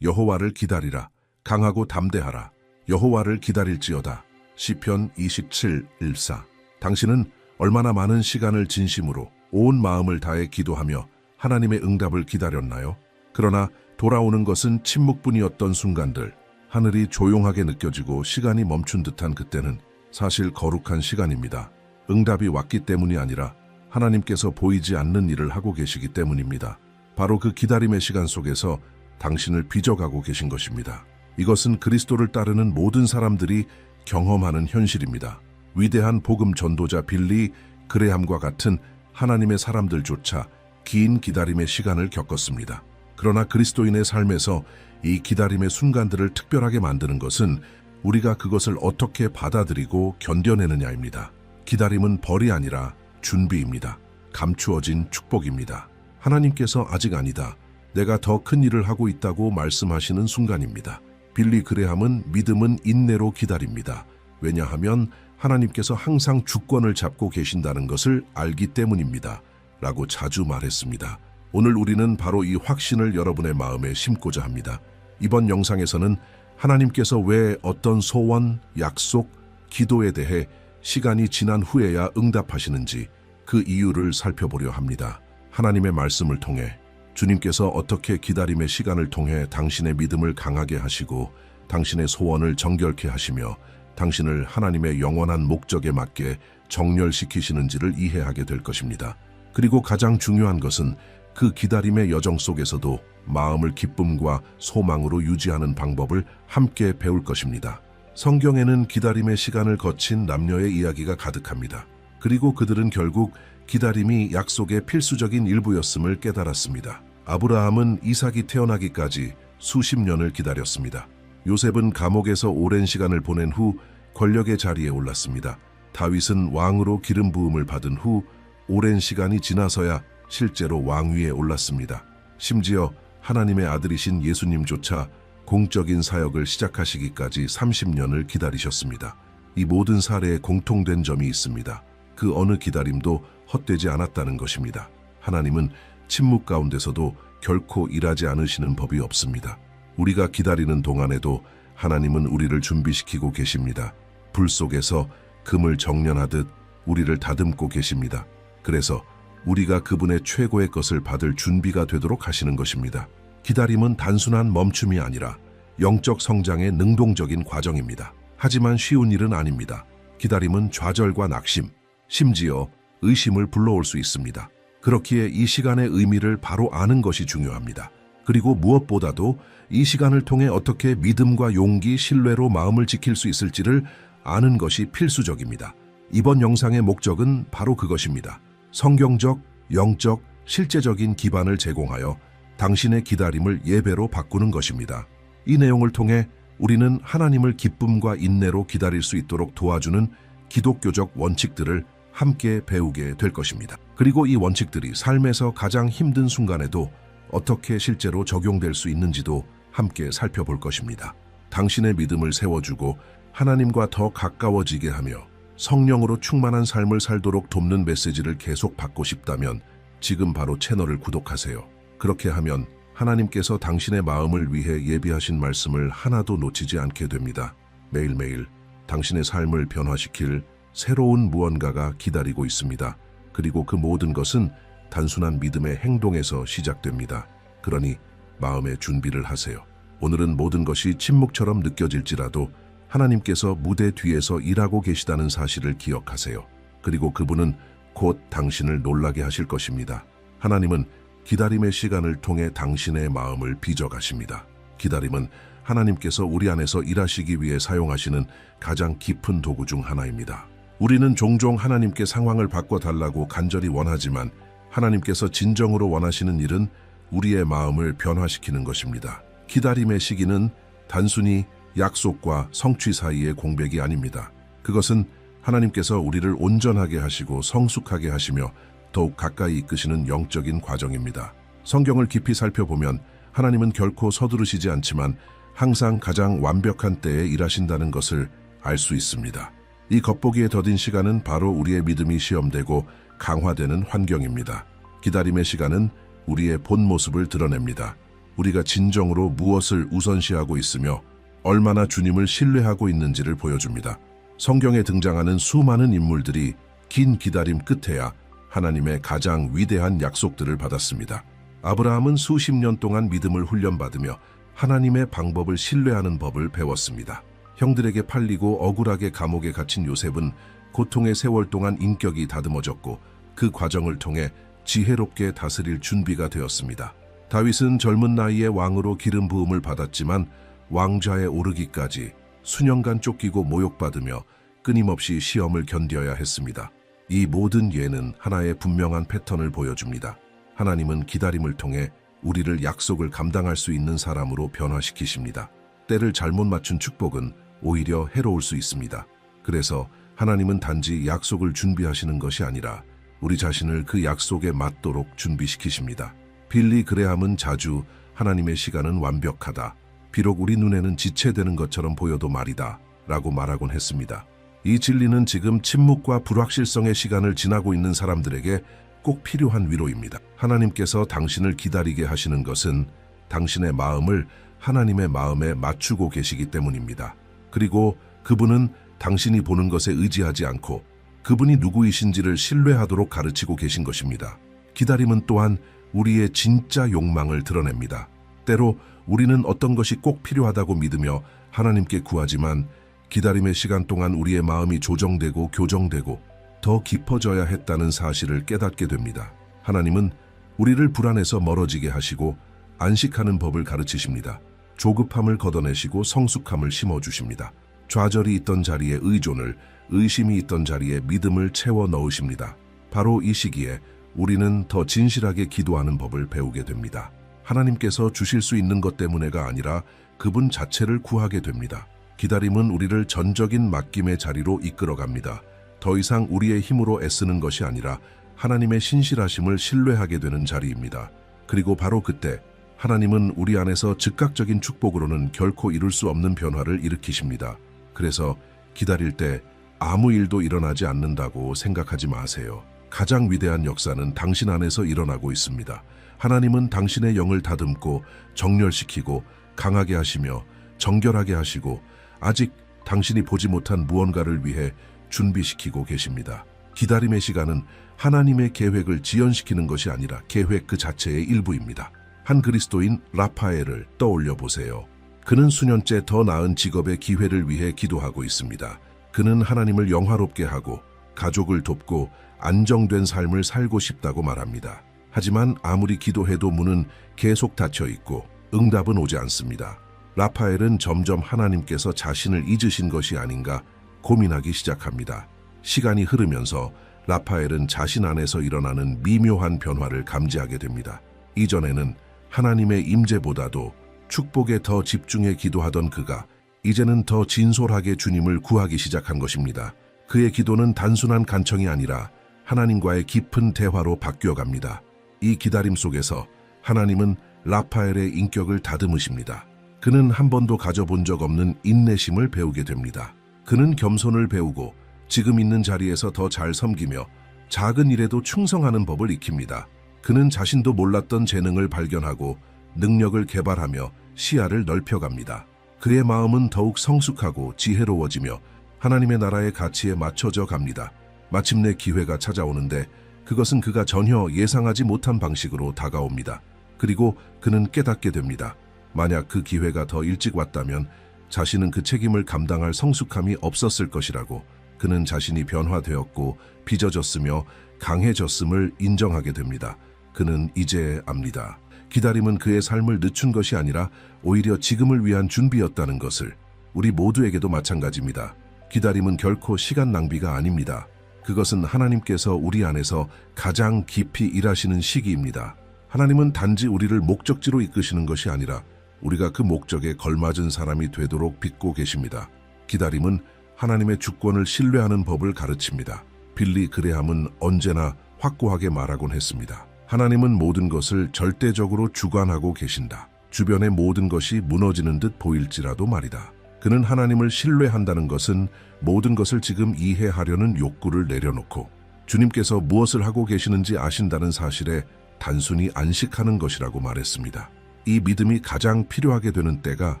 여호와를 기다리라. 강하고 담대하라. 여호와를 기다릴지어다. 시편 27:1-4. 당신은 얼마나 많은 시간을 진심으로 온 마음을 다해 기도하며 하나님의 응답을 기다렸나요? 그러나 돌아오는 것은 침묵뿐이었던 순간들, 하늘이 조용하게 느껴지고 시간이 멈춘 듯한 그때는 사실 거룩한 시간입니다. 응답이 왔기 때문이 아니라 하나님께서 보이지 않는 일을 하고 계시기 때문입니다. 바로 그 기다림의 시간 속에서 당신을 빚어가고 계신 것입니다. 이것은 그리스도를 따르는 모든 사람들이 경험하는 현실입니다. 위대한 복음 전도자 빌리 그레함과 같은 하나님의 사람들조차 긴 기다림의 시간을 겪었습니다. 그러나 그리스도인의 삶에서 이 기다림의 순간들을 특별하게 만드는 것은 우리가 그것을 어떻게 받아들이고 견뎌내느냐입니다. 기다림은 벌이 아니라 준비입니다. 감추어진 축복입니다. 하나님께서 아직 아니다, 내가 더 큰 일을 하고 있다고 말씀하시는 순간입니다. 빌리 그레함은 믿음은 인내로 기다립니다. 왜냐하면 하나님께서 항상 주권을 잡고 계신다는 것을 알기 때문입니다. 라고 자주 말했습니다. 오늘 우리는 바로 이 확신을 여러분의 마음에 심고자 합니다. 이번 영상에서는 하나님께서 왜 어떤 소원, 약속, 기도에 대해 시간이 지난 후에야 응답하시는지 그 이유를 살펴보려 합니다. 하나님의 말씀을 통해 주님께서 어떻게 기다림의 시간을 통해 당신의 믿음을 강하게 하시고 당신의 소원을 정결케 하시며 당신을 하나님의 영원한 목적에 맞게 정렬시키시는지를 이해하게 될 것입니다. 그리고 가장 중요한 것은 그 기다림의 여정 속에서도 마음을 기쁨과 소망으로 유지하는 방법을 함께 배울 것입니다. 성경에는 기다림의 시간을 거친 남녀의 이야기가 가득합니다. 그리고 그들은 결국 기다림이 약속의 필수적인 일부였음을 깨달았습니다. 아브라함은 이삭이 태어나기까지 수십 년을 기다렸습니다. 요셉은 감옥에서 오랜 시간을 보낸 후 권력의 자리에 올랐습니다. 다윗은 왕으로 기름 부음을 받은 후 오랜 시간이 지나서야 실제로 왕위에 올랐습니다. 심지어 하나님의 아들이신 예수님조차 공적인 사역을 시작하시기까지 30년을 기다리셨습니다. 이 모든 사례에 공통된 점이 있습니다. 그 어느 기다림도 헛되지 않았다는 것입니다. 하나님은 침묵 가운데서도 결코 일하지 않으시는 법이 없습니다. 우리가 기다리는 동안에도 하나님은 우리를 준비시키고 계십니다. 불 속에서 금을 정련하듯 우리를 다듬고 계십니다. 그래서 우리가 그분의 최고의 것을 받을 준비가 되도록 하시는 것입니다. 기다림은 단순한 멈춤이 아니라 영적 성장의 능동적인 과정입니다. 하지만 쉬운 일은 아닙니다. 기다림은 좌절과 낙심, 심지어 의심을 불러올 수 있습니다. 그렇기에 이 시간의 의미를 바로 아는 것이 중요합니다. 그리고 무엇보다도 이 시간을 통해 어떻게 믿음과 용기, 신뢰로 마음을 지킬 수 있을지를 아는 것이 필수적입니다. 이번 영상의 목적은 바로 그것입니다. 성경적, 영적, 실제적인 기반을 제공하여 당신의 기다림을 예배로 바꾸는 것입니다. 이 내용을 통해 우리는 하나님을 기쁨과 인내로 기다릴 수 있도록 도와주는 기독교적 원칙들을 함께 배우게 될 것입니다. 그리고 이 원칙들이 삶에서 가장 힘든 순간에도 어떻게 실제로 적용될 수 있는지도 함께 살펴볼 것입니다. 당신의 믿음을 세워주고 하나님과 더 가까워지게 하며 성령으로 충만한 삶을 살도록 돕는 메시지를 계속 받고 싶다면 지금 바로 채널을 구독하세요. 그렇게 하면 하나님께서 당신의 마음을 위해 예비하신 말씀을 하나도 놓치지 않게 됩니다. 매일매일 당신의 삶을 변화시킬 새로운 무언가가 기다리고 있습니다. 그리고 그 모든 것은 단순한 믿음의 행동에서 시작됩니다. 그러니 마음의 준비를 하세요. 오늘은 모든 것이 침묵처럼 느껴질지라도 하나님께서 무대 뒤에서 일하고 계시다는 사실을 기억하세요. 그리고 그분은 곧 당신을 놀라게 하실 것입니다. 하나님은 기다림의 시간을 통해 당신의 마음을 빚어가십니다. 기다림은 하나님께서 우리 안에서 일하시기 위해 사용하시는 가장 깊은 도구 중 하나입니다. 우리는 종종 하나님께 상황을 바꿔달라고 간절히 원하지만 하나님께서 진정으로 원하시는 일은 우리의 마음을 변화시키는 것입니다. 기다림의 시기는 단순히 약속과 성취 사이의 공백이 아닙니다. 그것은 하나님께서 우리를 온전하게 하시고 성숙하게 하시며 더욱 가까이 이끄시는 영적인 과정입니다. 성경을 깊이 살펴보면 하나님은 결코 서두르시지 않지만 항상 가장 완벽한 때에 일하신다는 것을 알 수 있습니다. 이 겉보기에 더딘 시간은 바로 우리의 믿음이 시험되고 강화되는 환경입니다. 기다림의 시간은 우리의 본 모습을 드러냅니다. 우리가 진정으로 무엇을 우선시하고 있으며 얼마나 주님을 신뢰하고 있는지를 보여줍니다. 성경에 등장하는 수많은 인물들이 긴 기다림 끝에야 하나님의 가장 위대한 약속들을 받았습니다. 아브라함은 수십 년 동안 믿음을 훈련받으며 하나님의 방법을 신뢰하는 법을 배웠습니다. 형들에게 팔리고 억울하게 감옥에 갇힌 요셉은 고통의 세월 동안 인격이 다듬어졌고 그 과정을 통해 지혜롭게 다스릴 준비가 되었습니다. 다윗은 젊은 나이에 왕으로 기름 부음을 받았지만 왕좌에 오르기까지 수년간 쫓기고 모욕받으며 끊임없이 시험을 견뎌야 했습니다. 이 모든 예는 하나의 분명한 패턴을 보여줍니다. 하나님은 기다림을 통해 우리를 약속을 감당할 수 있는 사람으로 변화시키십니다. 때를 잘못 맞춘 축복은 오히려 해로울 수 있습니다. 그래서 하나님은 단지 약속을 준비하시는 것이 아니라 우리 자신을 그 약속에 맞도록 준비시키십니다. 빌리 그레함은 자주 하나님의 시간은 완벽하다. 비록 우리 눈에는 지체되는 것처럼 보여도 말이다. 라고 말하곤 했습니다. 이 진리는 지금 침묵과 불확실성의 시간을 지나고 있는 사람들에게 꼭 필요한 위로입니다. 하나님께서 당신을 기다리게 하시는 것은 당신의 마음을 하나님의 마음에 맞추고 계시기 때문입니다. 그리고 그분은 당신이 보는 것에 의지하지 않고 그분이 누구이신지를 신뢰하도록 가르치고 계신 것입니다. 기다림은 또한 우리의 진짜 욕망을 드러냅니다. 때로 우리는 어떤 것이 꼭 필요하다고 믿으며 하나님께 구하지만 기다림의 시간 동안 우리의 마음이 조정되고 교정되고 더 깊어져야 했다는 사실을 깨닫게 됩니다. 하나님은 우리를 불안해서 멀어지게 하시고 안식하는 법을 가르치십니다. 조급함을 걷어내시고 성숙함을 심어주십니다. 좌절이 있던 자리에 의존을, 의심이 있던 자리에 믿음을 채워 넣으십니다. 바로 이 시기에 우리는 더 진실하게 기도하는 법을 배우게 됩니다. 하나님께서 주실 수 있는 것 때문에가 아니라 그분 자체를 구하게 됩니다. 기다림은 우리를 전적인 맡김의 자리로 이끌어갑니다. 더 이상 우리의 힘으로 애쓰는 것이 아니라 하나님의 신실하심을 신뢰하게 되는 자리입니다. 그리고 바로 그때 하나님은 우리 안에서 즉각적인 축복으로는 결코 이룰 수 없는 변화를 일으키십니다. 그래서 기다릴 때 아무 일도 일어나지 않는다고 생각하지 마세요. 가장 위대한 역사는 당신 안에서 일어나고 있습니다. 하나님은 당신의 영을 다듬고 정렬시키고 강하게 하시며 정결하게 하시고 아직 당신이 보지 못한 무언가를 위해 준비시키고 계십니다. 기다림의 시간은 하나님의 계획을 지연시키는 것이 아니라 계획 그 자체의 일부입니다. 한 그리스도인 라파엘을 떠올려 보세요. 그는 수년째 더 나은 직업의 기회를 위해 기도하고 있습니다. 그는 하나님을 영화롭게 하고 가족을 돕고 안정된 삶을 살고 싶다고 말합니다. 하지만 아무리 기도해도 문은 계속 닫혀 있고 응답은 오지 않습니다. 라파엘은 점점 하나님께서 자신을 잊으신 것이 아닌가 고민하기 시작합니다. 시간이 흐르면서 라파엘은 자신 안에서 일어나는 미묘한 변화를 감지하게 됩니다. 이전에는 하나님의 임재보다도 축복에 더 집중해 기도하던 그가 이제는 더 진솔하게 주님을 구하기 시작한 것입니다. 그의 기도는 단순한 간청이 아니라 하나님과의 깊은 대화로 바뀌어갑니다. 이 기다림 속에서 하나님은 라파엘의 인격을 다듬으십니다. 그는 한 번도 가져본 적 없는 인내심을 배우게 됩니다. 그는 겸손을 배우고 지금 있는 자리에서 더 잘 섬기며 작은 일에도 충성하는 법을 익힙니다. 그는 자신도 몰랐던 재능을 발견하고 능력을 개발하며 시야를 넓혀갑니다. 그의 마음은 더욱 성숙하고 지혜로워지며 하나님의 나라의 가치에 맞춰져 갑니다. 마침내 기회가 찾아오는데 그것은 그가 전혀 예상하지 못한 방식으로 다가옵니다. 그리고 그는 깨닫게 됩니다. 만약 그 기회가 더 일찍 왔다면 자신은 그 책임을 감당할 성숙함이 없었을 것이라고. 그는 자신이 변화되었고 빚어졌으며 강해졌음을 인정하게 됩니다. 그는 이제 압니다. 기다림은 그의 삶을 늦춘 것이 아니라 오히려 지금을 위한 준비였다는 것을. 우리 모두에게도 마찬가지입니다. 기다림은 결코 시간 낭비가 아닙니다. 그것은 하나님께서 우리 안에서 가장 깊이 일하시는 시기입니다. 하나님은 단지 우리를 목적지로 이끄시는 것이 아니라 우리가 그 목적에 걸맞은 사람이 되도록 빚고 계십니다. 기다림은 하나님의 주권을 신뢰하는 법을 가르칩니다. 빌리 그레함은 언제나 확고하게 말하곤 했습니다. 하나님은 모든 것을 절대적으로 주관하고 계신다. 주변의 모든 것이 무너지는 듯 보일지라도 말이다. 그는 하나님을 신뢰한다는 것은 모든 것을 지금 이해하려는 욕구를 내려놓고 주님께서 무엇을 하고 계시는지 아신다는 사실에 단순히 안식하는 것이라고 말했습니다. 이 믿음이 가장 필요하게 되는 때가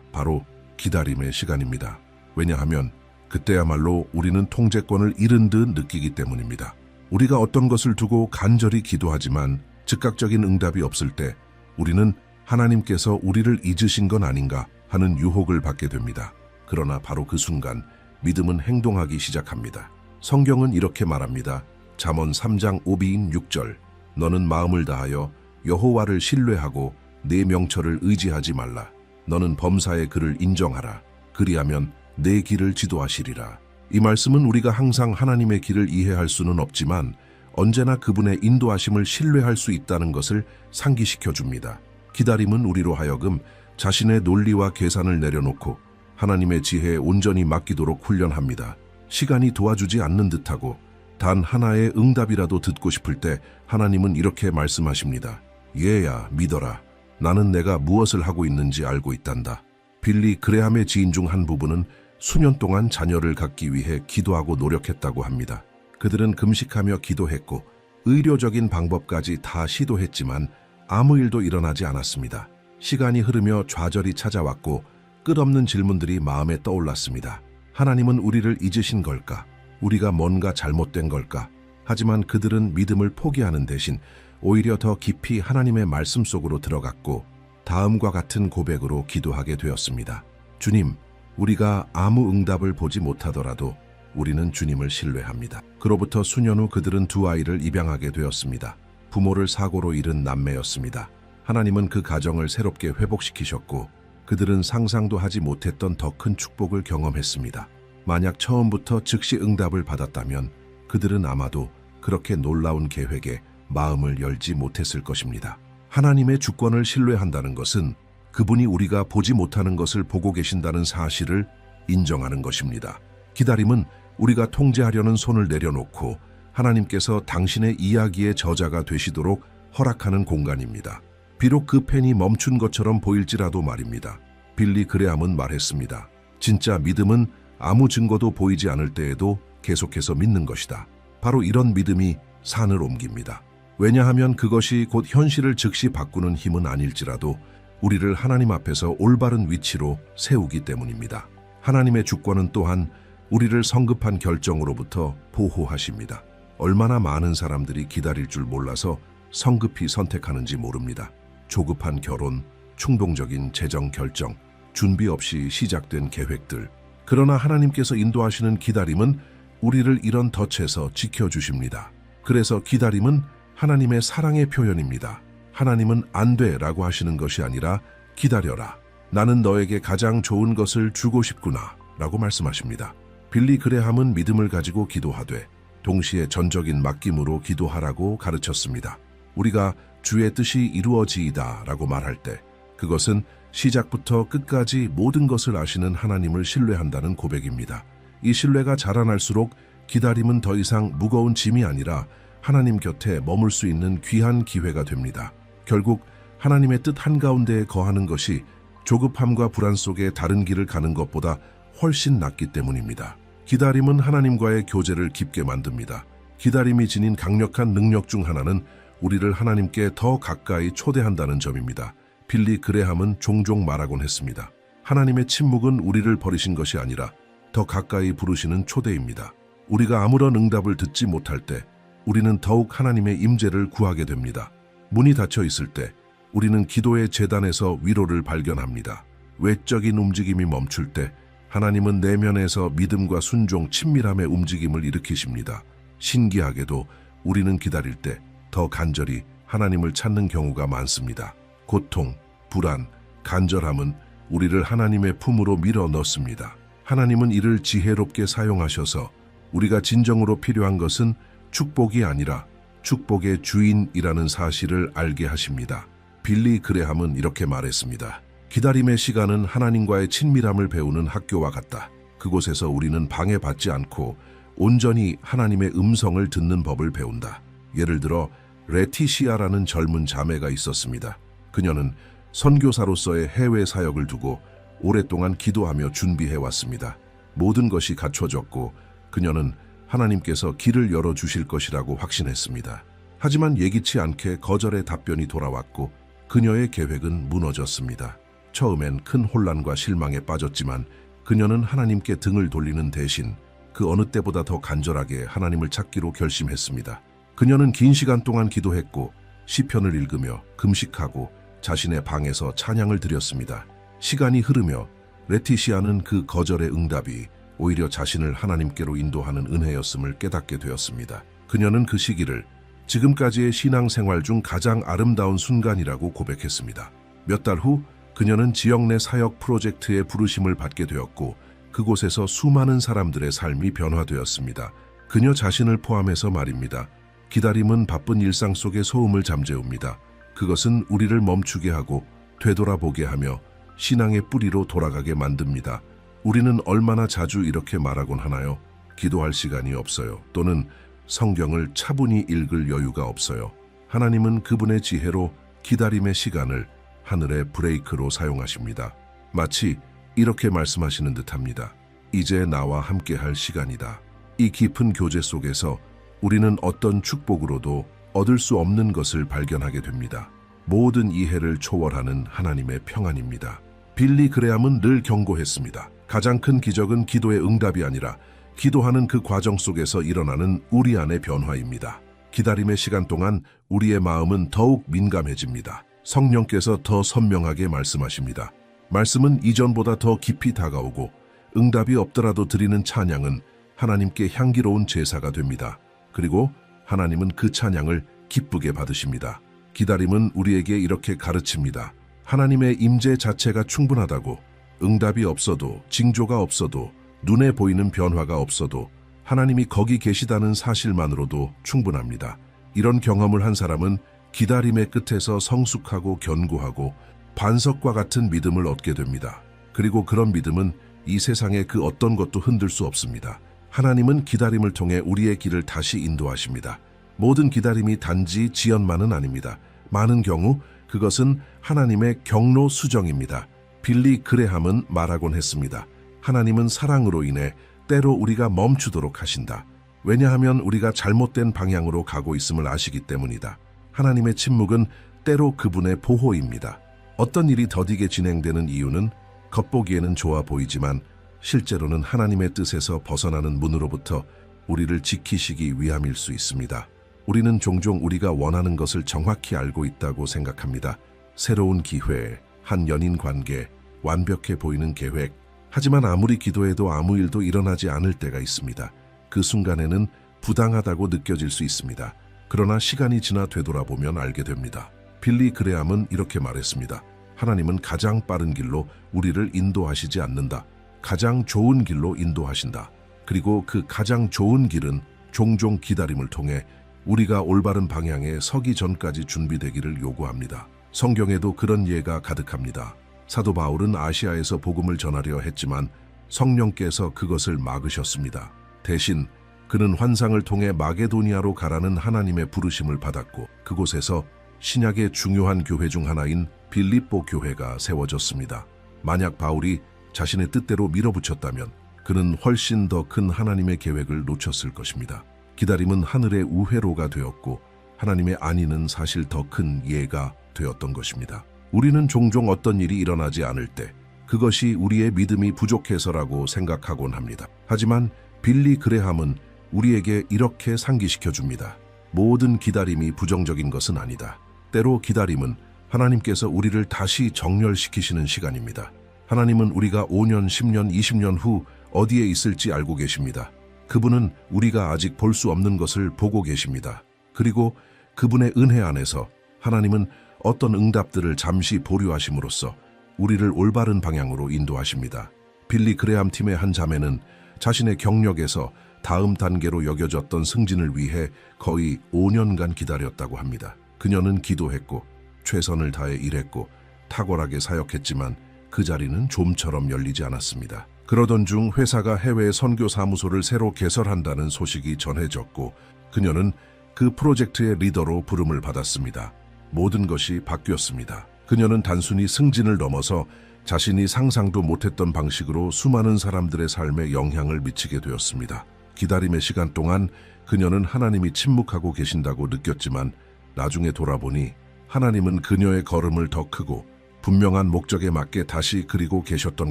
바로 기다림의 시간입니다. 왜냐하면 그때야말로 우리는 통제권을 잃은 듯 느끼기 때문입니다. 우리가 어떤 것을 두고 간절히 기도하지만 즉각적인 응답이 없을 때 우리는 하나님께서 우리를 잊으신 건 아닌가 하는 유혹을 받게 됩니다. 그러나 바로 그 순간 믿음은 행동하기 시작합니다. 성경은 이렇게 말합니다. 잠언 3장 5비인 6절 너는 마음을 다하여 여호와를 신뢰하고 내 명철을 의지하지 말라. 너는 범사의 그를 인정하라. 그리하면 내 길을 지도하시리라. 이 말씀은 우리가 항상 하나님의 길을 이해할 수는 없지만 언제나 그분의 인도하심을 신뢰할 수 있다는 것을 상기시켜 줍니다. 기다림은 우리로 하여금 자신의 논리와 계산을 내려놓고 하나님의 지혜에 온전히 맡기도록 훈련합니다. 시간이 도와주지 않는 듯하고 단 하나의 응답이라도 듣고 싶을 때 하나님은 이렇게 말씀하십니다. 얘야 믿어라. 나는 내가 무엇을 하고 있는지 알고 있단다. 빌리 그레함의 지인 중 한 부부는 수년 동안 자녀를 갖기 위해 기도하고 노력했다고 합니다. 그들은 금식하며 기도했고 의료적인 방법까지 다 시도했지만 아무 일도 일어나지 않았습니다. 시간이 흐르며 좌절이 찾아왔고 끝없는 질문들이 마음에 떠올랐습니다. 하나님은 우리를 잊으신 걸까? 우리가 뭔가 잘못된 걸까? 하지만 그들은 믿음을 포기하는 대신 오히려 더 깊이 하나님의 말씀 속으로 들어갔고 다음과 같은 고백으로 기도하게 되었습니다. 주님, 우리가 아무 응답을 보지 못하더라도 우리는 주님을 신뢰합니다. 그로부터 수년 후 그들은 두 아이를 입양하게 되었습니다. 부모를 사고로 잃은 남매였습니다. 하나님은 그 가정을 새롭게 회복시키셨고 그들은 상상도 하지 못했던 더 큰 축복을 경험했습니다. 만약 처음부터 즉시 응답을 받았다면 그들은 아마도 그렇게 놀라운 계획에 마음을 열지 못했을 것입니다. 하나님의 주권을 신뢰한다는 것은 그분이 우리가 보지 못하는 것을 보고 계신다는 사실을 인정하는 것입니다. 기다림은 우리가 통제하려는 손을 내려놓고 하나님께서 당신의 이야기의 저자가 되시도록 허락하는 공간입니다. 비록 그 펜이 멈춘 것처럼 보일지라도 말입니다. 빌리 그레함은 말했습니다. 진짜 믿음은 아무 증거도 보이지 않을 때에도 계속해서 믿는 것이다. 바로 이런 믿음이 산을 옮깁니다. 왜냐하면 그것이 곧 현실을 즉시 바꾸는 힘은 아닐지라도 우리를 하나님 앞에서 올바른 위치로 세우기 때문입니다. 하나님의 주권은 또한 우리를 성급한 결정으로부터 보호하십니다. 얼마나 많은 사람들이 기다릴 줄 몰라서 성급히 선택하는지 모릅니다. 조급한 결혼, 충동적인 재정 결정, 준비 없이 시작된 계획들. 그러나 하나님께서 인도하시는 기다림은 우리를 이런 덫에서 지켜주십니다. 그래서 기다림은 하나님의 사랑의 표현입니다. 하나님은 안 돼라고 하시는 것이 아니라 기다려라. 나는 너에게 가장 좋은 것을 주고 싶구나 라고 말씀하십니다. 빌리 그레함은 믿음을 가지고 기도하되 동시에 전적인 맡김으로 기도하라고 가르쳤습니다. 우리가 주의 뜻이 이루어지이다 라고 말할 때 그것은 시작부터 끝까지 모든 것을 아시는 하나님을 신뢰한다는 고백입니다. 이 신뢰가 자라날수록 기다림은 더 이상 무거운 짐이 아니라 하나님 곁에 머물 수 있는 귀한 기회가 됩니다. 결국 하나님의 뜻 한가운데에 거하는 것이 조급함과 불안 속에 다른 길을 가는 것보다 훨씬 낫기 때문입니다. 기다림은 하나님과의 교제를 깊게 만듭니다. 기다림이 지닌 강력한 능력 중 하나는 우리를 하나님께 더 가까이 초대한다는 점입니다. 빌리 그레함은 종종 말하곤 했습니다. 하나님의 침묵은 우리를 버리신 것이 아니라 더 가까이 부르시는 초대입니다. 우리가 아무런 응답을 듣지 못할 때 우리는 더욱 하나님의 임재를 구하게 됩니다. 문이 닫혀 있을 때 우리는 기도의 제단에서 위로를 발견합니다. 외적인 움직임이 멈출 때 하나님은 내면에서 믿음과 순종, 친밀함의 움직임을 일으키십니다. 신기하게도 우리는 기다릴 때 더 간절히 하나님을 찾는 경우가 많습니다. 고통, 불안, 간절함은 우리를 하나님의 품으로 밀어 넣습니다. 하나님은 이를 지혜롭게 사용하셔서 우리가 진정으로 필요한 것은 축복이 아니라 축복의 주인이라는 사실을 알게 하십니다. 빌리 그레함은 이렇게 말했습니다. 기다림의 시간은 하나님과의 친밀함을 배우는 학교와 같다. 그곳에서 우리는 방해받지 않고 온전히 하나님의 음성을 듣는 법을 배운다. 예를 들어 레티시아라는 젊은 자매가 있었습니다. 그녀는 선교사로서의 해외 사역을 두고 오랫동안 기도하며 준비해왔습니다. 모든 것이 갖춰졌고 그녀는 하나님께서 길을 열어주실 것이라고 확신했습니다. 하지만 예기치 않게 거절의 답변이 돌아왔고 그녀의 계획은 무너졌습니다. 처음엔 큰 혼란과 실망에 빠졌지만 그녀는 하나님께 등을 돌리는 대신 그 어느 때보다 더 간절하게 하나님을 찾기로 결심했습니다. 그녀는 긴 시간 동안 기도했고 시편을 읽으며 금식하고 자신의 방에서 찬양을 드렸습니다. 시간이 흐르며 레티시아는 그 거절의 응답이 오히려 자신을 하나님께로 인도하는 은혜였음을 깨닫게 되었습니다. 그녀는 그 시기를 지금까지의 신앙생활 중 가장 아름다운 순간이라고 고백했습니다. 몇 달 후 그녀는 지역 내 사역 프로젝트에 부르심을 받게 되었고 그곳에서 수많은 사람들의 삶이 변화되었습니다. 그녀 자신을 포함해서 말입니다. 기다림은 바쁜 일상 속의 소음을 잠재웁니다. 그것은 우리를 멈추게 하고 되돌아보게 하며 신앙의 뿌리로 돌아가게 만듭니다. 우리는 얼마나 자주 이렇게 말하곤 하나요? 기도할 시간이 없어요. 또는 성경을 차분히 읽을 여유가 없어요. 하나님은 그분의 지혜로 기다림의 시간을 하늘의 브레이크로 사용하십니다. 마치 이렇게 말씀하시는 듯합니다. 이제 나와 함께할 시간이다. 이 깊은 교제 속에서 우리는 어떤 축복으로도 얻을 수 없는 것을 발견하게 됩니다. 모든 이해를 초월하는 하나님의 평안입니다. 빌리 그레함은 늘 경고했습니다. 가장 큰 기적은 기도의 응답이 아니라 기도하는 그 과정 속에서 일어나는 우리 안의 변화입니다. 기다림의 시간 동안 우리의 마음은 더욱 민감해집니다. 성령께서 더 선명하게 말씀하십니다. 말씀은 이전보다 더 깊이 다가오고 응답이 없더라도 드리는 찬양은 하나님께 향기로운 제사가 됩니다. 그리고 하나님은 그 찬양을 기쁘게 받으십니다. 기다림은 우리에게 이렇게 가르칩니다. 하나님의 임재 자체가 충분하다고, 응답이 없어도, 징조가 없어도, 눈에 보이는 변화가 없어도 하나님이 거기 계시다는 사실만으로도 충분합니다. 이런 경험을 한 사람은 기다림의 끝에서 성숙하고 견고하고 반석과 같은 믿음을 얻게 됩니다. 그리고 그런 믿음은 이 세상의 그 어떤 것도 흔들 수 없습니다. 하나님은 기다림을 통해 우리의 길을 다시 인도하십니다. 모든 기다림이 단지 지연만은 아닙니다. 많은 경우 그것은 하나님의 경로 수정입니다. 빌리 그레함은 말하곤 했습니다. 하나님은 사랑으로 인해 때로 우리가 멈추도록 하신다. 왜냐하면 우리가 잘못된 방향으로 가고 있음을 아시기 때문이다. 하나님의 침묵은 때로 그분의 보호입니다. 어떤 일이 더디게 진행되는 이유는 겉보기에는 좋아 보이지만 실제로는 하나님의 뜻에서 벗어나는 문으로부터 우리를 지키시기 위함일 수 있습니다. 우리는 종종 우리가 원하는 것을 정확히 알고 있다고 생각합니다. 새로운 기회, 한 연인 관계, 완벽해 보이는 계획. 하지만 아무리 기도해도 아무 일도 일어나지 않을 때가 있습니다. 그 순간에는 부당하다고 느껴질 수 있습니다. 그러나 시간이 지나 되돌아보면 알게 됩니다. 빌리 그레함은 이렇게 말했습니다. 하나님은 가장 빠른 길로 우리를 인도하시지 않는다. 가장 좋은 길로 인도하신다. 그리고 그 가장 좋은 길은 종종 기다림을 통해 우리가 올바른 방향에 서기 전까지 준비되기를 요구합니다. 성경에도 그런 예가 가득합니다. 사도 바울은 아시아에서 복음을 전하려 했지만 성령께서 그것을 막으셨습니다. 대신 그는 환상을 통해 마게도니아로 가라는 하나님의 부르심을 받았고 그곳에서 신약의 중요한 교회 중 하나인 빌립보 교회가 세워졌습니다. 만약 바울이 자신의 뜻대로 밀어붙였다면 그는 훨씬 더 큰 하나님의 계획을 놓쳤을 것입니다. 기다림은 하늘의 우회로가 되었고 하나님의 안위는 사실 더 큰 예가 되었던 것입니다. 우리는 종종 어떤 일이 일어나지 않을 때 그것이 우리의 믿음이 부족해서라고 생각하곤 합니다. 하지만 빌리 그레함은 우리에게 이렇게 상기시켜 줍니다. 모든 기다림이 부정적인 것은 아니다. 때로 기다림은 하나님께서 우리를 다시 정렬시키시는 시간입니다. 하나님은 우리가 5년, 10년, 20년 후 어디에 있을지 알고 계십니다. 그분은 우리가 아직 볼 수 없는 것을 보고 계십니다. 그리고 그분의 은혜 안에서 하나님은 어떤 응답들을 잠시 보류하심으로써 우리를 올바른 방향으로 인도하십니다. 빌리 그레함 팀의 한 자매는 자신의 경력에서 다음 단계로 여겨졌던 승진을 위해 거의 5년간 기다렸다고 합니다. 그녀는 기도했고 최선을 다해 일했고 탁월하게 사역했지만 그 자리는 좀처럼 열리지 않았습니다. 그러던 중 회사가 해외 선교 사무소를 새로 개설한다는 소식이 전해졌고 그녀는 그 프로젝트의 리더로 부름을 받았습니다. 모든 것이 바뀌었습니다. 그녀는 단순히 승진을 넘어서 자신이 상상도 못했던 방식으로 수많은 사람들의 삶에 영향을 미치게 되었습니다. 기다림의 시간 동안 그녀는 하나님이 침묵하고 계신다고 느꼈지만 나중에 돌아보니 하나님은 그녀의 걸음을 더 크고 분명한 목적에 맞게 다시 그리고 계셨던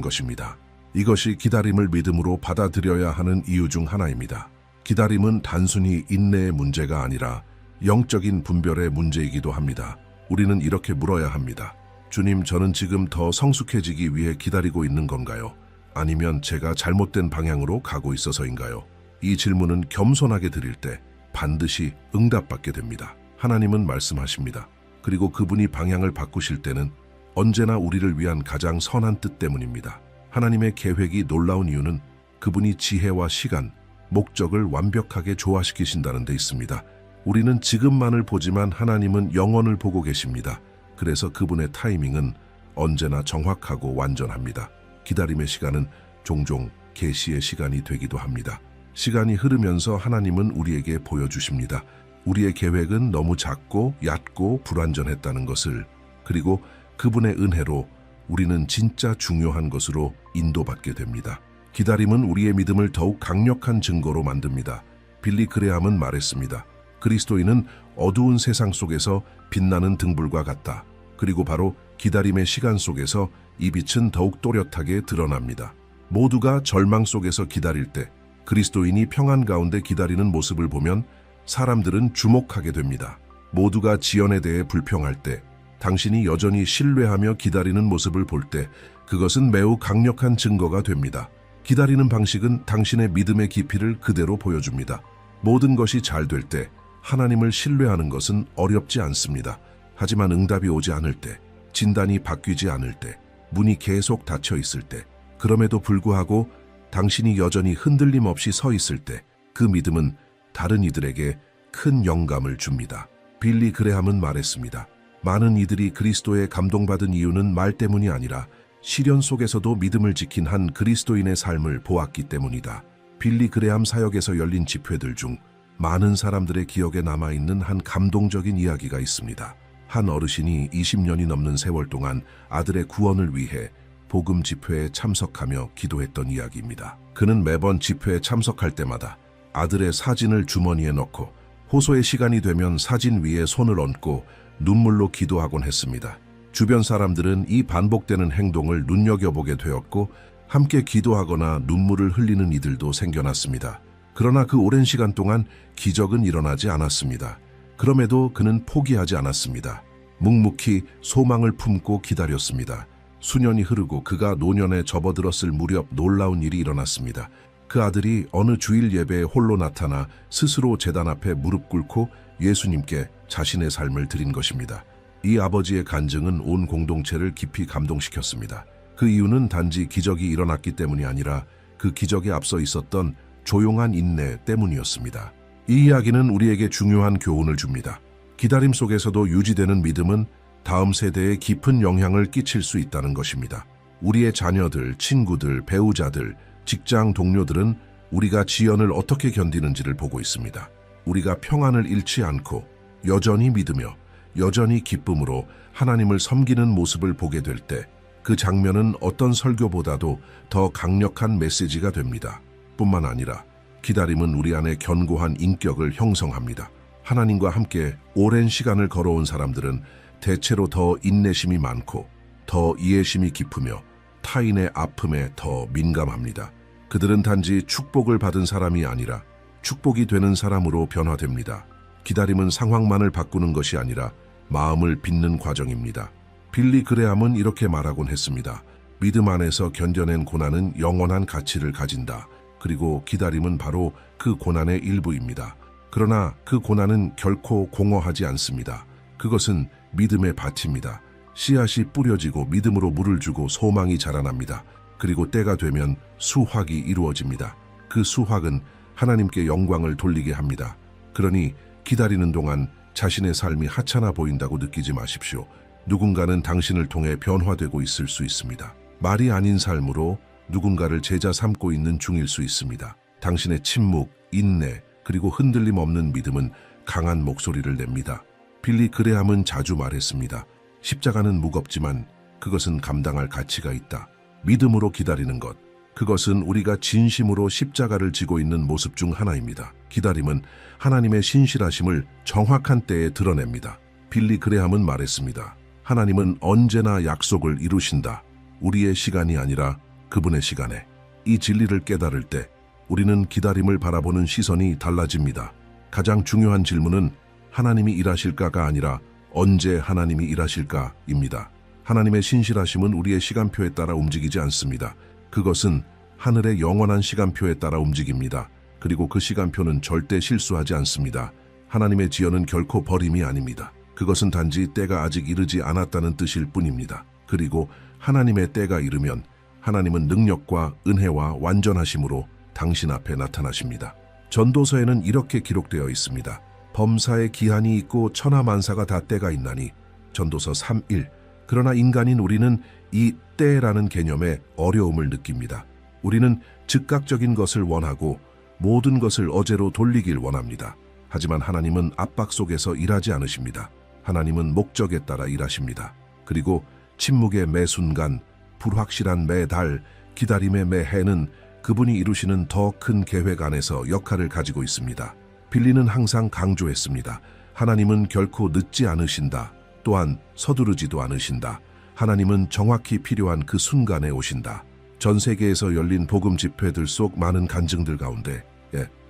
것입니다. 이것이 기다림을 믿음으로 받아들여야 하는 이유 중 하나입니다. 기다림은 단순히 인내의 문제가 아니라 영적인 분별의 문제이기도 합니다. 우리는 이렇게 물어야 합니다. 주님, 저는 지금 더 성숙해지기 위해 기다리고 있는 건가요? 아니면 제가 잘못된 방향으로 가고 있어서인가요? 이 질문은 겸손하게 드릴 때 반드시 응답받게 됩니다. 하나님은 말씀하십니다. 그리고 그분이 방향을 바꾸실 때는 언제나 우리를 위한 가장 선한 뜻 때문입니다. 하나님의 계획이 놀라운 이유는 그분이 지혜와 시간, 목적을 완벽하게 조화시키신다는 데 있습니다. 우리는 지금만을 보지만 하나님은 영원을 보고 계십니다. 그래서 그분의 타이밍은 언제나 정확하고 완전합니다. 기다림의 시간은 종종 계시의 시간이 되기도 합니다. 시간이 흐르면서 하나님은 우리에게 보여주십니다. 우리의 계획은 너무 작고 얕고 불완전했다는 것을, 그리고 그분의 은혜로 우리는 진짜 중요한 것으로 인도받게 됩니다. 기다림은 우리의 믿음을 더욱 강력한 증거로 만듭니다. 빌리 그레함은 말했습니다. 그리스도인은 어두운 세상 속에서 빛나는 등불과 같다. 그리고 바로 기다림의 시간 속에서 이 빛은 더욱 또렷하게 드러납니다. 모두가 절망 속에서 기다릴 때, 그리스도인이 평안 가운데 기다리는 모습을 보면 사람들은 주목하게 됩니다. 모두가 지연에 대해 불평할 때, 당신이 여전히 신뢰하며 기다리는 모습을 볼 때, 그것은 매우 강력한 증거가 됩니다. 기다리는 방식은 당신의 믿음의 깊이를 그대로 보여줍니다. 모든 것이 잘 될 때, 하나님을 신뢰하는 것은 어렵지 않습니다. 하지만 응답이 오지 않을 때, 진단이 바뀌지 않을 때, 문이 계속 닫혀 있을 때, 그럼에도 불구하고 당신이 여전히 흔들림 없이 서 있을 때, 그 믿음은 다른 이들에게 큰 영감을 줍니다. 빌리 그레함은 말했습니다. 많은 이들이 그리스도에 감동받은 이유는 말 때문이 아니라 시련 속에서도 믿음을 지킨 한 그리스도인의 삶을 보았기 때문이다. 빌리 그레함 사역에서 열린 집회들 중 많은 사람들의 기억에 남아있는 한 감동적인 이야기가 있습니다. 한 어르신이 20년이 넘는 세월 동안 아들의 구원을 위해 복음 집회에 참석하며 기도했던 이야기입니다. 그는 매번 집회에 참석할 때마다 아들의 사진을 주머니에 넣고 호소의 시간이 되면 사진 위에 손을 얹고 눈물로 기도하곤 했습니다. 주변 사람들은 이 반복되는 행동을 눈여겨보게 되었고 함께 기도하거나 눈물을 흘리는 이들도 생겨났습니다. 그러나 그 오랜 시간 동안 기적은 일어나지 않았습니다. 그럼에도 그는 포기하지 않았습니다. 묵묵히 소망을 품고 기다렸습니다. 수년이 흐르고 그가 노년에 접어들었을 무렵 놀라운 일이 일어났습니다. 그 아들이 어느 주일 예배에 홀로 나타나 스스로 제단 앞에 무릎 꿇고 예수님께 자신의 삶을 드린 것입니다. 이 아버지의 간증은 온 공동체를 깊이 감동시켰습니다. 그 이유는 단지 기적이 일어났기 때문이 아니라 그 기적에 앞서 있었던 조용한 인내 때문이었습니다. 이 이야기는 우리에게 중요한 교훈을 줍니다. 기다림 속에서도 유지되는 믿음은 다음 세대에 깊은 영향을 끼칠 수 있다는 것입니다. 우리의 자녀들, 친구들, 배우자들, 직장 동료들은 우리가 지연을 어떻게 견디는지를 보고 있습니다. 우리가 평안을 잃지 않고 여전히 믿으며 여전히 기쁨으로 하나님을 섬기는 모습을 보게 될 때 그 장면은 어떤 설교보다도 더 강력한 메시지가 됩니다. 뿐만 아니라 기다림은 우리 안에 견고한 인격을 형성합니다. 하나님과 함께 오랜 시간을 걸어온 사람들은 대체로 더 인내심이 많고 더 이해심이 깊으며 타인의 아픔에 더 민감합니다. 그들은 단지 축복을 받은 사람이 아니라 축복이 되는 사람으로 변화됩니다. 기다림은 상황만을 바꾸는 것이 아니라 마음을 빚는 과정입니다. 빌리 그레함은 이렇게 말하곤 했습니다. 믿음 안에서 견뎌낸 고난은 영원한 가치를 가진다. 그리고 기다림은 바로 그 고난의 일부입니다. 그러나 그 고난은 결코 공허하지 않습니다. 그것은 믿음의 밭입니다. 씨앗이 뿌려지고 믿음으로 물을 주고 소망이 자라납니다. 그리고 때가 되면 수확이 이루어집니다. 그 수확은 하나님께 영광을 돌리게 합니다. 그러니 기다리는 동안 자신의 삶이 하찮아 보인다고 느끼지 마십시오. 누군가는 당신을 통해 변화되고 있을 수 있습니다. 말이 아닌 삶으로 누군가를 제자 삼고 있는 중일 수 있습니다. 당신의 침묵, 인내, 그리고 흔들림 없는 믿음은 강한 목소리를 냅니다. 빌리 그레함은 자주 말했습니다. 십자가는 무겁지만 그것은 감당할 가치가 있다. 믿음으로 기다리는 것, 그것은 우리가 진심으로 십자가를 지고 있는 모습 중 하나입니다. 기다림은 하나님의 신실하심을 정확한 때에 드러냅니다. 빌리 그레함은 말했습니다. 하나님은 언제나 약속을 이루신다. 우리의 시간이 아니라 그분의 시간에. 이 진리를 깨달을 때 우리는 기다림을 바라보는 시선이 달라집니다. 가장 중요한 질문은 하나님이 일하실까가 아니라 언제 하나님이 일하실까입니다. 하나님의 신실하심은 우리의 시간표에 따라 움직이지 않습니다. 그것은 하늘의 영원한 시간표에 따라 움직입니다. 그리고 그 시간표는 절대 실수하지 않습니다. 하나님의 지연은 결코 버림이 아닙니다. 그것은 단지 때가 아직 이르지 않았다는 뜻일 뿐입니다. 그리고 하나님의 때가 이르면 하나님은 능력과 은혜와 완전하심으로 당신 앞에 나타나십니다. 전도서에는 이렇게 기록되어 있습니다. 범사에 기한이 있고 천하만사가 다 때가 있나니. 전도서 3:1. 그러나 인간인 우리는 이 때라는 개념에 어려움을 느낍니다. 우리는 즉각적인 것을 원하고 모든 것을 어제로 돌리길 원합니다. 하지만 하나님은 압박 속에서 일하지 않으십니다. 하나님은 목적에 따라 일하십니다. 그리고 침묵의 매 순간, 불확실한 매 달, 기다림의 매 해는 그분이 이루시는 더 큰 계획 안에서 역할을 가지고 있습니다. 빌리는 항상 강조했습니다. 하나님은 결코 늦지 않으신다. 또한 서두르지도 않으신다. 하나님은 정확히 필요한 그 순간에 오신다. 전 세계에서 열린 복음 집회들 속 많은 간증들 가운데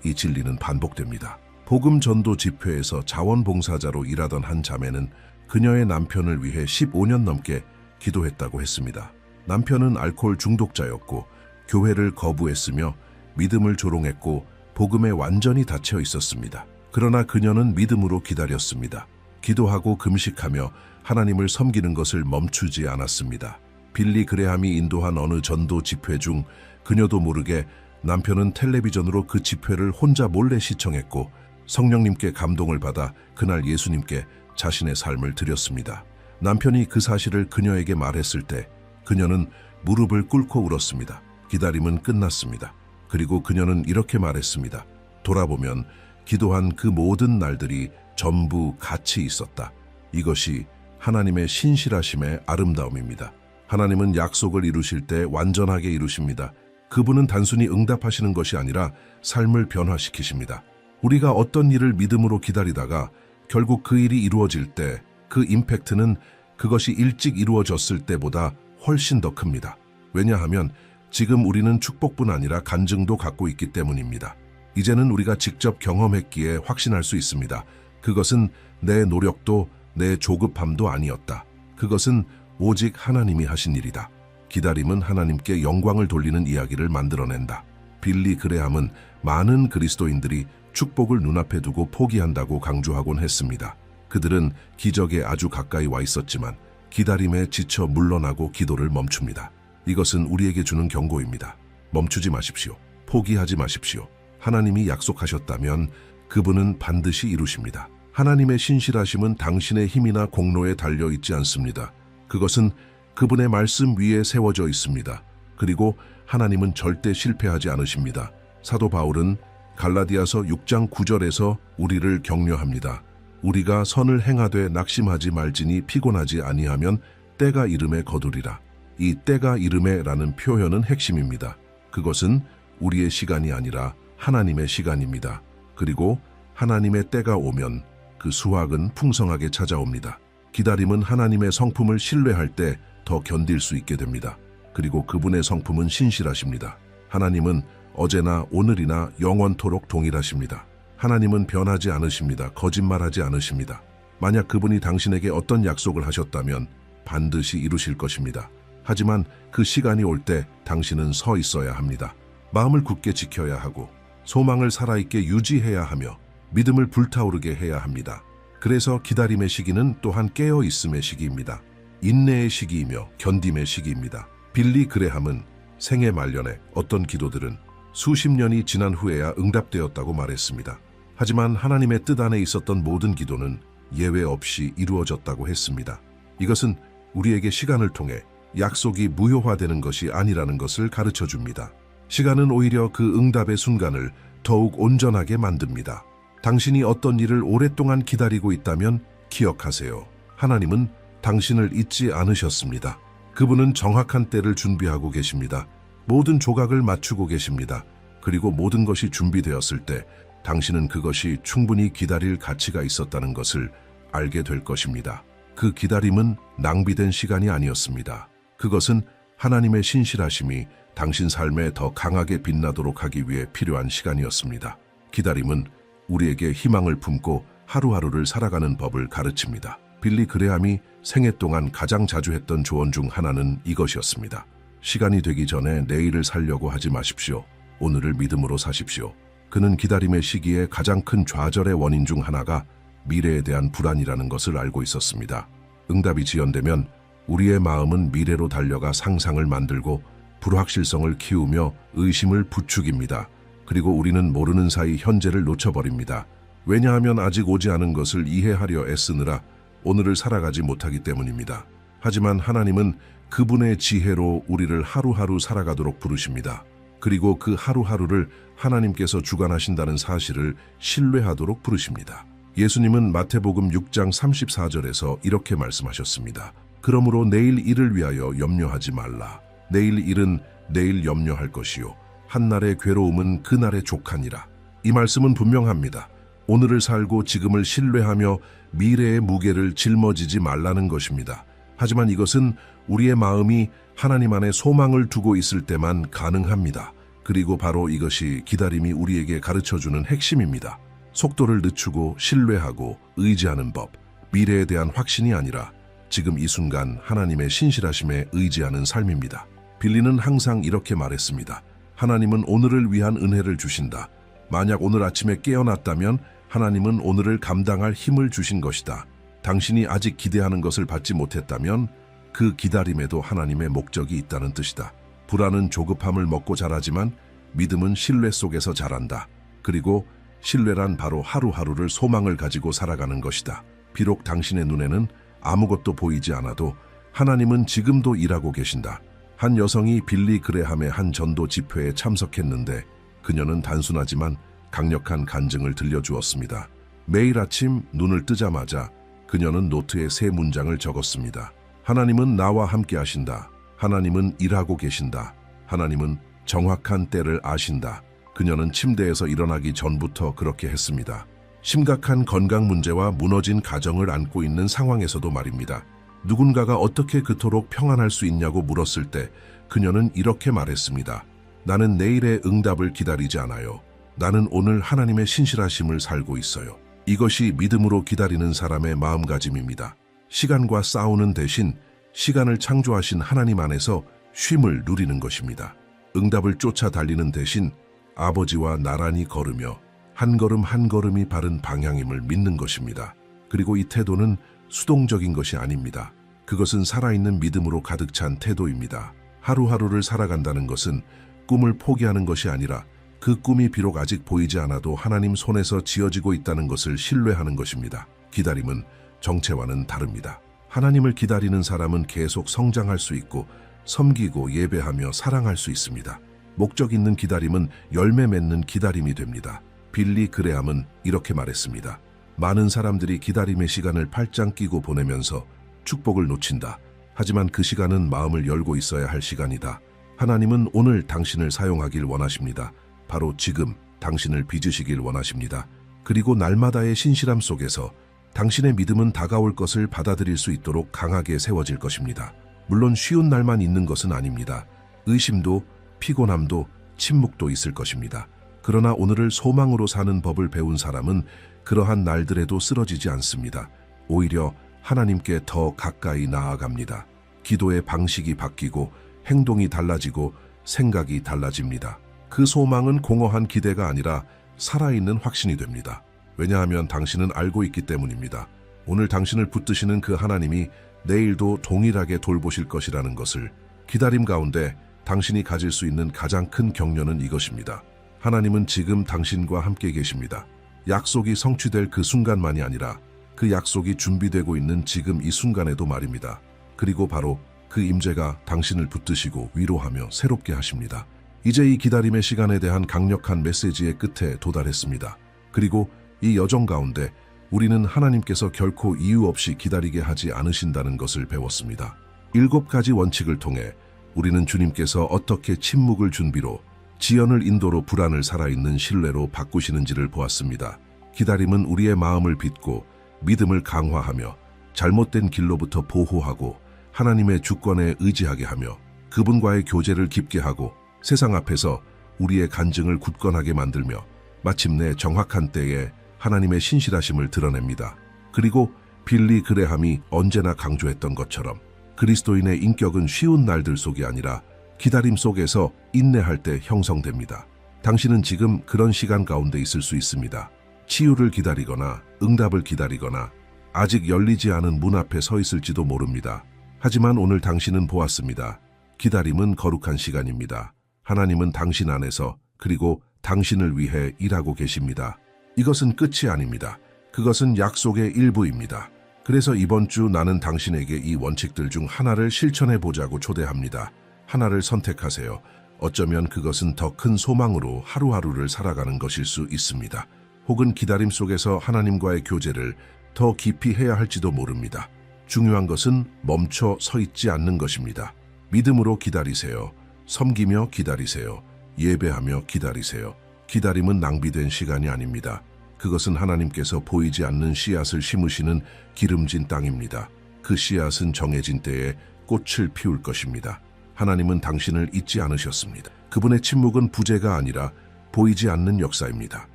이 진리는 반복됩니다. 복음 전도 집회에서 자원봉사자로 일하던 한 자매는 그녀의 남편을 위해 15년 넘게 기도했다고 했습니다. 남편은 알코올 중독자였고 교회를 거부했으며 믿음을 조롱했고 복음에 완전히 닫혀 있었습니다. 그러나 그녀는 믿음으로 기다렸습니다. 기도하고 금식하며 하나님을 섬기는 것을 멈추지 않았습니다. 빌리 그레함이 인도한 어느 전도 집회 중 그녀도 모르게 남편은 텔레비전으로 그 집회를 혼자 몰래 시청했고 성령님께 감동을 받아 그날 예수님께 자신의 삶을 드렸습니다. 남편이 그 사실을 그녀에게 말했을 때 그녀는 무릎을 꿇고 울었습니다. 기다림은 끝났습니다. 그리고 그녀는 이렇게 말했습니다. 돌아보면 기도한 그 모든 날들이 전부 가치 있었다. 이것이 하나님의 신실하심의 아름다움입니다. 하나님은 약속을 이루실 때 완전하게 이루십니다. 그분은 단순히 응답하시는 것이 아니라 삶을 변화시키십니다. 우리가 어떤 일을 믿음으로 기다리다가 결국 그 일이 이루어질 때 그 임팩트는 그것이 일찍 이루어졌을 때보다 훨씬 더 큽니다. 왜냐하면 지금 우리는 축복뿐 아니라 간증도 갖고 있기 때문입니다. 이제는 우리가 직접 경험했기에 확신할 수 있습니다. 그것은 내 노력도 내 조급함도 아니었다. 그것은 오직 하나님이 하신 일이다. 기다림은 하나님께 영광을 돌리는 이야기를 만들어낸다. 빌리 그레함은 많은 그리스도인들이 축복을 눈앞에 두고 포기한다고 강조하곤 했습니다. 그들은 기적에 아주 가까이 와 있었지만 기다림에 지쳐 물러나고 기도를 멈춥니다. 이것은 우리에게 주는 경고입니다. 멈추지 마십시오. 포기하지 마십시오. 하나님이 약속하셨다면 그분은 반드시 이루십니다. 하나님의 신실하심은 당신의 힘이나 공로에 달려 있지 않습니다. 그것은 그분의 말씀 위에 세워져 있습니다. 그리고 하나님은 절대 실패하지 않으십니다. 사도 바울은 갈라디아서 6장 9절에서 우리를 격려합니다. 우리가 선을 행하되 낙심하지 말지니 피곤하지 아니하면 때가 이름에 거두리라. 이 때가 이름에라는 표현은 핵심입니다. 그것은 우리의 시간이 아니라 하나님의 시간입니다. 그리고 하나님의 때가 오면 그 수확은 풍성하게 찾아옵니다. 기다림은 하나님의 성품을 신뢰할 때 더 견딜 수 있게 됩니다. 그리고 그분의 성품은 신실하십니다. 하나님은 어제나 오늘이나 영원토록 동일하십니다. 하나님은 변하지 않으십니다. 거짓말하지 않으십니다. 만약 그분이 당신에게 어떤 약속을 하셨다면 반드시 이루실 것입니다. 하지만 그 시간이 올 때 당신은 서 있어야 합니다. 마음을 굳게 지켜야 하고 소망을 살아있게 유지해야 하며 믿음을 불타오르게 해야 합니다. 그래서 기다림의 시기는 또한 깨어있음의 시기입니다. 인내의 시기이며 견딤의 시기입니다. 빌리 그레함은 생애 말년에 어떤 기도들은 수십 년이 지난 후에야 응답되었다고 말했습니다. 하지만 하나님의 뜻 안에 있었던 모든 기도는 예외 없이 이루어졌다고 했습니다. 이것은 우리에게 시간을 통해 약속이 무효화되는 것이 아니라는 것을 가르쳐 줍니다. 시간은 오히려 그 응답의 순간을 더욱 온전하게 만듭니다. 당신이 어떤 일을 오랫동안 기다리고 있다면 기억하세요. 하나님은 당신을 잊지 않으셨습니다. 그분은 정확한 때를 준비하고 계십니다. 모든 조각을 맞추고 계십니다. 그리고 모든 것이 준비되었을 때 당신은 그것이 충분히 기다릴 가치가 있었다는 것을 알게 될 것입니다. 그 기다림은 낭비된 시간이 아니었습니다. 그것은 하나님의 신실하심이 당신 삶에 더 강하게 빛나도록 하기 위해 필요한 시간이었습니다. 기다림은 우리에게 희망을 품고 하루하루를 살아가는 법을 가르칩니다. 빌리 그레함이 생애 동안 가장 자주 했던 조언 중 하나는 이것이었습니다. 시간이 되기 전에 내일을 살려고 하지 마십시오. 오늘을 믿음으로 사십시오. 그는 기다림의 시기에 가장 큰 좌절의 원인 중 하나가 미래에 대한 불안이라는 것을 알고 있었습니다. 응답이 지연되면 우리의 마음은 미래로 달려가 상상을 만들고 불확실성을 키우며 의심을 부추깁니다. 그리고 우리는 모르는 사이 현재를 놓쳐버립니다. 왜냐하면 아직 오지 않은 것을 이해하려 애쓰느라 오늘을 살아가지 못하기 때문입니다. 하지만 하나님은 그분의 지혜로 우리를 하루하루 살아가도록 부르십니다. 그리고 그 하루하루를 하나님께서 주관하신다는 사실을 신뢰하도록 부르십니다. 예수님은 마태복음 6장 34절에서 이렇게 말씀하셨습니다. 그러므로 내일 일을 위하여 염려하지 말라. 내일 일은 내일 염려할 것이요 한날의 괴로움은 그날의 족하니라. 이 말씀은 분명합니다. 오늘을 살고 지금을 신뢰하며 미래의 무게를 짊어지지 말라는 것입니다. 하지만 이것은 우리의 마음이 하나님 안에 소망을 두고 있을 때만 가능합니다. 그리고 바로 이것이 기다림이 우리에게 가르쳐주는 핵심입니다. 속도를 늦추고 신뢰하고 의지하는 법, 미래에 대한 확신이 아니라 지금 이 순간 하나님의 신실하심에 의지하는 삶입니다. 빌리는 항상 이렇게 말했습니다. 하나님은 오늘을 위한 은혜를 주신다. 만약 오늘 아침에 깨어났다면 하나님은 오늘을 감당할 힘을 주신 것이다. 당신이 아직 기대하는 것을 받지 못했다면 그 기다림에도 하나님의 목적이 있다는 뜻이다. 불안은 조급함을 먹고 자라지만 믿음은 신뢰 속에서 자란다. 그리고 신뢰란 바로 하루하루를 소망을 가지고 살아가는 것이다. 비록 당신의 눈에는 아무것도 보이지 않아도 하나님은 지금도 일하고 계신다. 한 여성이 빌리 그레함의 한 전도 집회에 참석했는데 그녀는 단순하지만 강력한 간증을 들려주었습니다. 매일 아침 눈을 뜨자마자 그녀는 노트에 세 문장을 적었습니다. 하나님은 나와 함께 하신다. 하나님은 일하고 계신다. 하나님은 정확한 때를 아신다. 그녀는 침대에서 일어나기 전부터 그렇게 했습니다. 심각한 건강 문제와 무너진 가정을 안고 있는 상황에서도 말입니다. 누군가가 어떻게 그토록 평안할 수 있냐고 물었을 때 그녀는 이렇게 말했습니다. 나는 내일의 응답을 기다리지 않아요. 나는 오늘 하나님의 신실하심을 살고 있어요. 이것이 믿음으로 기다리는 사람의 마음가짐입니다. 시간과 싸우는 대신 시간을 창조하신 하나님 안에서 쉼을 누리는 것입니다. 응답을 쫓아 달리는 대신 아버지와 나란히 걸으며 한 걸음 한 걸음이 바른 방향임을 믿는 것입니다. 그리고 이 태도는 수동적인 것이 아닙니다. 그것은 살아있는 믿음으로 가득 찬 태도입니다. 하루하루를 살아간다는 것은 꿈을 포기하는 것이 아니라 그 꿈이 비록 아직 보이지 않아도 하나님 손에서 지어지고 있다는 것을 신뢰하는 것입니다. 기다림은 정체와는 다릅니다. 하나님을 기다리는 사람은 계속 성장할 수 있고 섬기고 예배하며 사랑할 수 있습니다. 목적 있는 기다림은 열매 맺는 기다림이 됩니다. 빌리 그레함은 이렇게 말했습니다. 많은 사람들이 기다림의 시간을 팔짱 끼고 보내면서 축복을 놓친다. 하지만 그 시간은 마음을 열고 있어야 할 시간이다. 하나님은 오늘 당신을 사용하길 원하십니다. 바로 지금 당신을 빚으시길 원하십니다. 그리고 날마다의 신실함 속에서 당신의 믿음은 다가올 것을 받아들일 수 있도록 강하게 세워질 것입니다. 물론 쉬운 날만 있는 것은 아닙니다. 의심도 피곤함도 침묵도 있을 것입니다. 그러나 오늘을 소망으로 사는 법을 배운 사람은 그러한 날들에도 쓰러지지 않습니다. 오히려 하나님께 더 가까이 나아갑니다. 기도의 방식이 바뀌고 행동이 달라지고 생각이 달라집니다. 그 소망은 공허한 기대가 아니라 살아있는 확신이 됩니다. 왜냐하면 당신은 알고 있기 때문입니다. 오늘 당신을 붙드시는 그 하나님이 내일도 동일하게 돌보실 것이라는 것을. 기다림 가운데 당신이 가질 수 있는 가장 큰 격려는 이것입니다. 하나님은 지금 당신과 함께 계십니다. 약속이 성취될 그 순간만이 아니라 그 약속이 준비되고 있는 지금 이 순간에도 말입니다. 그리고 바로 그 임재가 당신을 붙드시고 위로하며 새롭게 하십니다. 이제 이 기다림의 시간에 대한 강력한 메시지의 끝에 도달했습니다. 그리고 이 여정 가운데 우리는 하나님께서 결코 이유 없이 기다리게 하지 않으신다는 것을 배웠습니다. 7가지 원칙을 통해 우리는 주님께서 어떻게 침묵을 준비로, 지연을 인도로 불안을 살아있는 신뢰로 바꾸시는지를 보았습니다. 기다림은 우리의 마음을 빚고 믿음을 강화하며 잘못된 길로부터 보호하고 하나님의 주권에 의지하게 하며 그분과의 교제를 깊게 하고 세상 앞에서 우리의 간증을 굳건하게 만들며 마침내 정확한 때에 하나님의 신실하심을 드러냅니다. 그리고 빌리 그레함이 언제나 강조했던 것처럼 그리스도인의 인격은 쉬운 날들 속이 아니라 기다림 속에서 인내할 때 형성됩니다. 당신은 지금 그런 시간 가운데 있을 수 있습니다. 치유를 기다리거나 응답을 기다리거나 아직 열리지 않은 문 앞에 서 있을지도 모릅니다. 하지만 오늘 당신은 보았습니다. 기다림은 거룩한 시간입니다. 하나님은 당신 안에서 그리고 당신을 위해 일하고 계십니다. 이것은 끝이 아닙니다. 그것은 약속의 일부입니다. 그래서 이번 주 나는 당신에게 이 원칙들 중 하나를 실천해 보자고 초대합니다. 하나를 선택하세요. 어쩌면 그것은 더 큰 소망으로 하루하루를 살아가는 것일 수 있습니다. 혹은 기다림 속에서 하나님과의 교제를 더 깊이 해야 할지도 모릅니다. 중요한 것은 멈춰 서 있지 않는 것입니다. 믿음으로 기다리세요. 섬기며 기다리세요. 예배하며 기다리세요. 기다림은 낭비된 시간이 아닙니다. 그것은 하나님께서 보이지 않는 씨앗을 심으시는 기름진 땅입니다. 그 씨앗은 정해진 때에 꽃을 피울 것입니다. 하나님은 당신을 잊지 않으셨습니다. 그분의 침묵은 부재가 아니라 보이지 않는 역사입니다.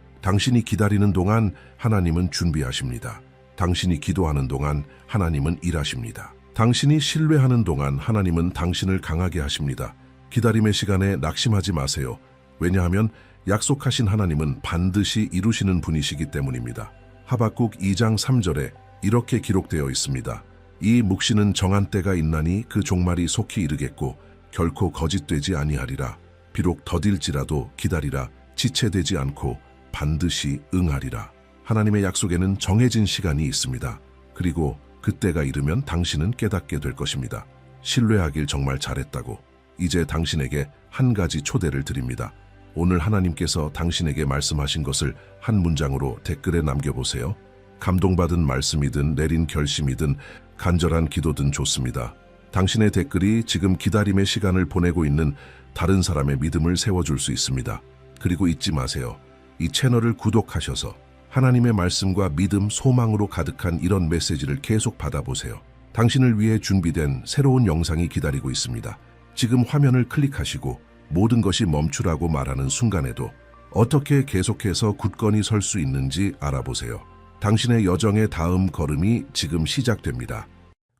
당신이 기다리는 동안 하나님은 준비하십니다. 당신이 기도하는 동안 하나님은 일하십니다. 당신이 신뢰하는 동안 하나님은 당신을 강하게 하십니다. 기다림의 시간에 낙심하지 마세요. 왜냐하면 약속하신 하나님은 반드시 이루시는 분이시기 때문입니다. 하박국 2장 3절에 이렇게 기록되어 있습니다. 이 묵시는 정한 때가 있나니 그 종말이 속히 이르겠고 결코 거짓되지 아니하리라. 비록 더딜지라도 기다리라. 지체되지 않고 반드시 응하리라. 하나님의 약속에는 정해진 시간이 있습니다. 그리고 그때가 이르면 당신은 깨닫게 될 것입니다. 신뢰하길 정말 잘했다고. 이제 당신에게 한 가지 초대를 드립니다. 오늘 하나님께서 당신에게 말씀하신 것을 한 문장으로 댓글에 남겨보세요. 감동받은 말씀이든 내린 결심이든 간절한 기도든 좋습니다. 당신의 댓글이 지금 기다림의 시간을 보내고 있는 다른 사람의 믿음을 세워줄 수 있습니다. 그리고 잊지 마세요. 이 채널을 구독하셔서 하나님의 말씀과 믿음, 소망으로 가득한 이런 메시지를 계속 받아보세요. 당신을 위해 준비된 새로운 영상이 기다리고 있습니다. 지금 화면을 클릭하시고 모든 것이 멈추라고 말하는 순간에도 어떻게 계속해서 굳건히 설 수 있는지 알아보세요. 당신의 여정의 다음 걸음이 지금 시작됩니다.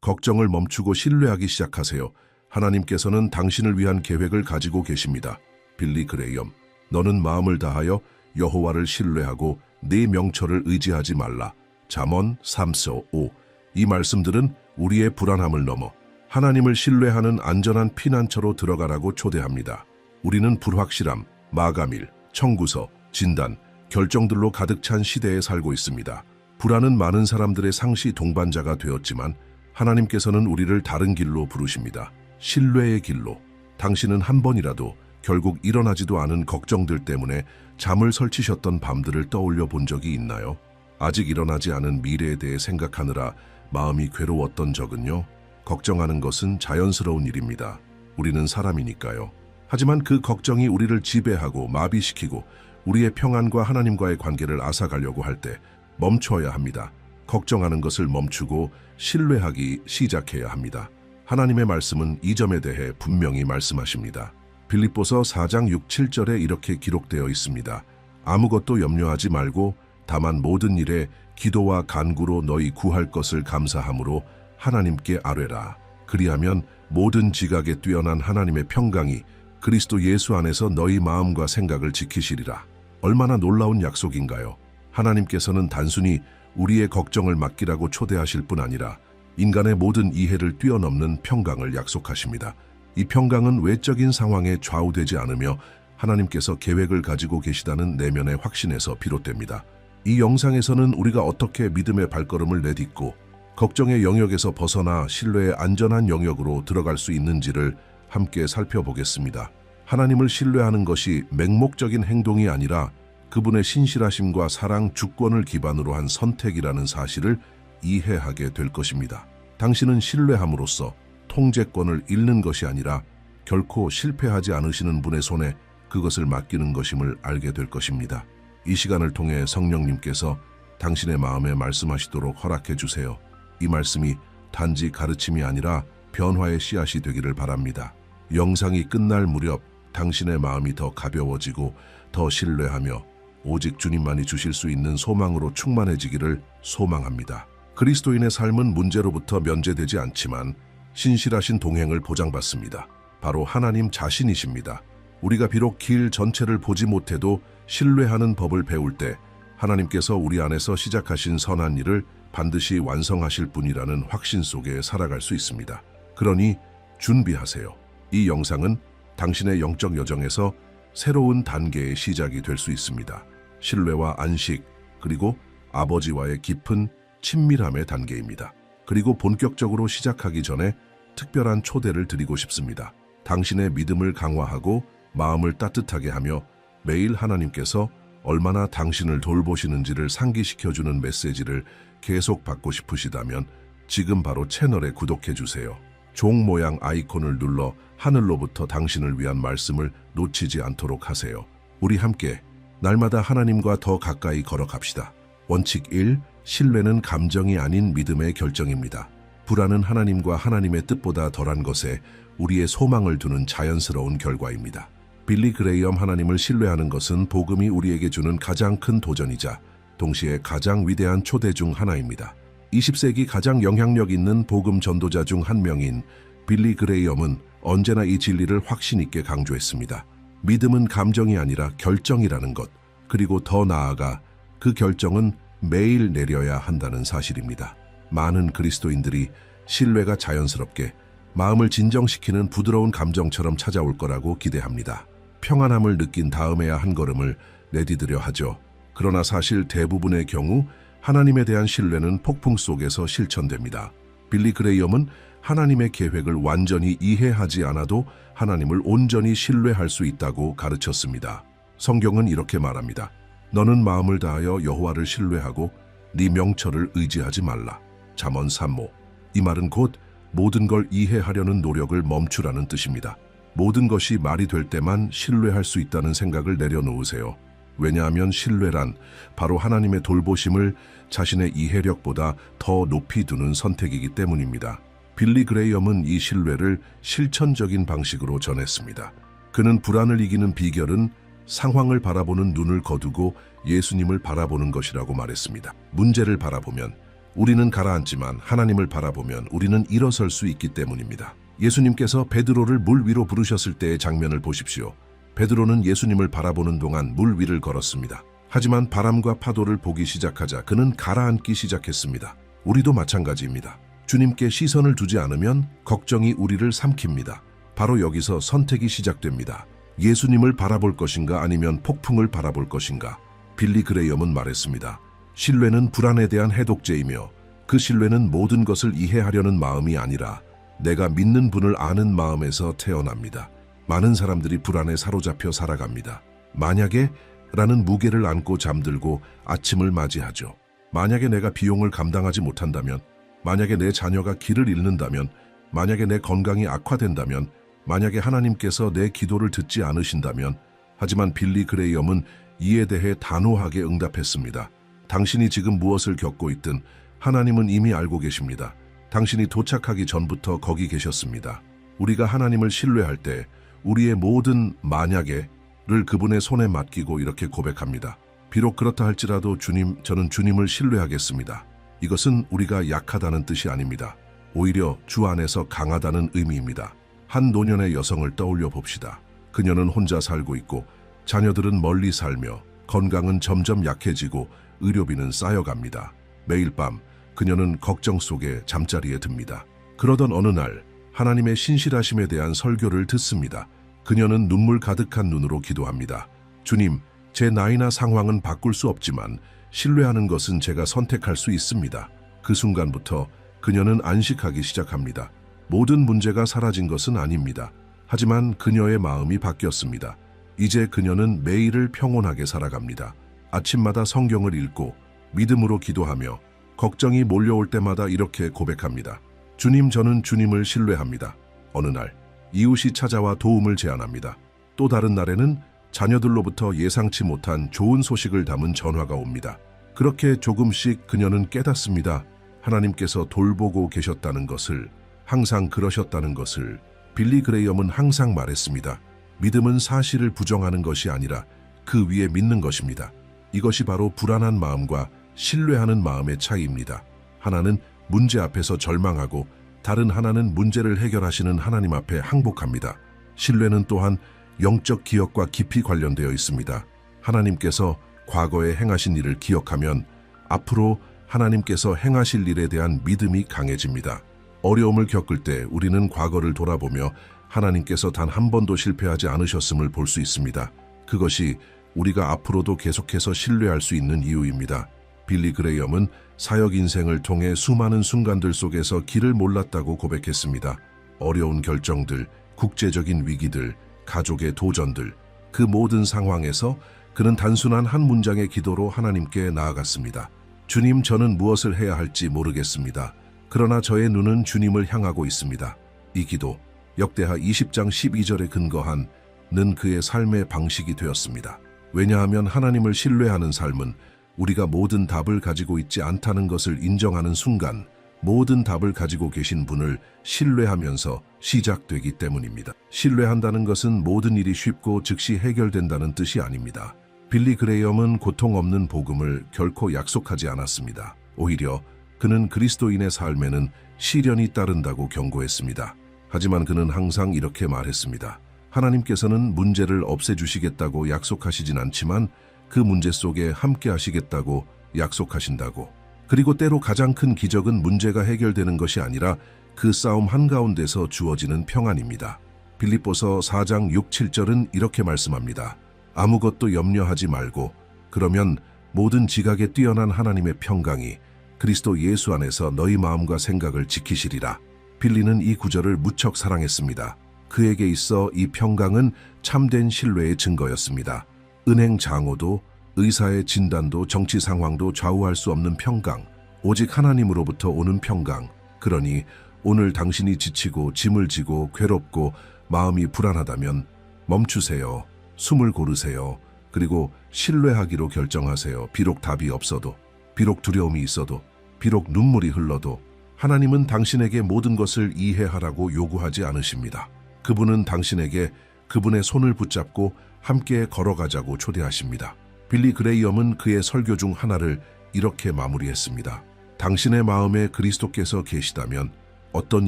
걱정을 멈추고 신뢰하기 시작하세요. 하나님께서는 당신을 위한 계획을 가지고 계십니다. 빌리 그레이엄, 너는 마음을 다하여 여호와를 신뢰하고 네 명철을 의지하지 말라. 잠언 3서5. 이 말씀들은 우리의 불안함을 넘어 하나님을 신뢰하는 안전한 피난처로 들어가라고 초대합니다. 우리는 불확실함, 마감일, 청구서, 진단, 결정들로 가득 찬 시대에 살고 있습니다. 불안은 많은 사람들의 상시 동반자가 되었지만 하나님께서는 우리를 다른 길로 부르십니다. 신뢰의 길로. 당신은 한 번이라도 결국 일어나지도 않은 걱정들 때문에 잠을 설치셨던 밤들을 떠올려 본 적이 있나요? 아직 일어나지 않은 미래에 대해 생각하느라 마음이 괴로웠던 적은요? 걱정하는 것은 자연스러운 일입니다. 우리는 사람이니까요. 하지만 그 걱정이 우리를 지배하고 마비시키고 우리의 평안과 하나님과의 관계를 앗아가려고 할 때 멈춰야 합니다. 걱정하는 것을 멈추고 신뢰하기 시작해야 합니다. 하나님의 말씀은 이 점에 대해 분명히 말씀하십니다. 빌립보서 4장 6, 7절에 이렇게 기록되어 있습니다. 아무것도 염려하지 말고 다만 모든 일에 기도와 간구로 너희 구할 것을 감사함으로 하나님께 아뢰라. 그리하면 모든 지각에 뛰어난 하나님의 평강이 그리스도 예수 안에서 너희 마음과 생각을 지키시리라. 얼마나 놀라운 약속인가요? 하나님께서는 단순히 우리의 걱정을 맡기라고 초대하실 뿐 아니라 인간의 모든 이해를 뛰어넘는 평강을 약속하십니다. 이 평강은 외적인 상황에 좌우되지 않으며 하나님께서 계획을 가지고 계시다는 내면의 확신에서 비롯됩니다. 이 영상에서는 우리가 어떻게 믿음의 발걸음을 내딛고 걱정의 영역에서 벗어나 신뢰의 안전한 영역으로 들어갈 수 있는지를 함께 살펴보겠습니다. 하나님을 신뢰하는 것이 맹목적인 행동이 아니라 그분의 신실하심과 사랑, 주권을 기반으로 한 선택이라는 사실을 이해하게 될 것입니다. 당신은 신뢰함으로써 통제권을 잃는 것이 아니라 결코 실패하지 않으시는 분의 손에 그것을 맡기는 것임을 알게 될 것입니다. 이 시간을 통해 성령님께서 당신의 마음에 말씀하시도록 허락해 주세요. 이 말씀이 단지 가르침이 아니라 변화의 씨앗이 되기를 바랍니다. 영상이 끝날 무렵 당신의 마음이 더 가벼워지고 더 신뢰하며 오직 주님만이 주실 수 있는 소망으로 충만해지기를 소망합니다. 그리스도인의 삶은 문제로부터 면제되지 않지만 신실하신 동행을 보장받습니다. 바로 하나님 자신이십니다. 우리가 비록 길 전체를 보지 못해도 신뢰하는 법을 배울 때 하나님께서 우리 안에서 시작하신 선한 일을 반드시 완성하실 분이라는 확신 속에 살아갈 수 있습니다. 그러니 준비하세요. 이 영상은 당신의 영적 여정에서 새로운 단계의 시작이 될 수 있습니다. 신뢰와 안식, 그리고 아버지와의 깊은 친밀함의 단계입니다. 그리고 본격적으로 시작하기 전에 특별한 초대를 드리고 싶습니다. 당신의 믿음을 강화하고 마음을 따뜻하게 하며 매일 하나님께서 얼마나 당신을 돌보시는지를 상기시켜주는 메시지를 계속 받고 싶으시다면 지금 바로 채널에 구독해 주세요. 종 모양 아이콘을 눌러 하늘로부터 당신을 위한 말씀을 놓치지 않도록 하세요. 우리 함께 날마다 하나님과 더 가까이 걸어갑시다. 원칙 1. 신뢰는 감정이 아닌 믿음의 결정입니다. 불안은 하나님과 하나님의 뜻보다 덜한 것에 우리의 소망을 두는 자연스러운 결과입니다. 빌리 그레이엄 하나님을 신뢰하는 것은 복음이 우리에게 주는 가장 큰 도전이자 동시에 가장 위대한 초대 중 하나입니다. 20세기 가장 영향력 있는 복음 전도자 중 한 명인 빌리 그레이엄은 언제나 이 진리를 확신 있게 강조했습니다. 믿음은 감정이 아니라 결정이라는 것, 그리고 더 나아가 그 결정은 매일 내려야 한다는 사실입니다. 많은 그리스도인들이 신뢰가 자연스럽게 마음을 진정시키는 부드러운 감정처럼 찾아올 거라고 기대합니다. 평안함을 느낀 다음에야 한 걸음을 내디디려 하죠. 그러나 사실 대부분의 경우 하나님에 대한 신뢰는 폭풍 속에서 실천됩니다. 빌리 그레이엄은 하나님의 계획을 완전히 이해하지 않아도 하나님을 온전히 신뢰할 수 있다고 가르쳤습니다. 성경은 이렇게 말합니다. 너는 마음을 다하여 여호와를 신뢰하고 네 명철을 의지하지 말라. 잠언 3모. 이 말은 곧 모든 걸 이해하려는 노력을 멈추라는 뜻입니다. 모든 것이 말이 될 때만 신뢰할 수 있다는 생각을 내려놓으세요. 왜냐하면 신뢰란 바로 하나님의 돌보심을 자신의 이해력보다 더 높이 두는 선택이기 때문입니다. 빌리 그레이엄은 이 신뢰를 실천적인 방식으로 전했습니다. 그는 불안을 이기는 비결은 상황을 바라보는 눈을 거두고 예수님을 바라보는 것이라고 말했습니다. 문제를 바라보면 우리는 가라앉지만 하나님을 바라보면 우리는 일어설 수 있기 때문입니다. 예수님께서 베드로를 물 위로 부르셨을 때의 장면을 보십시오. 베드로는 예수님을 바라보는 동안 물 위를 걸었습니다. 하지만 바람과 파도를 보기 시작하자 그는 가라앉기 시작했습니다. 우리도 마찬가지입니다. 주님께 시선을 두지 않으면 걱정이 우리를 삼킵니다. 바로 여기서 선택이 시작됩니다. 예수님을 바라볼 것인가 아니면 폭풍을 바라볼 것인가. 빌리 그레이엄은 말했습니다. 신뢰는 불안에 대한 해독제이며 그 신뢰는 모든 것을 이해하려는 마음이 아니라 내가 믿는 분을 아는 마음에서 태어납니다. 많은 사람들이 불안에 사로잡혀 살아갑니다. 만약에 라는 무게를 안고 잠들고 아침을 맞이하죠. 만약에 내가 비용을 감당하지 못한다면, 만약에 내 자녀가 길을 잃는다면, 만약에 내 건강이 악화된다면, 만약에 하나님께서 내 기도를 듣지 않으신다면. 하지만 빌리 그레이엄은 이에 대해 단호하게 응답했습니다. 당신이 지금 무엇을 겪고 있든 하나님은 이미 알고 계십니다. 당신이 도착하기 전부터 거기 계셨습니다. 우리가 하나님을 신뢰할 때 우리의 모든 만약에를 그분의 손에 맡기고 이렇게 고백합니다. 비록 그렇다 할지라도 주님, 저는 주님을 신뢰하겠습니다. 이것은 우리가 약하다는 뜻이 아닙니다. 오히려 주 안에서 강하다는 의미입니다. 한 노년의 여성을 떠올려 봅시다. 그녀는 혼자 살고 있고 자녀들은 멀리 살며 건강은 점점 약해지고 의료비는 쌓여갑니다. 매일 밤 그녀는 걱정 속에 잠자리에 듭니다. 그러던 어느 날 하나님의 신실하심에 대한 설교를 듣습니다. 그녀는 눈물 가득한 눈으로 기도합니다. 주님, 제 나이나 상황은 바꿀 수 없지만 신뢰하는 것은 제가 선택할 수 있습니다. 그 순간부터 그녀는 안식하기 시작합니다. 모든 문제가 사라진 것은 아닙니다. 하지만 그녀의 마음이 바뀌었습니다. 이제 그녀는 매일을 평온하게 살아갑니다. 아침마다 성경을 읽고 믿음으로 기도하며 걱정이 몰려올 때마다 이렇게 고백합니다. 주님, 저는 주님을 신뢰합니다. 어느 날 이웃이 찾아와 도움을 제안합니다. 또 다른 날에는 자녀들로부터 예상치 못한 좋은 소식을 담은 전화가 옵니다. 그렇게 조금씩 그녀는 깨닫습니다. 하나님께서 돌보고 계셨다는 것을, 항상 그러셨다는 것을. 빌리 그레이엄은 항상 말했습니다. 믿음은 사실을 부정하는 것이 아니라 그 위에 믿는 것입니다. 이것이 바로 불안한 마음과 신뢰하는 마음의 차이입니다. 하나는 문제 앞에서 절망하고 다른 하나는 문제를 해결하시는 하나님 앞에 항복합니다. 신뢰는 또한 영적 기억과 깊이 관련되어 있습니다. 하나님께서 과거에 행하신 일을 기억하면 앞으로 하나님께서 행하실 일에 대한 믿음이 강해집니다. 어려움을 겪을 때 우리는 과거를 돌아보며 하나님께서 단 한 번도 실패하지 않으셨음을 볼 수 있습니다. 그것이 우리가 앞으로도 계속해서 신뢰할 수 있는 이유입니다. 빌리 그레이엄은 사역 인생을 통해 수많은 순간들 속에서 길을 몰랐다고 고백했습니다. 어려운 결정들, 국제적인 위기들, 가족의 도전들, 그 모든 상황에서 그는 단순한 한 문장의 기도로 하나님께 나아갔습니다. 주님, 저는 무엇을 해야 할지 모르겠습니다. 그러나 저의 눈은 주님을 향하고 있습니다. 이 기도, 역대하 20장 12절에 근거한 는 그의 삶의 방식이 되었습니다. 왜냐하면 하나님을 신뢰하는 삶은 우리가 모든 답을 가지고 있지 않다는 것을 인정하는 순간 모든 답을 가지고 계신 분을 신뢰하면서 시작되기 때문입니다. 신뢰한다는 것은 모든 일이 쉽고 즉시 해결된다는 뜻이 아닙니다. 빌리 그레이엄은 고통 없는 복음을 결코 약속하지 않았습니다. 오히려 그는 그리스도인의 삶에는 시련이 따른다고 경고했습니다. 하지만 그는 항상 이렇게 말했습니다. 하나님께서는 문제를 없애주시겠다고 약속하시진 않지만 그 문제 속에 함께 하시겠다고 약속하신다고. 그리고 때로 가장 큰 기적은 문제가 해결되는 것이 아니라 그 싸움 한가운데서 주어지는 평안입니다. 빌립보서 4장 6, 7절은 이렇게 말씀합니다. 아무것도 염려하지 말고 그러면 모든 지각에 뛰어난 하나님의 평강이 그리스도 예수 안에서 너희 마음과 생각을 지키시리라. 빌리는 이 구절을 무척 사랑했습니다. 그에게 있어 이 평강은 참된 신뢰의 증거였습니다. 은행 장호도, 의사의 진단도, 정치 상황도 좌우할 수 없는 평강, 오직 하나님으로부터 오는 평강. 그러니 오늘 당신이 지치고 짐을 지고 괴롭고 마음이 불안하다면 멈추세요. 숨을 고르세요. 그리고 신뢰하기로 결정하세요. 비록 답이 없어도, 비록 두려움이 있어도, 비록 눈물이 흘러도 하나님은 당신에게 모든 것을 이해하라고 요구하지 않으십니다. 그분은 당신에게 그분의 손을 붙잡고 함께 걸어가자고 초대하십니다. 빌리 그레이엄은 그의 설교 중 하나를 이렇게 마무리했습니다. 당신의 마음에 그리스도께서 계시다면 어떤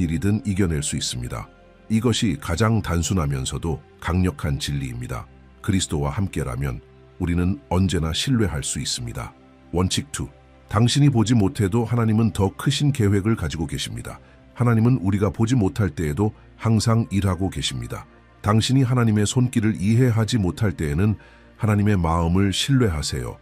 일이든 이겨낼 수 있습니다. 이것이 가장 단순하면서도 강력한 진리입니다. 그리스도와 함께라면 우리는 언제나 신뢰할 수 있습니다. 원칙 2. 당신이 보지 못해도 하나님은 더 크신 계획을 가지고 계십니다. 하나님은 우리가 보지 못할 때에도 항상 일하고 계십니다. 당신이 하나님의 손길을 이해하지 못할 때에는 하나님의 마음을 신뢰하세요.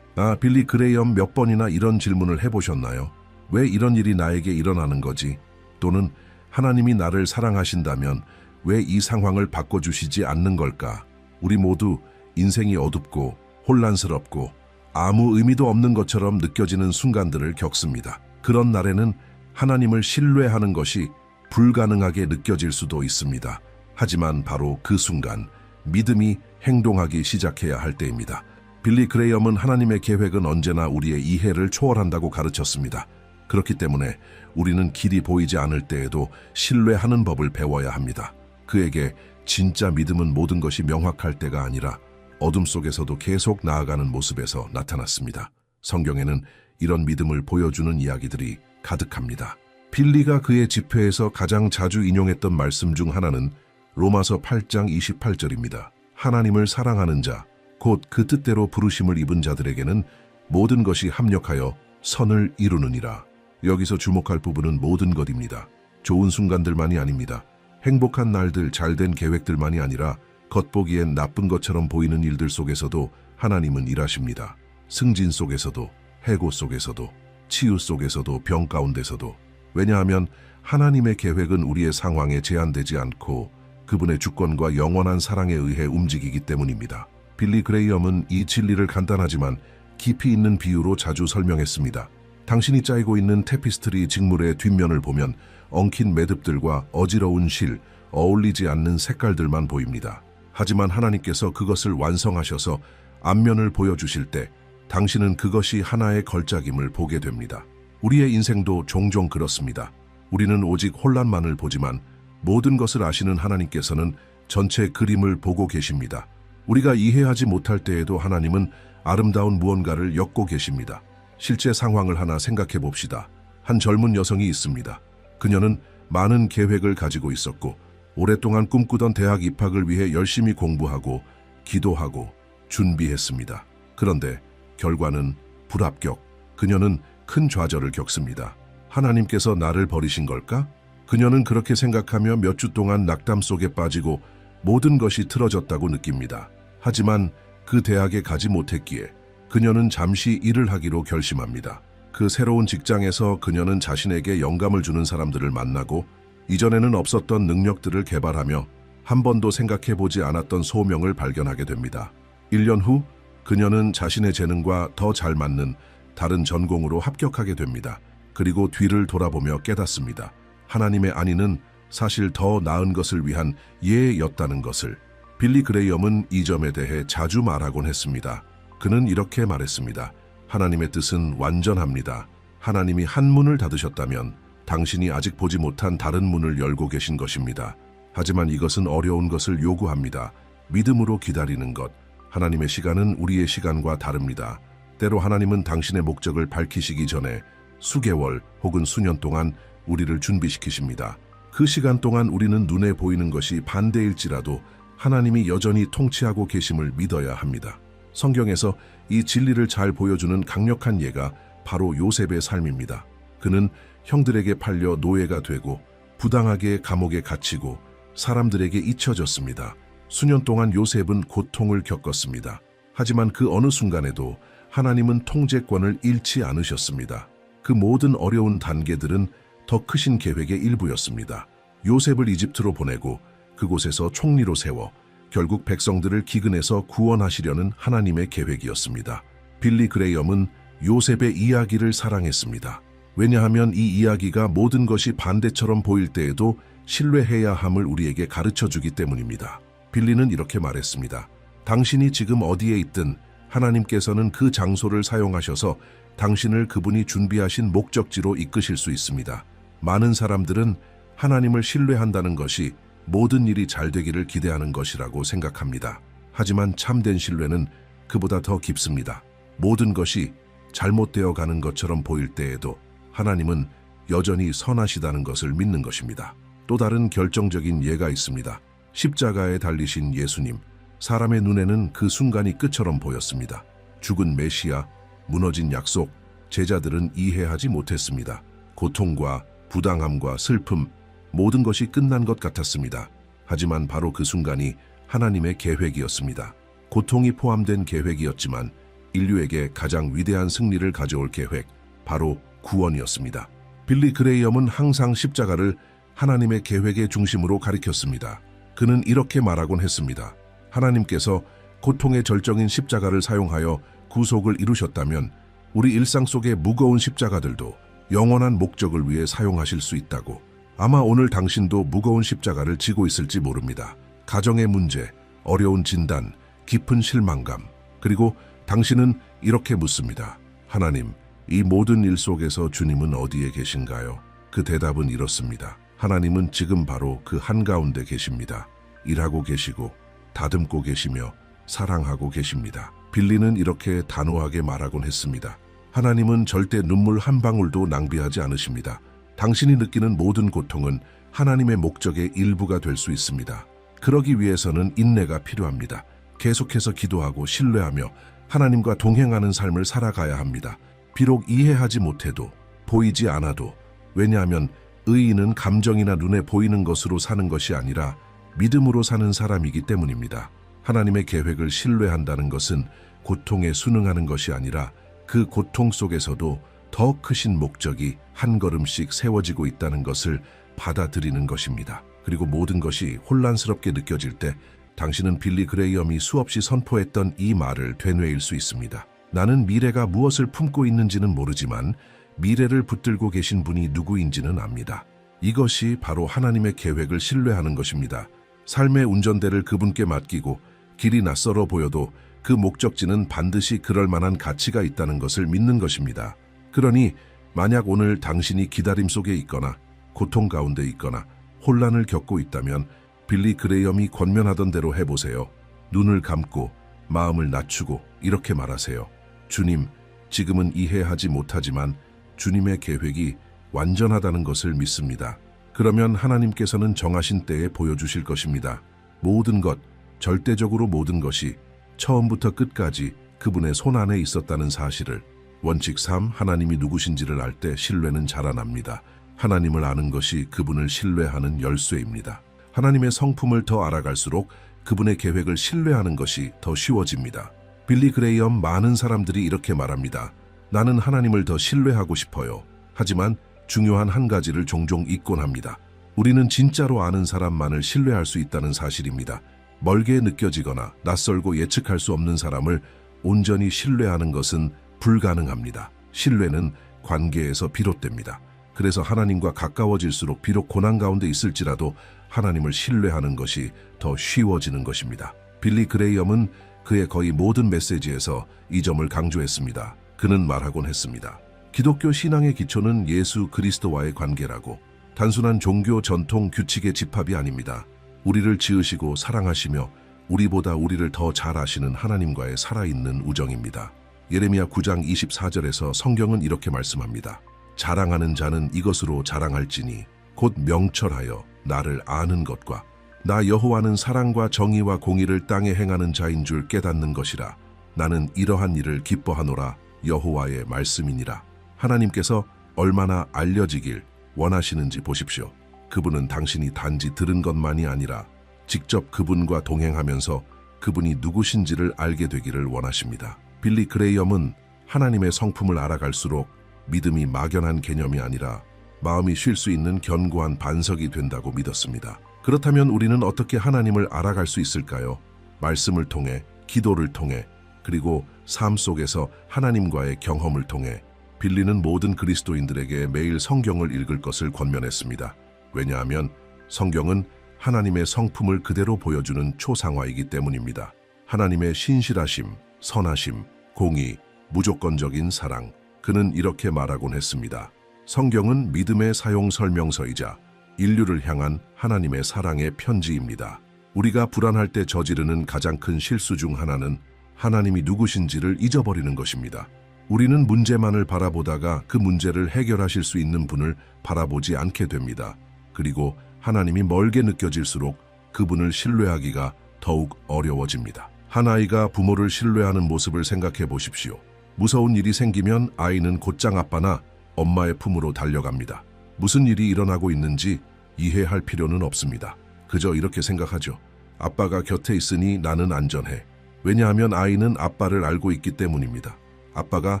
빌리 그레이엄 몇 번이나 이런 질문을 해보셨나요? 왜 이런 일이 나에게 일어나는 거지? 또는 하나님이 나를 사랑하신다면 왜 이 상황을 바꿔주시지 않는 걸까? 우리 모두 인생이 어둡고 혼란스럽고 아무 의미도 없는 것처럼 느껴지는 순간들을 겪습니다. 그런 날에는 하나님을 신뢰하는 것이 불가능하게 느껴질 수도 있습니다. 하지만 바로 그 순간 믿음이 행동하기 시작해야 할 때입니다. 빌리 그레이엄은 하나님의 계획은 언제나 우리의 이해를 초월한다고 가르쳤습니다. 그렇기 때문에 우리는 길이 보이지 않을 때에도 신뢰하는 법을 배워야 합니다. 그에게 진짜 믿음은 모든 것이 명확할 때가 아니라 어둠 속에서도 계속 나아가는 모습에서 나타났습니다. 성경에는 이런 믿음을 보여주는 이야기들이 가득합니다. 빌리가 그의 집회에서 가장 자주 인용했던 말씀 중 하나는 로마서 8장 28절입니다. 하나님을 사랑하는 자, 곧 그 뜻대로 부르심을 입은 자들에게는 모든 것이 합력하여 선을 이루느니라. 여기서 주목할 부분은 모든 것입니다. 좋은 순간들만이 아닙니다. 행복한 날들, 잘된 계획들만이 아니라 겉보기엔 나쁜 것처럼 보이는 일들 속에서도 하나님은 일하십니다. 승진 속에서도, 해고 속에서도, 치유 속에서도, 병 가운데서도. 왜냐하면 하나님의 계획은 우리의 상황에 제한되지 않고 그분의 주권과 영원한 사랑에 의해 움직이기 때문입니다. 빌리 그레이엄은 이 진리를 간단하지만 깊이 있는 비유로 자주 설명했습니다. 당신이 짜이고 있는 테피스트리 직물의 뒷면을 보면 엉킨 매듭들과 어지러운 실, 어울리지 않는 색깔들만 보입니다. 하지만 하나님께서 그것을 완성하셔서 앞면을 보여주실 때 당신은 그것이 하나의 걸작임을 보게 됩니다. 우리의 인생도 종종 그렇습니다. 우리는 오직 혼란만을 보지만 모든 것을 아시는 하나님께서는 전체 그림을 보고 계십니다. 우리가 이해하지 못할 때에도 하나님은 아름다운 무언가를 엮고 계십니다. 실제 상황을 하나 생각해 봅시다. 한 젊은 여성이 있습니다. 그녀는 많은 계획을 가지고 있었고 오랫동안 꿈꾸던 대학 입학을 위해 열심히 공부하고 기도하고 준비했습니다. 그런데 결과는 불합격. 그녀는 큰 좌절을 겪습니다. 하나님께서 나를 버리신 걸까? 그녀는 그렇게 생각하며 몇 주 동안 낙담 속에 빠지고 모든 것이 틀어졌다고 느낍니다. 하지만 그 대학에 가지 못했기에 그녀는 잠시 일을 하기로 결심합니다. 그 새로운 직장에서 그녀는 자신에게 영감을 주는 사람들을 만나고 이전에는 없었던 능력들을 개발하며 한 번도 생각해보지 않았던 소명을 발견하게 됩니다. 1년 후 그녀는 자신의 재능과 더 잘 맞는 다른 전공으로 합격하게 됩니다. 그리고 뒤를 돌아보며 깨닫습니다. 하나님의 안위는 사실 더 나은 것을 위한 예였다는 것을. 빌리 그레이엄은 이 점에 대해 자주 말하곤 했습니다. 그는 이렇게 말했습니다. 하나님의 뜻은 완전합니다. 하나님이 한 문을 닫으셨다면 당신이 아직 보지 못한 다른 문을 열고 계신 것입니다. 하지만 이것은 어려운 것을 요구합니다. 믿음으로 기다리는 것. 하나님의 시간은 우리의 시간과 다릅니다. 때로 하나님은 당신의 목적을 밝히시기 전에 수개월 혹은 수년 동안 우리를 준비시키십니다. 그 시간 동안 우리는 눈에 보이는 것이 반대일지라도 하나님이 여전히 통치하고 계심을 믿어야 합니다. 성경에서 이 진리를 잘 보여주는 강력한 예가 바로 요셉의 삶입니다. 그는 형들에게 팔려 노예가 되고 부당하게 감옥에 갇히고 사람들에게 잊혀졌습니다. 수년 동안 요셉은 고통을 겪었습니다. 하지만 그 어느 순간에도 하나님은 통제권을 잃지 않으셨습니다. 그 모든 어려운 단계들은 더 크신 계획의 일부였습니다. 요셉을 이집트로 보내고 그곳에서 총리로 세워 결국 백성들을 기근에서 구원하시려는 하나님의 계획이었습니다. 빌리 그레이엄은 요셉의 이야기를 사랑했습니다. 왜냐하면 이 이야기가 모든 것이 반대처럼 보일 때에도 신뢰해야 함을 우리에게 가르쳐주기 때문입니다. 빌리는 이렇게 말했습니다. 당신이 지금 어디에 있든 하나님께서는 그 장소를 사용하셔서 당신을 그분이 준비하신 목적지로 이끄실 수 있습니다. 많은 사람들은 하나님을 신뢰한다는 것이 모든 일이 잘 되기를 기대하는 것이라고 생각합니다. 하지만 참된 신뢰는 그보다 더 깊습니다. 모든 것이 잘못되어 가는 것처럼 보일 때에도 하나님은 여전히 선하시다는 것을 믿는 것입니다. 또 다른 결정적인 예가 있습니다. 십자가에 달리신 예수님. 사람의 눈에는 그 순간이 끝처럼 보였습니다. 죽은 메시아, 무너진 약속, 제자들은 이해하지 못했습니다. 고통과 부당함과 슬픔, 모든 것이 끝난 것 같았습니다. 하지만 바로 그 순간이 하나님의 계획이었습니다. 고통이 포함된 계획이었지만 인류에게 가장 위대한 승리를 가져올 계획, 바로 구원이었습니다. 빌리 그레이엄은 항상 십자가를 하나님의 계획의 중심으로 가리켰습니다. 그는 이렇게 말하곤 했습니다. 하나님께서 고통의 절정인 십자가를 사용하여 구속을 이루셨다면 우리 일상 속의 무거운 십자가들도 영원한 목적을 위해 사용하실 수 있다고. 아마 오늘 당신도 무거운 십자가를 지고 있을지 모릅니다. 가정의 문제, 어려운 진단, 깊은 실망감, 그리고 당신은 이렇게 묻습니다. 하나님, 이 모든 일 속에서 주님은 어디에 계신가요? 그 대답은 이렇습니다. 하나님은 지금 바로 그 한가운데 계십니다. 일하고 계시고 다듬고 계시며 사랑하고 계십니다. 빌리는 이렇게 단호하게 말하곤 했습니다. 하나님은 절대 눈물 한 방울도 낭비하지 않으십니다. 당신이 느끼는 모든 고통은 하나님의 목적의 일부가 될 수 있습니다. 그러기 위해서는 인내가 필요합니다. 계속해서 기도하고 신뢰하며 하나님과 동행하는 삶을 살아가야 합니다. 비록 이해하지 못해도, 보이지 않아도. 왜냐하면 의인은 감정이나 눈에 보이는 것으로 사는 것이 아니라 믿음으로 사는 사람이기 때문입니다. 하나님의 계획을 신뢰한다는 것은 고통에 순응하는 것이 아니라 그 고통 속에서도 더 크신 목적이 한 걸음씩 세워지고 있다는 것을 받아들이는 것입니다. 그리고 모든 것이 혼란스럽게 느껴질 때 당신은 빌리 그레이엄이 수없이 선포했던 이 말을 되뇌일 수 있습니다. 나는 미래가 무엇을 품고 있는지는 모르지만 미래를 붙들고 계신 분이 누구인지는 압니다. 이것이 바로 하나님의 계획을 신뢰하는 것입니다. 삶의 운전대를 그분께 맡기고 길이 낯설어 보여도 그 목적지는 반드시 그럴 만한 가치가 있다는 것을 믿는 것입니다. 그러니 만약 오늘 당신이 기다림 속에 있거나 고통 가운데 있거나 혼란을 겪고 있다면 빌리 그레이엄이 권면하던 대로 해보세요. 눈을 감고 마음을 낮추고 이렇게 말하세요. 주님, 지금은 이해하지 못하지만 주님의 계획이 완전하다는 것을 믿습니다. 그러면 하나님께서는 정하신 때에 보여주실 것입니다. 모든 것, 절대적으로 모든 것이 처음부터 끝까지 그분의 손 안에 있었다는 사실을. 원칙 3. 하나님이 누구신지를 알 때 신뢰는 자라납니다. 하나님을 아는 것이 그분을 신뢰하는 열쇠입니다. 하나님의 성품을 더 알아갈수록 그분의 계획을 신뢰하는 것이 더 쉬워집니다. 빌리 그레이엄 많은 사람들이 이렇게 말합니다. 나는 하나님을 더 신뢰하고 싶어요. 하지만 중요한 한 가지를 종종 잊곤 합니다. 우리는 진짜로 아는 사람만을 신뢰할 수 있다는 사실입니다. 멀게 느껴지거나 낯설고 예측할 수 없는 사람을 온전히 신뢰하는 것은 불가능합니다. 신뢰는 관계에서 비롯됩니다. 그래서 하나님과 가까워질수록 비록 고난 가운데 있을지라도 하나님을 신뢰하는 것이 더 쉬워지는 것입니다. 빌리 그레이엄은 그의 거의 모든 메시지에서 이 점을 강조했습니다. 그는 말하곤 했습니다. 기독교 신앙의 기초는 예수 그리스도와의 관계라고. 단순한 종교 전통 규칙의 집합이 아닙니다. 우리를 지으시고 사랑하시며 우리보다 우리를 더 잘 아시는 하나님과의 살아있는 우정입니다. 예레미야 9장 24절에서 성경은 이렇게 말씀합니다. 자랑하는 자는 이것으로 자랑할지니 곧 명철하여 나를 아는 것과 나 여호와는 사랑과 정의와 공의를 땅에 행하는 자인 줄 깨닫는 것이라. 나는 이러한 일을 기뻐하노라. 여호와의 말씀이니라. 하나님께서 얼마나 알려지길 원하시는지 보십시오. 그분은 당신이 단지 들은 것만이 아니라 직접 그분과 동행하면서 그분이 누구신지를 알게 되기를 원하십니다. 빌리 그레이엄은 하나님의 성품을 알아갈수록 믿음이 막연한 개념이 아니라 마음이 쉴 수 있는 견고한 반석이 된다고 믿었습니다. 그렇다면 우리는 어떻게 하나님을 알아갈 수 있을까요? 말씀을 통해, 기도를 통해, 그리고 삶 속에서 하나님과의 경험을 통해. 빌리는 모든 그리스도인들에게 매일 성경을 읽을 것을 권면했습니다. 왜냐하면 성경은 하나님의 성품을 그대로 보여주는 초상화이기 때문입니다. 하나님의 신실하심, 선하심, 공의, 무조건적인 사랑. 그는 이렇게 말하곤 했습니다. 성경은 믿음의 사용 설명서이자 인류를 향한 하나님의 사랑의 편지입니다. 우리가 불안할 때 저지르는 가장 큰 실수 중 하나는 하나님이 누구신지를 잊어버리는 것입니다. 우리는 문제만을 바라보다가 그 문제를 해결하실 수 있는 분을 바라보지 않게 됩니다. 그리고 하나님이 멀게 느껴질수록 그분을 신뢰하기가 더욱 어려워집니다. 한 아이가 부모를 신뢰하는 모습을 생각해 보십시오. 무서운 일이 생기면 아이는 곧장 아빠나 엄마의 품으로 달려갑니다. 무슨 일이 일어나고 있는지 이해할 필요는 없습니다. 그저 이렇게 생각하죠. 아빠가 곁에 있으니 나는 안전해. 왜냐하면 아이는 아빠를 알고 있기 때문입니다. 아빠가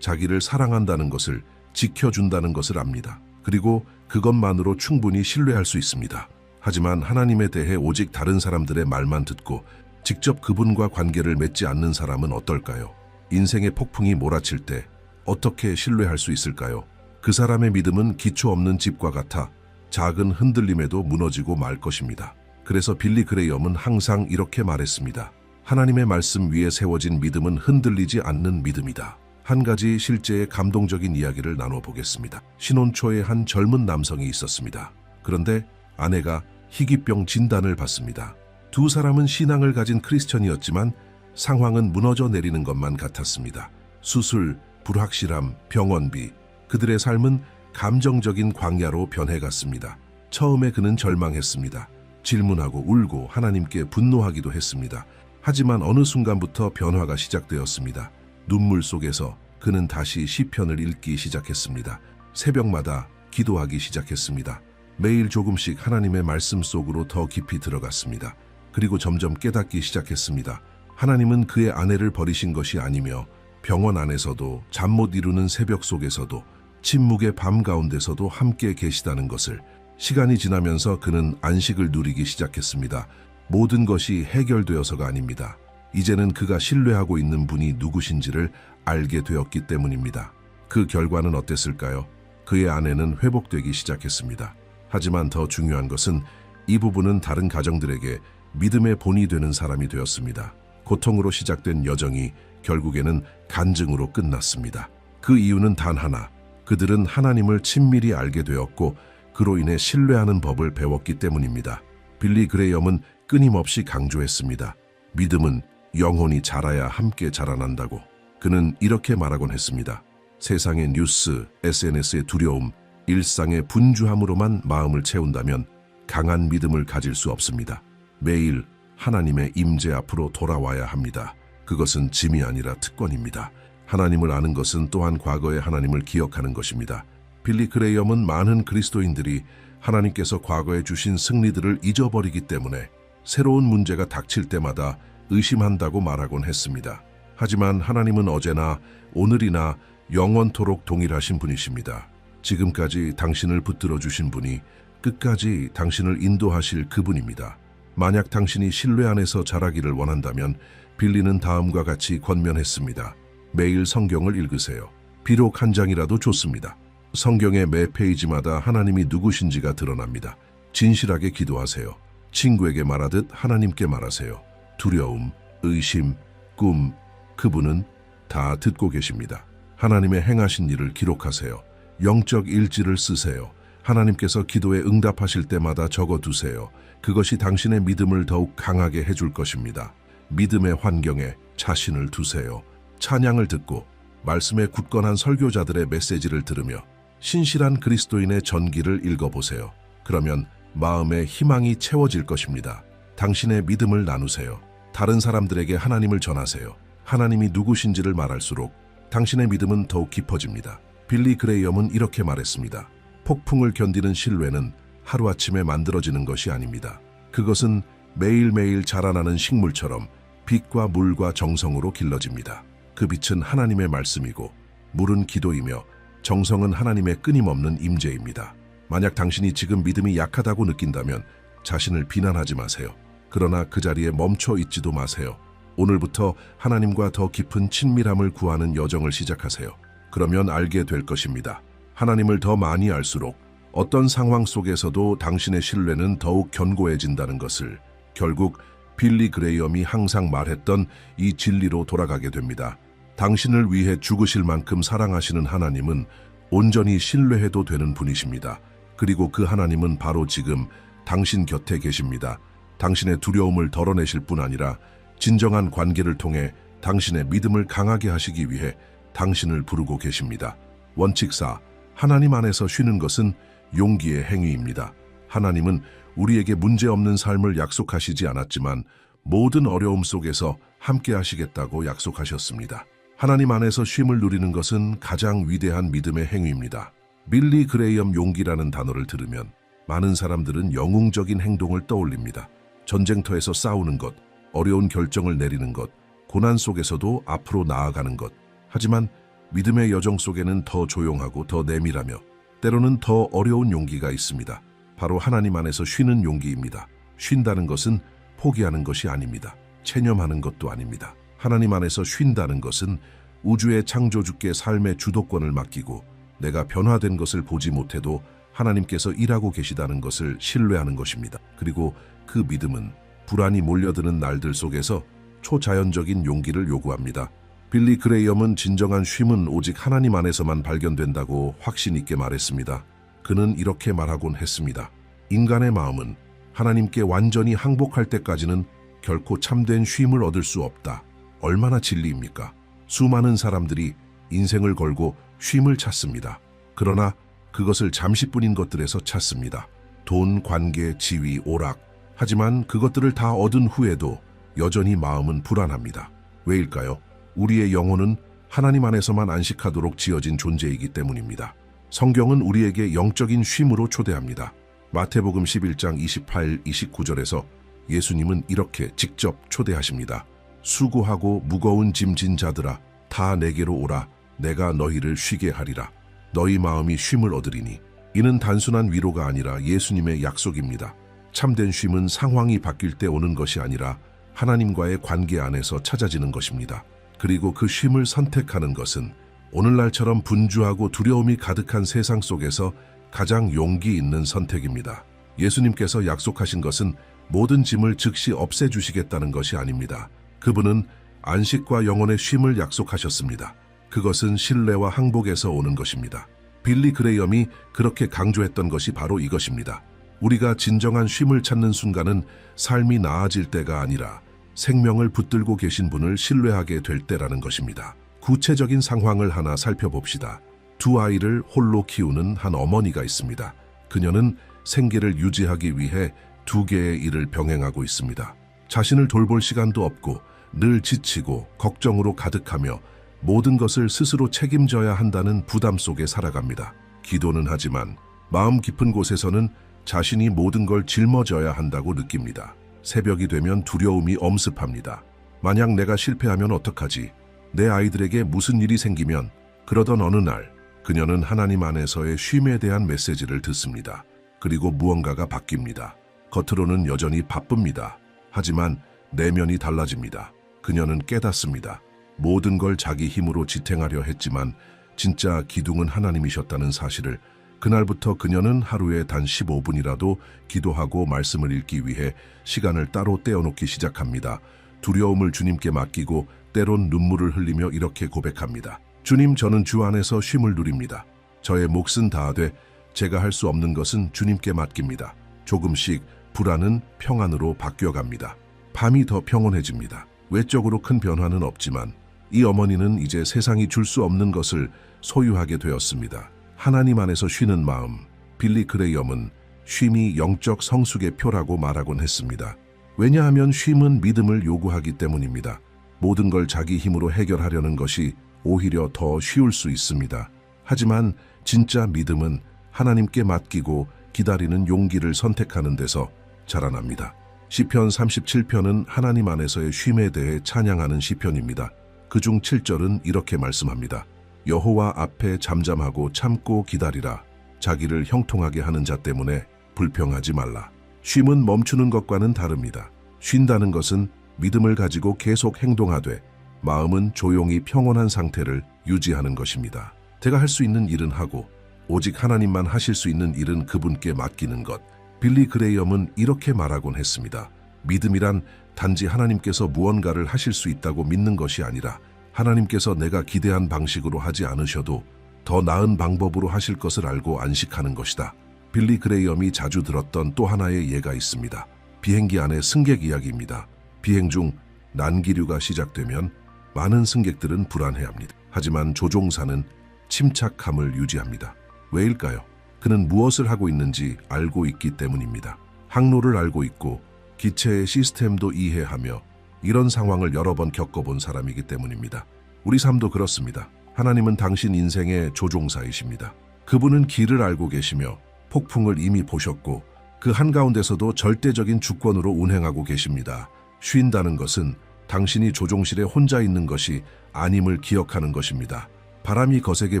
자기를 사랑한다는 것을, 지켜준다는 것을 압니다. 그리고 그것만으로 충분히 신뢰할 수 있습니다. 하지만 하나님에 대해 오직 다른 사람들의 말만 듣고 직접 그분과 관계를 맺지 않는 사람은 어떨까요? 인생의 폭풍이 몰아칠 때 어떻게 신뢰할 수 있을까요? 그 사람의 믿음은 기초 없는 집과 같아 작은 흔들림에도 무너지고 말 것입니다. 그래서 빌리 그레이엄은 항상 이렇게 말했습니다. 하나님의 말씀 위에 세워진 믿음은 흔들리지 않는 믿음이다. 한 가지 실제의 감동적인 이야기를 나눠보겠습니다. 신혼 초에 한 젊은 남성이 있었습니다. 그런데 아내가 희귀병 진단을 받습니다. 두 사람은 신앙을 가진 크리스천이었지만 상황은 무너져 내리는 것만 같았습니다. 수술, 불확실함, 병원비, 그들의 삶은 감정적인 광야로 변해갔습니다. 처음에 그는 절망했습니다. 질문하고 울고 하나님께 분노하기도 했습니다. 하지만 어느 순간부터 변화가 시작되었습니다. 눈물 속에서 그는 다시 시편을 읽기 시작했습니다. 새벽마다 기도하기 시작했습니다. 매일 조금씩 하나님의 말씀 속으로 더 깊이 들어갔습니다. 그리고 점점 깨닫기 시작했습니다. 하나님은 그의 아내를 버리신 것이 아니며 병원 안에서도 잠 못 이루는 새벽 속에서도 침묵의 밤 가운데서도 함께 계시다는 것을. 시간이 지나면서 그는 안식을 누리기 시작했습니다. 모든 것이 해결되어서가 아닙니다. 이제는 그가 신뢰하고 있는 분이 누구신지를 알게 되었기 때문입니다. 그 결과는 어땠을까요? 그의 아내는 회복되기 시작했습니다. 하지만 더 중요한 것은 이 부부는 다른 가정들에게 믿음의 본이 되는 사람이 되었습니다. 고통으로 시작된 여정이 결국에는 간증으로 끝났습니다. 그 이유는 단 하나, 그들은 하나님을 친밀히 알게 되었고 그로 인해 신뢰하는 법을 배웠기 때문입니다. 빌리 그레이엄은 끊임없이 강조했습니다. 믿음은 영혼이 자라야 함께 자라난다고. 그는 이렇게 말하곤 했습니다. 세상의 뉴스, SNS의 두려움, 일상의 분주함으로만 마음을 채운다면 강한 믿음을 가질 수 없습니다. 매일 하나님의 임재 앞으로 돌아와야 합니다. 그것은 짐이 아니라 특권입니다. 하나님을 아는 것은 또한 과거의 하나님을 기억하는 것입니다. 빌리 그레이엄은 많은 그리스도인들이 하나님께서 과거에 주신 승리들을 잊어버리기 때문에 새로운 문제가 닥칠 때마다 의심한다고 말하곤 했습니다. 하지만 하나님은 어제나 오늘이나 영원토록 동일하신 분이십니다. 지금까지 당신을 붙들어 주신 분이 끝까지 당신을 인도하실 그분입니다. 만약 당신이 신뢰 안에서 자라기를 원한다면 빌리는 다음과 같이 권면했습니다. 매일 성경을 읽으세요. 비록 한 장이라도 좋습니다. 성경의 매 페이지마다 하나님이 누구신지가 드러납니다. 진실하게 기도하세요. 친구에게 말하듯 하나님께 말하세요. 두려움, 의심, 꿈, 그분은 다 듣고 계십니다. 하나님의 행하신 일을 기록하세요. 영적 일지를 쓰세요. 하나님께서 기도에 응답하실 때마다 적어두세요. 그것이 당신의 믿음을 더욱 강하게 해줄 것입니다. 믿음의 환경에 자신을 두세요. 찬양을 듣고 말씀에 굳건한 설교자들의 메시지를 들으며 신실한 그리스도인의 전기를 읽어보세요. 그러면 마음의 희망이 채워질 것입니다. 당신의 믿음을 나누세요. 다른 사람들에게 하나님을 전하세요. 하나님이 누구신지를 말할수록 당신의 믿음은 더욱 깊어집니다. 빌리 그레이엄은 이렇게 말했습니다. 폭풍을 견디는 신뢰는 하루아침에 만들어지는 것이 아닙니다. 그것은 매일매일 자라나는 식물처럼 빛과 물과 정성으로 길러집니다. 그 빛은 하나님의 말씀이고 물은 기도이며 정성은 하나님의 끊임없는 임재입니다. 만약 당신이 지금 믿음이 약하다고 느낀다면 자신을 비난하지 마세요. 그러나 그 자리에 멈춰 있지도 마세요. 오늘부터 하나님과 더 깊은 친밀함을 구하는 여정을 시작하세요. 그러면 알게 될 것입니다. 하나님을 더 많이 알수록 어떤 상황 속에서도 당신의 신뢰는 더욱 견고해진다는 것을 결국 빌리 그레이엄이 항상 말했던 이 진리로 돌아가게 됩니다. 당신을 위해 죽으실 만큼 사랑하시는 하나님은 온전히 신뢰해도 되는 분이십니다. 그리고 그 하나님은 바로 지금 당신 곁에 계십니다. 당신의 두려움을 덜어내실 뿐 아니라 진정한 관계를 통해 당신의 믿음을 강하게 하시기 위해 당신을 부르고 계십니다. 원칙 4. 하나님 안에서 쉬는 것은 용기의 행위입니다. 하나님은 우리에게 문제없는 삶을 약속하시지 않았지만 모든 어려움 속에서 함께 하시겠다고 약속하셨습니다. 하나님 안에서 쉼을 누리는 것은 가장 위대한 믿음의 행위입니다. 빌리 그레이엄 용기라는 단어를 들으면 많은 사람들은 영웅적인 행동을 떠올립니다. 전쟁터에서 싸우는 것, 어려운 결정을 내리는 것, 고난 속에서도 앞으로 나아가는 것. 하지만 믿음의 여정 속에는 더 조용하고 더 내밀하며 때로는 더 어려운 용기가 있습니다. 바로 하나님 안에서 쉬는 용기입니다. 쉰다는 것은 포기하는 것이 아닙니다. 체념하는 것도 아닙니다. 하나님 안에서 쉰다는 것은 우주의 창조주께 삶의 주도권을 맡기고 내가 변화된 것을 보지 못해도 하나님께서 일하고 계시다는 것을 신뢰하는 것입니다. 그리고 그 믿음은 불안이 몰려드는 날들 속에서 초자연적인 용기를 요구합니다. 빌리 그레이엄은 진정한 쉼은 오직 하나님 안에서만 발견된다고 확신 있게 말했습니다. 그는 이렇게 말하곤 했습니다. 인간의 마음은 하나님께 완전히 항복할 때까지는 결코 참된 쉼을 얻을 수 없다. 얼마나 진리입니까? 수많은 사람들이 인생을 걸고 쉼을 찾습니다. 그러나 그것을 잠시뿐인 것들에서 찾습니다. 돈, 관계, 지위, 오락. 하지만 그것들을 다 얻은 후에도 여전히 마음은 불안합니다. 왜일까요? 우리의 영혼은 하나님 안에서만 안식하도록 지어진 존재이기 때문입니다. 성경은 우리에게 영적인 쉼으로 초대합니다. 마태복음 11장 28, 29절에서 예수님은 이렇게 직접 초대하십니다. 수고하고 무거운 짐진 자들아 다 내게로 오라. 내가 너희를 쉬게 하리라. 너희 마음이 쉼을 얻으리니. 이는 단순한 위로가 아니라 예수님의 약속입니다. 참된 쉼은 상황이 바뀔 때 오는 것이 아니라 하나님과의 관계 안에서 찾아지는 것입니다. 그리고 그 쉼을 선택하는 것은 오늘날처럼 분주하고 두려움이 가득한 세상 속에서 가장 용기 있는 선택입니다. 예수님께서 약속하신 것은 모든 짐을 즉시 없애주시겠다는 것이 아닙니다. 그분은 안식과 영혼의 쉼을 약속하셨습니다. 그것은 신뢰와 항복에서 오는 것입니다. 빌리 그레이엄이 그렇게 강조했던 것이 바로 이것입니다. 우리가 진정한 쉼을 찾는 순간은 삶이 나아질 때가 아니라 생명을 붙들고 계신 분을 신뢰하게 될 때라는 것입니다. 구체적인 상황을 하나 살펴봅시다. 두 아이를 홀로 키우는 한 어머니가 있습니다. 그녀는 생계를 유지하기 위해 두 개의 일을 병행하고 있습니다. 자신을 돌볼 시간도 없고 늘 지치고 걱정으로 가득하며 모든 것을 스스로 책임져야 한다는 부담 속에 살아갑니다. 기도는 하지만 마음 깊은 곳에서는 자신이 모든 걸 짊어져야 한다고 느낍니다. 새벽이 되면 두려움이 엄습합니다. 만약 내가 실패하면 어떡하지? 내 아이들에게 무슨 일이 생기면? 그러던 어느 날 그녀는 하나님 안에서의 쉼에 대한 메시지를 듣습니다. 그리고 무언가가 바뀝니다. 겉으로는 여전히 바쁩니다. 하지만 내면이 달라집니다. 그녀는 깨닫습니다. 모든 걸 자기 힘으로 지탱하려 했지만 진짜 기둥은 하나님이셨다는 사실을. 그날부터 그녀는 하루에 단 15분이라도 기도하고 말씀을 읽기 위해 시간을 따로 떼어놓기 시작합니다. 두려움을 주님께 맡기고 때론 눈물을 흘리며 이렇게 고백합니다. 주님, 저는 주 안에서 쉼을 누립니다. 저의 몫은 다하되 제가 할 수 없는 것은 주님께 맡깁니다. 조금씩 불안은 평안으로 바뀌어갑니다. 밤이 더 평온해집니다. 외적으로 큰 변화는 없지만 이 어머니는 이제 세상이 줄 수 없는 것을 소유하게 되었습니다. 하나님 안에서 쉬는 마음. 빌리 그레이엄은 쉼이 영적 성숙의 표라고 말하곤 했습니다. 왜냐하면 쉼은 믿음을 요구하기 때문입니다. 모든 걸 자기 힘으로 해결하려는 것이 오히려 더 쉬울 수 있습니다. 하지만 진짜 믿음은 하나님께 맡기고 기다리는 용기를 선택하는 데서 자라납니다. 시편 37편은 하나님 안에서의 쉼에 대해 찬양하는 시편입니다. 그중 7절은 이렇게 말씀합니다. 여호와 앞에 잠잠하고 참고 기다리라. 자기를 형통하게 하는 자 때문에 불평하지 말라. 쉼은 멈추는 것과는 다릅니다. 쉰다는 것은 믿음을 가지고 계속 행동하되 마음은 조용히 평온한 상태를 유지하는 것입니다. 제가 할 수 있는 일은 하고 오직 하나님만 하실 수 있는 일은 그분께 맡기는 것. 빌리 그레이엄은 이렇게 말하곤 했습니다. 믿음이란 단지 하나님께서 무언가를 하실 수 있다고 믿는 것이 아니라 하나님께서 내가 기대한 방식으로 하지 않으셔도 더 나은 방법으로 하실 것을 알고 안식하는 것이다. 빌리 그레이엄이 자주 들었던 또 하나의 예가 있습니다. 비행기 안의 승객 이야기입니다. 비행 중 난기류가 시작되면 많은 승객들은 불안해합니다. 하지만 조종사는 침착함을 유지합니다. 왜일까요? 그는 무엇을 하고 있는지 알고 있기 때문입니다. 항로를 알고 있고 기체의 시스템도 이해하며 이런 상황을 여러 번 겪어본 사람이기 때문입니다. 우리 삶도 그렇습니다. 하나님은 당신 인생의 조종사이십니다. 그분은 길을 알고 계시며 폭풍을 이미 보셨고 그 한가운데서도 절대적인 주권으로 운행하고 계십니다. 쉰다는 것은 당신이 조종실에 혼자 있는 것이 아님을 기억하는 것입니다. 바람이 거세게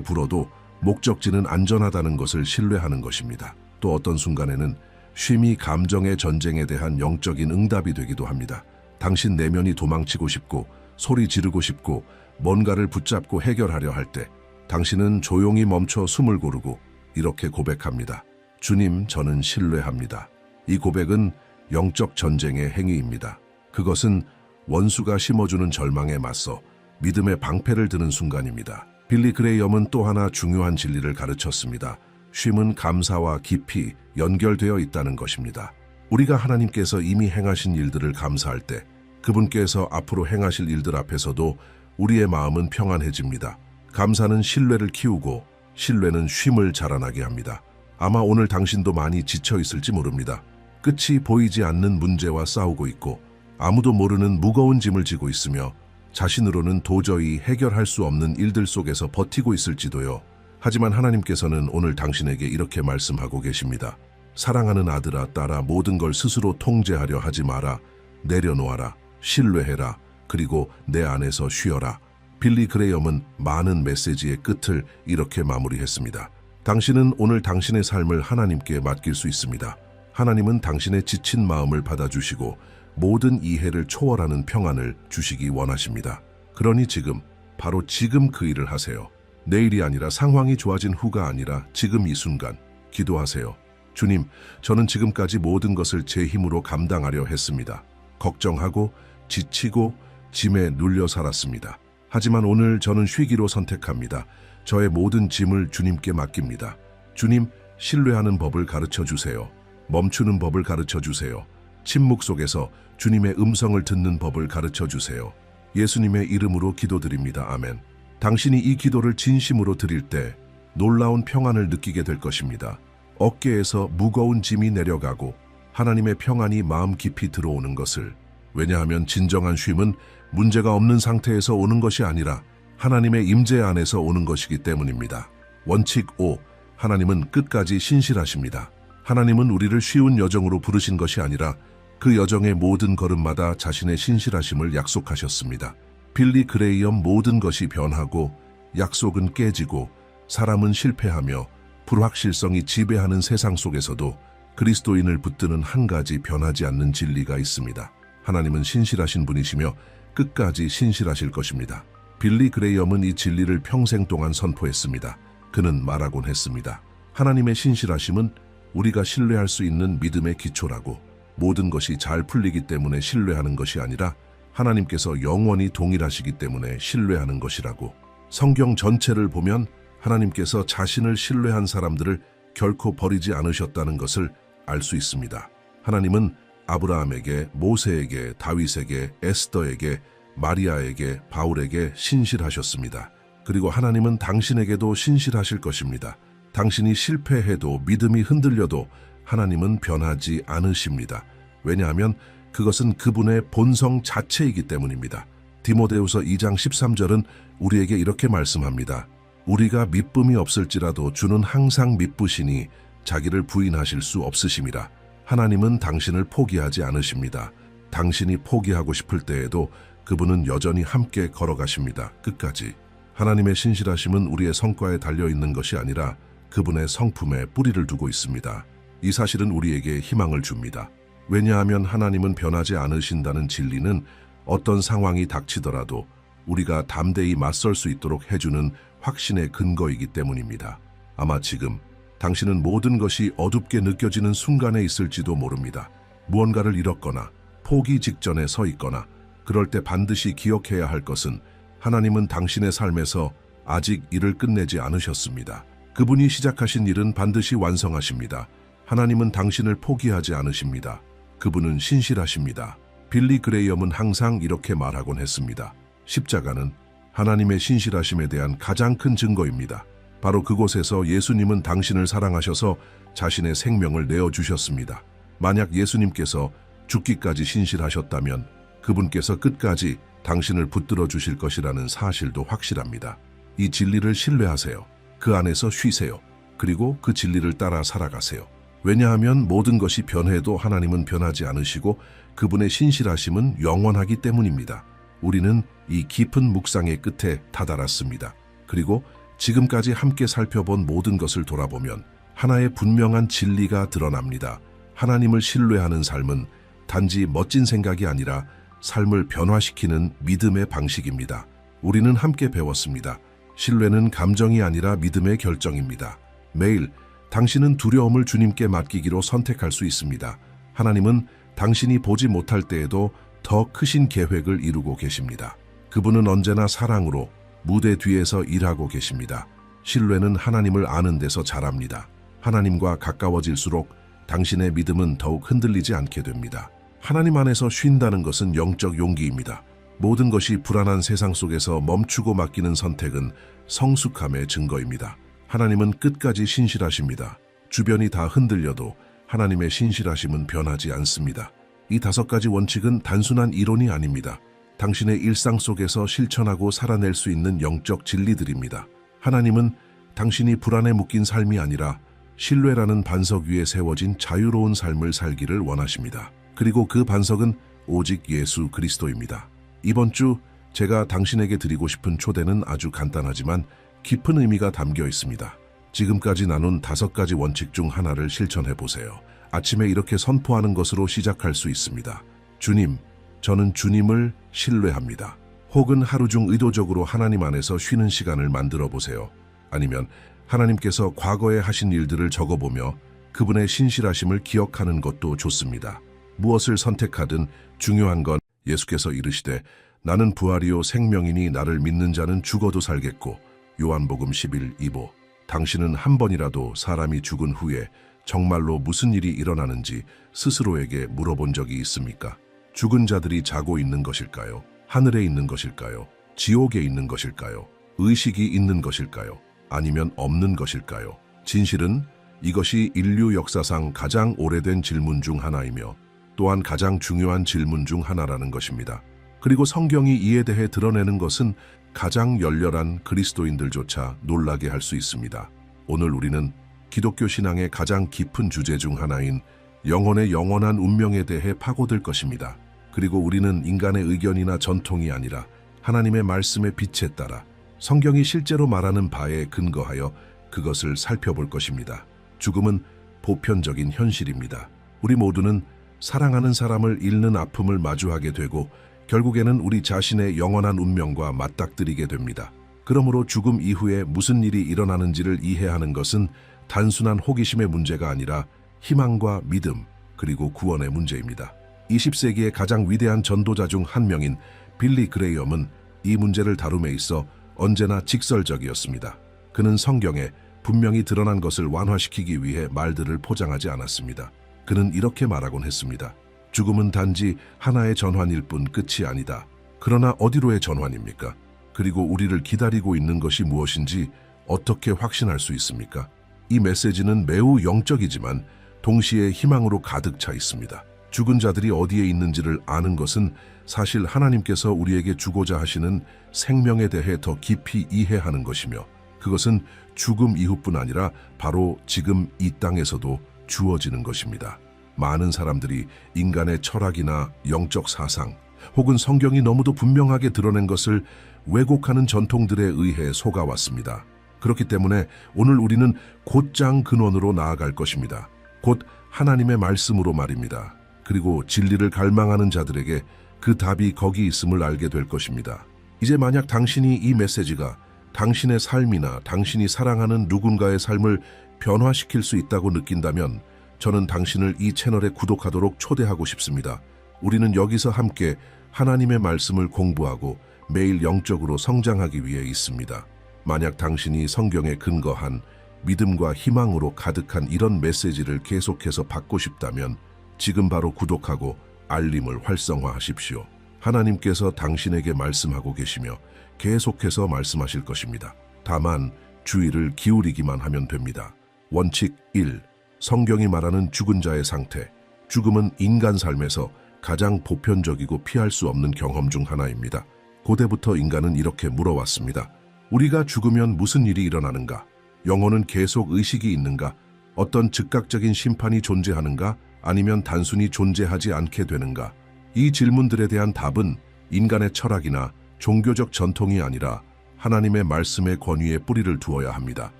불어도 목적지는 안전하다는 것을 신뢰하는 것입니다. 또 어떤 순간에는 쉼이 감정의 전쟁에 대한 영적인 응답이 되기도 합니다. 당신 내면이 도망치고 싶고 소리 지르고 싶고 뭔가를 붙잡고 해결하려 할 때 당신은 조용히 멈춰 숨을 고르고 이렇게 고백합니다. 주님, 저는 신뢰합니다. 이 고백은 영적 전쟁의 행위입니다. 그것은 원수가 심어주는 절망에 맞서 믿음의 방패를 드는 순간입니다. 빌리 그레이엄은 또 하나 중요한 진리를 가르쳤습니다. 쉼은 감사와 깊이 연결되어 있다는 것입니다. 우리가 하나님께서 이미 행하신 일들을 감사할 때 그분께서 앞으로 행하실 일들 앞에서도 우리의 마음은 평안해집니다. 감사는 신뢰를 키우고 신뢰는 쉼을 자라나게 합니다. 아마 오늘 당신도 많이 지쳐 있을지 모릅니다. 끝이 보이지 않는 문제와 싸우고 있고 아무도 모르는 무거운 짐을 지고 있으며 자신으로는 도저히 해결할 수 없는 일들 속에서 버티고 있을지도요. 하지만 하나님께서는 오늘 당신에게 이렇게 말씀하고 계십니다. 사랑하는 아들아, 딸아, 모든 걸 스스로 통제하려 하지 마라. 내려놓아라. 신뢰해라. 그리고 내 안에서 쉬어라. 빌리 그레이엄은 많은 메시지의 끝을 이렇게 마무리했습니다. 당신은 오늘 당신의 삶을 하나님께 맡길 수 있습니다. 하나님은 당신의 지친 마음을 받아주시고 모든 이해를 초월하는 평안을 주시기 원하십니다. 그러니 지금, 바로 지금 그 일을 하세요. 내일이 아니라 상황이 좋아진 후가 아니라 지금 이 순간 기도하세요. 주님, 저는 지금까지 모든 것을 제 힘으로 감당하려 했습니다. 걱정하고 지치고 짐에 눌려 살았습니다. 하지만 오늘 저는 쉬기로 선택합니다. 저의 모든 짐을 주님께 맡깁니다. 주님, 신뢰하는 법을 가르쳐 주세요. 멈추는 법을 가르쳐 주세요. 침묵 속에서 주님의 음성을 듣는 법을 가르쳐 주세요. 예수님의 이름으로 기도드립니다. 아멘. 당신이 이 기도를 진심으로 드릴 때 놀라운 평안을 느끼게 될 것입니다. 어깨에서 무거운 짐이 내려가고 하나님의 평안이 마음 깊이 들어오는 것을. 왜냐하면 진정한 쉼은 문제가 없는 상태에서 오는 것이 아니라 하나님의 임재 안에서 오는 것이기 때문입니다. 원칙 5. 하나님은 끝까지 신실하십니다. 하나님은 우리를 쉬운 여정으로 부르신 것이 아니라 그 여정의 모든 걸음마다 자신의 신실하심을 약속하셨습니다. 빌리 그레이엄 모든 것이 변하고 약속은 깨지고 사람은 실패하며 불확실성이 지배하는 세상 속에서도 그리스도인을 붙드는 한 가지 변하지 않는 진리가 있습니다. 하나님은 신실하신 분이시며 끝까지 신실하실 것입니다. 빌리 그레이엄은 이 진리를 평생 동안 선포했습니다. 그는 말하곤 했습니다. 하나님의 신실하심은 우리가 신뢰할 수 있는 믿음의 기초라고. 모든 것이 잘 풀리기 때문에 신뢰하는 것이 아니라 하나님께서 영원히 동일하시기 때문에 신뢰하는 것이라고. 성경 전체를 보면 하나님께서 자신을 신뢰한 사람들을 결코 버리지 않으셨다는 것을 알 수 있습니다. 하나님은 아브라함에게, 모세에게, 다윗에게, 에스더에게, 마리아에게, 바울에게 신실하셨습니다. 그리고 하나님은 당신에게도 신실하실 것입니다. 당신이 실패해도 믿음이 흔들려도 하나님은 변하지 않으십니다. 왜냐하면 그것은 그분의 본성 자체이기 때문입니다. 디모데후서 2장 13절은 우리에게 이렇게 말씀합니다. 우리가 미쁨이 없을지라도 주는 항상 미쁘시니 자기를 부인하실 수 없으심이라. 하나님은 당신을 포기하지 않으십니다. 당신이 포기하고 싶을 때에도 그분은 여전히 함께 걸어가십니다. 끝까지. 하나님의 신실하심은 우리의 성과에 달려있는 것이 아니라 그분의 성품에 뿌리를 두고 있습니다. 이 사실은 우리에게 희망을 줍니다. 왜냐하면 하나님은 변하지 않으신다는 진리는 어떤 상황이 닥치더라도 우리가 담대히 맞설 수 있도록 해주는 확신의 근거이기 때문입니다. 아마 지금 당신은 모든 것이 어둡게 느껴지는 순간에 있을지도 모릅니다. 무언가를 잃었거나 포기 직전에 서 있거나 그럴 때 반드시 기억해야 할 것은 하나님은 당신의 삶에서 아직 일을 끝내지 않으셨습니다. 그분이 시작하신 일은 반드시 완성하십니다. 하나님은 당신을 포기하지 않으십니다. 그분은 신실하십니다. 빌리 그레이엄은 항상 이렇게 말하곤 했습니다. 십자가는 하나님의 신실하심에 대한 가장 큰 증거입니다. 바로 그곳에서 예수님은 당신을 사랑하셔서 자신의 생명을 내어주셨습니다. 만약 예수님께서 죽기까지 신실하셨다면 그분께서 끝까지 당신을 붙들어 주실 것이라는 사실도 확실합니다. 이 진리를 신뢰하세요. 그 안에서 쉬세요. 그리고 그 진리를 따라 살아가세요. 왜냐하면 모든 것이 변해도 하나님은 변하지 않으시고 그분의 신실하심은 영원하기 때문입니다. 우리는 이 깊은 묵상의 끝에 다다랐습니다. 그리고 지금까지 함께 살펴본 모든 것을 돌아보면 하나의 분명한 진리가 드러납니다. 하나님을 신뢰하는 삶은 단지 멋진 생각이 아니라 삶을 변화시키는 믿음의 방식입니다. 우리는 함께 배웠습니다. 신뢰는 감정이 아니라 믿음의 결정입니다. 매일 당신은 두려움을 주님께 맡기기로 선택할 수 있습니다. 하나님은 당신이 보지 못할 때에도 더 크신 계획을 이루고 계십니다. 그분은 언제나 사랑으로 무대 뒤에서 일하고 계십니다. 신뢰는 하나님을 아는 데서 자랍니다. 하나님과 가까워질수록 당신의 믿음은 더욱 흔들리지 않게 됩니다. 하나님 안에서 쉰다는 것은 영적 용기입니다. 모든 것이 불안한 세상 속에서 멈추고 맡기는 선택은 성숙함의 증거입니다. 하나님은 끝까지 신실하십니다. 주변이 다 흔들려도 하나님의 신실하심은 변하지 않습니다. 이 5가지 원칙은 단순한 이론이 아닙니다. 당신의 일상 속에서 실천하고 살아낼 수 있는 영적 진리들입니다. 하나님은 당신이 불안에 묶인 삶이 아니라 신뢰라는 반석 위에 세워진 자유로운 삶을 살기를 원하십니다. 그리고 그 반석은 오직 예수 그리스도입니다. 이번 주 제가 당신에게 드리고 싶은 초대는 아주 간단하지만 깊은 의미가 담겨 있습니다. 지금까지 나눈 5가지 원칙 중 하나를 실천해 보세요. 아침에 이렇게 선포하는 것으로 시작할 수 있습니다. 주님, 저는 주님을 신뢰합니다. 혹은 하루 중 의도적으로 하나님 안에서 쉬는 시간을 만들어 보세요. 아니면 하나님께서 과거에 하신 일들을 적어보며 그분의 신실하심을 기억하는 것도 좋습니다. 무엇을 선택하든 중요한 건 예수께서 이르시되 나는 부활이요 생명이니 나를 믿는 자는 죽어도 살겠고 요한복음 11:25 당신은 한 번이라도 사람이 죽은 후에 정말로 무슨 일이 일어나는지 스스로에게 물어본 적이 있습니까? 죽은 자들이 자고 있는 것일까요? 하늘에 있는 것일까요? 지옥에 있는 것일까요? 의식이 있는 것일까요? 아니면 없는 것일까요? 진실은 이것이 인류 역사상 가장 오래된 질문 중 하나이며 또한 가장 중요한 질문 중 하나라는 것입니다. 그리고 성경이 이에 대해 드러내는 것은 가장 열렬한 그리스도인들조차 놀라게 할 수 있습니다. 오늘 우리는 기독교 신앙의 가장 깊은 주제 중 하나인 영혼의 영원한 운명에 대해 파고들 것입니다. 그리고 우리는 인간의 의견이나 전통이 아니라 하나님의 말씀의 빛에 따라 성경이 실제로 말하는 바에 근거하여 그것을 살펴볼 것입니다. 죽음은 보편적인 현실입니다. 우리 모두는 사랑하는 사람을 잃는 아픔을 마주하게 되고 결국에는 우리 자신의 영원한 운명과 맞닥뜨리게 됩니다. 그러므로 죽음 이후에 무슨 일이 일어나는지를 이해하는 것은 단순한 호기심의 문제가 아니라 희망과 믿음, 그리고 구원의 문제입니다. 20세기의 가장 위대한 전도자 중 한 명인 빌리 그레이엄은 이 문제를 다룸에 있어 언제나 직설적이었습니다. 그는 성경에 분명히 드러난 것을 완화시키기 위해 말들을 포장하지 않았습니다. 그는 이렇게 말하곤 했습니다. 죽음은 단지 하나의 전환일 뿐 끝이 아니다. 그러나 어디로의 전환입니까? 그리고 우리를 기다리고 있는 것이 무엇인지 어떻게 확신할 수 있습니까? 이 메시지는 매우 영적이지만 동시에 희망으로 가득 차 있습니다. 죽은 자들이 어디에 있는지를 아는 것은 사실 하나님께서 우리에게 주고자 하시는 생명에 대해 더 깊이 이해하는 것이며 그것은 죽음 이후뿐 아니라 바로 지금 이 땅에서도 주어지는 것입니다. 많은 사람들이 인간의 철학이나 영적 사상 혹은 성경이 너무도 분명하게 드러낸 것을 왜곡하는 전통들에 의해 속아왔습니다. 그렇기 때문에 오늘 우리는 곧장 근원으로 나아갈 것입니다. 곧 하나님의 말씀으로 말입니다. 그리고 진리를 갈망하는 자들에게 그 답이 거기 있음을 알게 될 것입니다. 이제 만약 당신이 이 메시지가 당신의 삶이나 당신이 사랑하는 누군가의 삶을 변화시킬 수 있다고 느낀다면 저는 당신을 이 채널에 구독하도록 초대하고 싶습니다. 우리는 여기서 함께 하나님의 말씀을 공부하고 매일 영적으로 성장하기 위해 있습니다. 만약 당신이 성경에 근거한 믿음과 희망으로 가득한 이런 메시지를 계속해서 받고 싶다면 지금 바로 구독하고 알림을 활성화하십시오. 하나님께서 당신에게 말씀하고 계시며 계속해서 말씀하실 것입니다. 다만 주의를 기울이기만 하면 됩니다. 원칙 1. 성경이 말하는 죽은 자의 상태. 죽음은 인간 삶에서 가장 보편적이고 피할 수 없는 경험 중 하나입니다. 고대부터 인간은 이렇게 물어왔습니다. 우리가 죽으면 무슨 일이 일어나는가? 영혼은 계속 의식이 있는가? 어떤 즉각적인 심판이 존재하는가? 아니면 단순히 존재하지 않게 되는가? 이 질문들에 대한 답은 인간의 철학이나 종교적 전통이 아니라 하나님의 말씀의 권위에 뿌리를 두어야 합니다.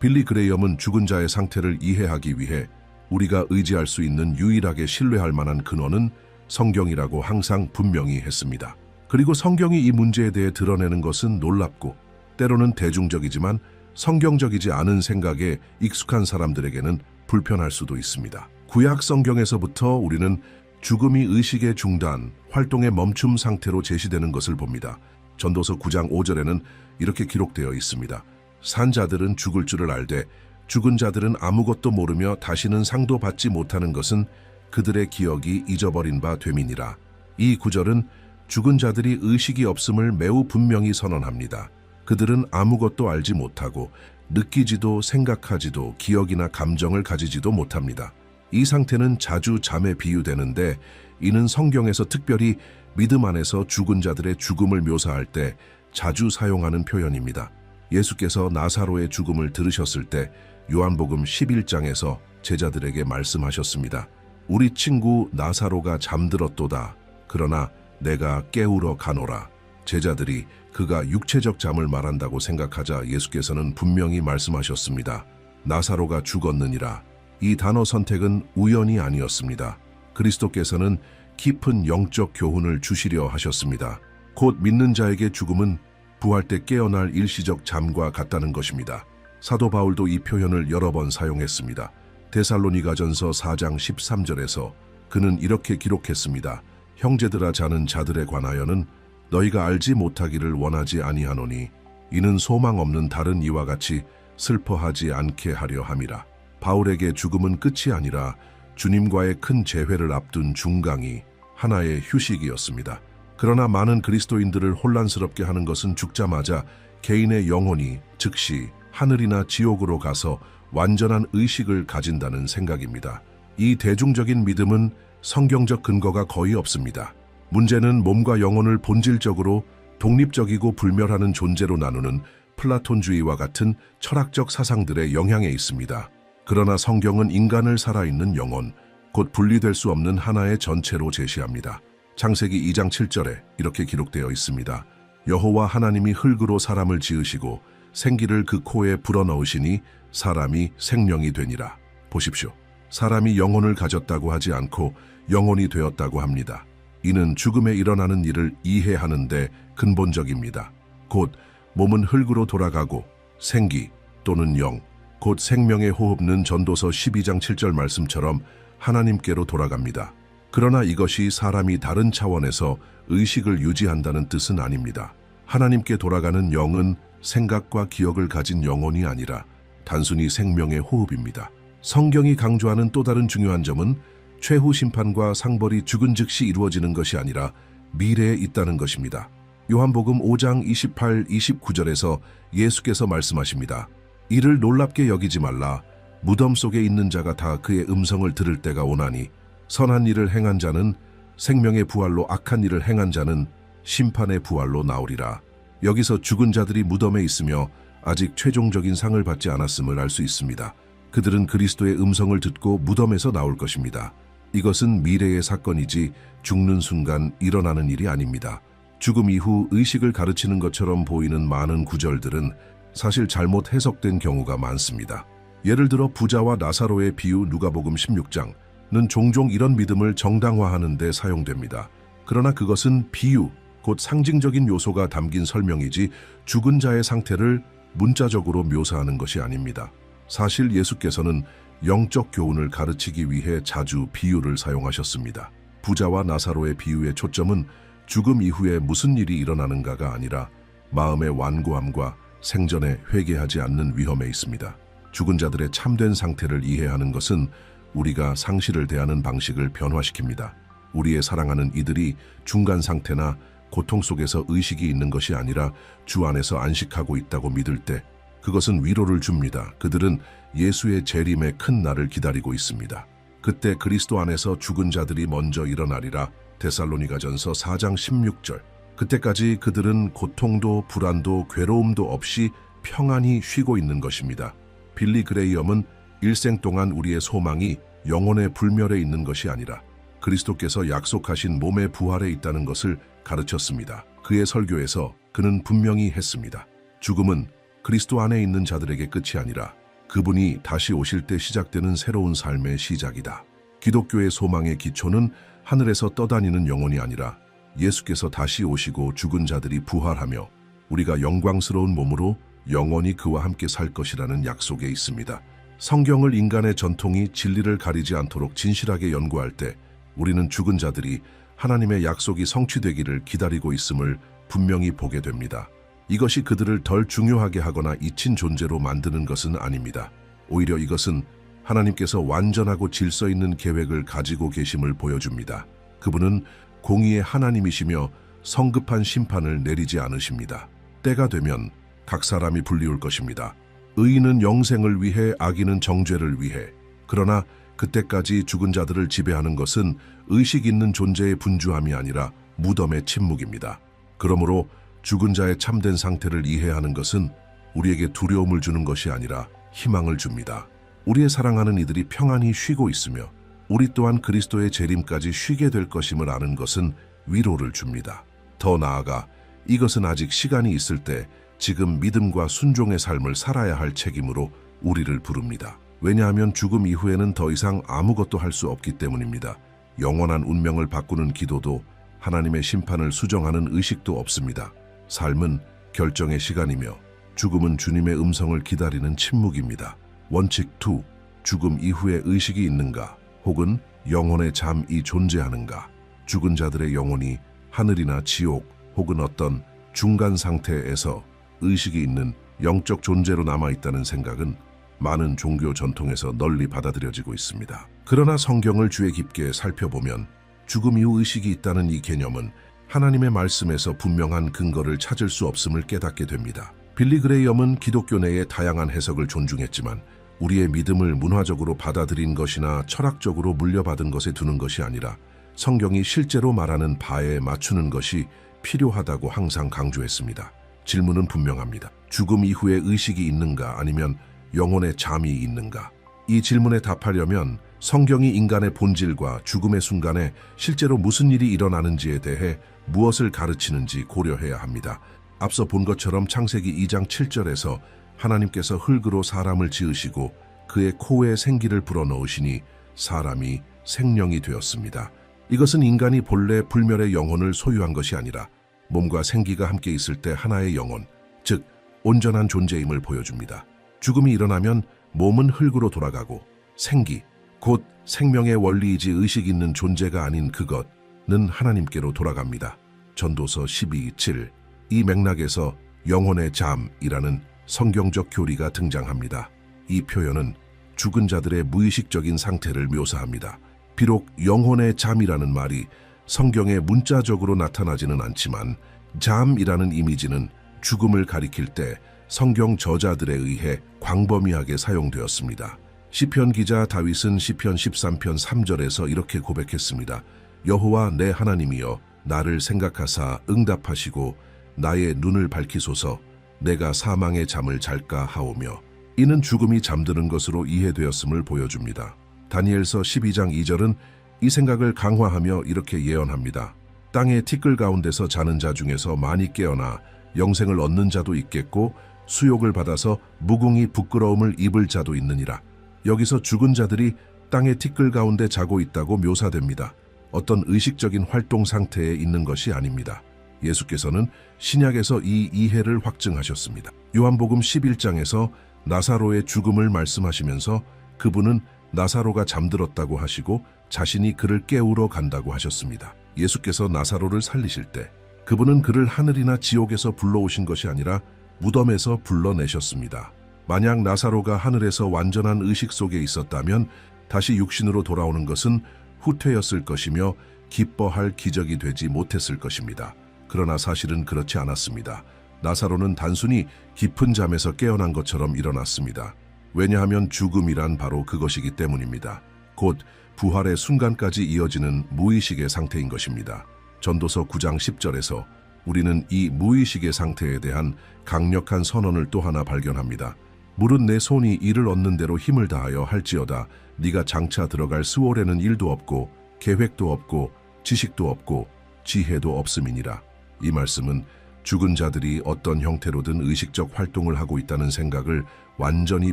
빌리 그레이엄은 죽은 자의 상태를 이해하기 위해 우리가 의지할 수 있는 유일하게 신뢰할 만한 근원은 성경이라고 항상 분명히 했습니다. 그리고 성경이 이 문제에 대해 드러내는 것은 놀랍고 때로는 대중적이지만 성경적이지 않은 생각에 익숙한 사람들에게는 불편할 수도 있습니다. 구약 성경에서부터 우리는 죽음이 의식의 중단, 활동의 멈춤 상태로 제시되는 것을 봅니다. 전도서 9장 5절에는 이렇게 기록되어 있습니다. 산 자들은 죽을 줄을 알되 죽은 자들은 아무것도 모르며 다시는 상도 받지 못하는 것은 그들의 기억이 잊어버린 바 됨이니라. 이 구절은 죽은 자들이 의식이 없음을 매우 분명히 선언합니다. 그들은 아무것도 알지 못하고 느끼지도 생각하지도 기억이나 감정을 가지지도 못합니다. 이 상태는 자주 잠에 비유되는데 이는 성경에서 특별히 믿음 안에서 죽은 자들의 죽음을 묘사할 때 자주 사용하는 표현입니다. 예수께서 나사로의 죽음을 들으셨을 때 요한복음 11장에서 제자들에게 말씀하셨습니다. 우리 친구 나사로가 잠들었도다. 그러나 내가 깨우러 가노라. 제자들이 그가 육체적 잠을 말한다고 생각하자 예수께서는 분명히 말씀하셨습니다. 나사로가 죽었느니라. 이 단어 선택은 우연이 아니었습니다. 그리스도께서는 깊은 영적 교훈을 주시려 하셨습니다. 곧 믿는 자에게 죽음은 부활 때 깨어날 일시적 잠과 같다는 것입니다. 사도 바울도 이 표현을 여러 번 사용했습니다. 데살로니가전서 4장 13절에서 그는 이렇게 기록했습니다. 형제들아 자는 자들에 관하여는 너희가 알지 못하기를 원하지 아니하노니 이는 소망 없는 다른 이와 같이 슬퍼하지 않게 하려 함이라. 바울에게 죽음은 끝이 아니라 주님과의 큰 재회를 앞둔 중강이 하나의 휴식이었습니다. 그러나 많은 그리스도인들을 혼란스럽게 하는 것은 죽자마자 개인의 영혼이 즉시 하늘이나 지옥으로 가서 완전한 의식을 가진다는 생각입니다. 이 대중적인 믿음은 성경적 근거가 거의 없습니다. 문제는 몸과 영혼을 본질적으로 독립적이고 불멸하는 존재로 나누는 플라톤주의와 같은 철학적 사상들의 영향에 있습니다. 그러나 성경은 인간을 살아있는 영혼, 곧 분리될 수 없는 하나의 전체로 제시합니다. 창세기 2장 7절에 이렇게 기록되어 있습니다. 여호와 하나님이 흙으로 사람을 지으시고 생기를 그 코에 불어넣으시니 사람이 생명이 되니라. 보십시오. 사람이 영혼을 가졌다고 하지 않고 영혼이 되었다고 합니다. 이는 죽음에 일어나는 일을 이해하는 데 근본적입니다. 곧 몸은 흙으로 돌아가고 생기 또는 영, 곧 생명의 호흡는 전도서 12장 7절 말씀처럼 하나님께로 돌아갑니다. 그러나 이것이 사람이 다른 차원에서 의식을 유지한다는 뜻은 아닙니다. 하나님께 돌아가는 영은 생각과 기억을 가진 영혼이 아니라 단순히 생명의 호흡입니다. 성경이 강조하는 또 다른 중요한 점은 최후 심판과 상벌이 죽은 즉시 이루어지는 것이 아니라 미래에 있다는 것입니다. 요한복음 5장 28, 29절에서 예수께서 말씀하십니다. 이를 놀랍게 여기지 말라. 무덤 속에 있는 자가 다 그의 음성을 들을 때가 오나니 선한 일을 행한 자는 생명의 부활로 악한 일을 행한 자는 심판의 부활로 나오리라. 여기서 죽은 자들이 무덤에 있으며 아직 최종적인 상을 받지 않았음을 알 수 있습니다. 그들은 그리스도의 음성을 듣고 무덤에서 나올 것입니다. 이것은 미래의 사건이지 죽는 순간 일어나는 일이 아닙니다. 죽음 이후 의식을 가르치는 것처럼 보이는 많은 구절들은 사실 잘못 해석된 경우가 많습니다. 예를 들어 부자와 나사로의 비유 누가복음 16장는 종종 이런 믿음을 정당화하는 데 사용됩니다. 그러나 그것은 비유, 곧 상징적인 요소가 담긴 설명이지 죽은 자의 상태를 문자적으로 묘사하는 것이 아닙니다. 사실 예수께서는 영적 교훈을 가르치기 위해 자주 비유를 사용하셨습니다. 부자와 나사로의 비유의 초점은 죽음 이후에 무슨 일이 일어나는가가 아니라 마음의 완고함과 생전에 회개하지 않는 위험에 있습니다. 죽은 자들의 참된 상태를 이해하는 것은 우리가 상실을 대하는 방식을 변화시킵니다. 우리의 사랑하는 이들이 중간 상태나 고통 속에서 의식이 있는 것이 아니라 주 안에서 안식하고 있다고 믿을 때 그것은 위로를 줍니다. 그들은 예수의 재림의 큰 날을 기다리고 있습니다. 그때 그리스도 안에서 죽은 자들이 먼저 일어나리라. 데살로니가전서 4장 16절. 그때까지 그들은 고통도 불안도 괴로움도 없이 평안히 쉬고 있는 것입니다. 빌리 그레이엄은 일생 동안 우리의 소망이 영혼의 불멸에 있는 것이 아니라 그리스도께서 약속하신 몸의 부활에 있다는 것을 가르쳤습니다. 그의 설교에서 그는 분명히 했습니다. 죽음은 그리스도 안에 있는 자들에게 끝이 아니라 그분이 다시 오실 때 시작되는 새로운 삶의 시작이다. 기독교의 소망의 기초는 하늘에서 떠다니는 영혼이 아니라 예수께서 다시 오시고 죽은 자들이 부활하며 우리가 영광스러운 몸으로 영원히 그와 함께 살 것이라는 약속에 있습니다. 성경을 인간의 전통이 진리를 가리지 않도록 진실하게 연구할 때 우리는 죽은 자들이 하나님의 약속이 성취되기를 기다리고 있음을 분명히 보게 됩니다. 이것이 그들을 덜 중요하게 하거나 잊힌 존재로 만드는 것은 아닙니다. 오히려 이것은 하나님께서 완전하고 질서 있는 계획을 가지고 계심을 보여줍니다. 그분은 공의의 하나님이시며 성급한 심판을 내리지 않으십니다. 때가 되면 각 사람이 불리울 것입니다. 의인은 영생을 위해, 악인은 정죄를 위해. 그러나 그때까지 죽은 자들을 지배하는 것은 의식 있는 존재의 분주함이 아니라 무덤의 침묵입니다. 그러므로 죽은 자의 참된 상태를 이해하는 것은 우리에게 두려움을 주는 것이 아니라 희망을 줍니다. 우리의 사랑하는 이들이 평안히 쉬고 있으며 우리 또한 그리스도의 재림까지 쉬게 될 것임을 아는 것은 위로를 줍니다. 더 나아가 이것은 아직 시간이 있을 때 지금 믿음과 순종의 삶을 살아야 할 책임으로 우리를 부릅니다. 왜냐하면 죽음 이후에는 더 이상 아무것도 할 수 없기 때문입니다. 영원한 운명을 바꾸는 기도도 하나님의 심판을 수정하는 의식도 없습니다. 삶은 결정의 시간이며 죽음은 주님의 음성을 기다리는 침묵입니다. 원칙 2. 죽음 이후에 의식이 있는가 혹은 영혼의 잠이 존재하는가. 죽은 자들의 영혼이 하늘이나 지옥 혹은 어떤 중간 상태에서 의식이 있는 영적 존재로 남아있다는 생각은 많은 종교 전통에서 널리 받아들여지고 있습니다. 그러나 성경을 주의 깊게 살펴보면 죽음 이후 의식이 있다는 이 개념은 하나님의 말씀에서 분명한 근거를 찾을 수 없음을 깨닫게 됩니다. 빌리 그레이엄은 기독교 내의 다양한 해석을 존중했지만 우리의 믿음을 문화적으로 받아들인 것이나 철학적으로 물려받은 것에 두는 것이 아니라 성경이 실제로 말하는 바에 맞추는 것이 필요하다고 항상 강조했습니다. 질문은 분명합니다. 죽음 이후에 의식이 있는가 아니면 영혼의 잠이 있는가? 이 질문에 답하려면 성경이 인간의 본질과 죽음의 순간에 실제로 무슨 일이 일어나는지에 대해 무엇을 가르치는지 고려해야 합니다. 앞서 본 것처럼 창세기 2장 7절에서 하나님께서 흙으로 사람을 지으시고 그의 코에 생기를 불어넣으시니 사람이 생명이 되었습니다. 이것은 인간이 본래 불멸의 영혼을 소유한 것이 아니라 몸과 생기가 함께 있을 때 하나의 영혼, 즉 온전한 존재임을 보여줍니다. 죽음이 일어나면 몸은 흙으로 돌아가고 생기, 곧 생명의 원리이지 의식 있는 존재가 아닌 그것은 하나님께로 돌아갑니다. 전도서 12:7. 이 맥락에서 영혼의 잠이라는 성경적 교리가 등장합니다. 이 표현은 죽은 자들의 무의식적인 상태를 묘사합니다. 비록 영혼의 잠이라는 말이 성경에 문자적으로 나타나지는 않지만 잠이라는 이미지는 죽음을 가리킬 때 성경 저자들에 의해 광범위하게 사용되었습니다. 시편 기자 다윗은 시편 13편 3절에서 이렇게 고백했습니다. 여호와 내 하나님이여 나를 생각하사 응답하시고 나의 눈을 밝히소서. 내가 사망의 잠을 잘까 하오며. 이는 죽음이 잠드는 것으로 이해되었음을 보여줍니다. 다니엘서 12장 2절은 이 생각을 강화하며 이렇게 예언합니다. 땅의 티끌 가운데서 자는 자 중에서 많이 깨어나 영생을 얻는 자도 있겠고 수욕을 받아서 무궁히 부끄러움을 입을 자도 있느니라. 여기서 죽은 자들이 땅의 티끌 가운데 자고 있다고 묘사됩니다. 어떤 의식적인 활동 상태에 있는 것이 아닙니다. 예수께서는 신약에서 이 이해를 확증하셨습니다. 요한복음 11장에서 나사로의 죽음을 말씀하시면서 그분은 나사로가 잠들었다고 하시고 자신이 그를 깨우러 간다고 하셨습니다. 예수께서 나사로를 살리실 때 그분은 그를 하늘이나 지옥에서 불러오신 것이 아니라 무덤에서 불러내셨습니다. 만약 나사로가 하늘에서 완전한 의식 속에 있었다면 다시 육신으로 돌아오는 것은 후퇴였을 것이며 기뻐할 기적이 되지 못했을 것입니다. 그러나 사실은 그렇지 않았습니다. 나사로는 단순히 깊은 잠에서 깨어난 것처럼 일어났습니다. 왜냐하면 죽음이란 바로 그것이기 때문입니다. 곧 부활의 순간까지 이어지는 무의식의 상태인 것입니다. 전도서 9장 10절에서 우리는 이 무의식의 상태에 대한 강력한 선언을 또 하나 발견합니다. 물은 내 손이 이를 얻는 대로 힘을 다하여 할지어다. 네가 장차 들어갈 스월에는 일도 없고 계획도 없고 지식도 없고 지혜도 없음이니라. 이 말씀은 죽은 자들이 어떤 형태로든 의식적 활동을 하고 있다는 생각을 완전히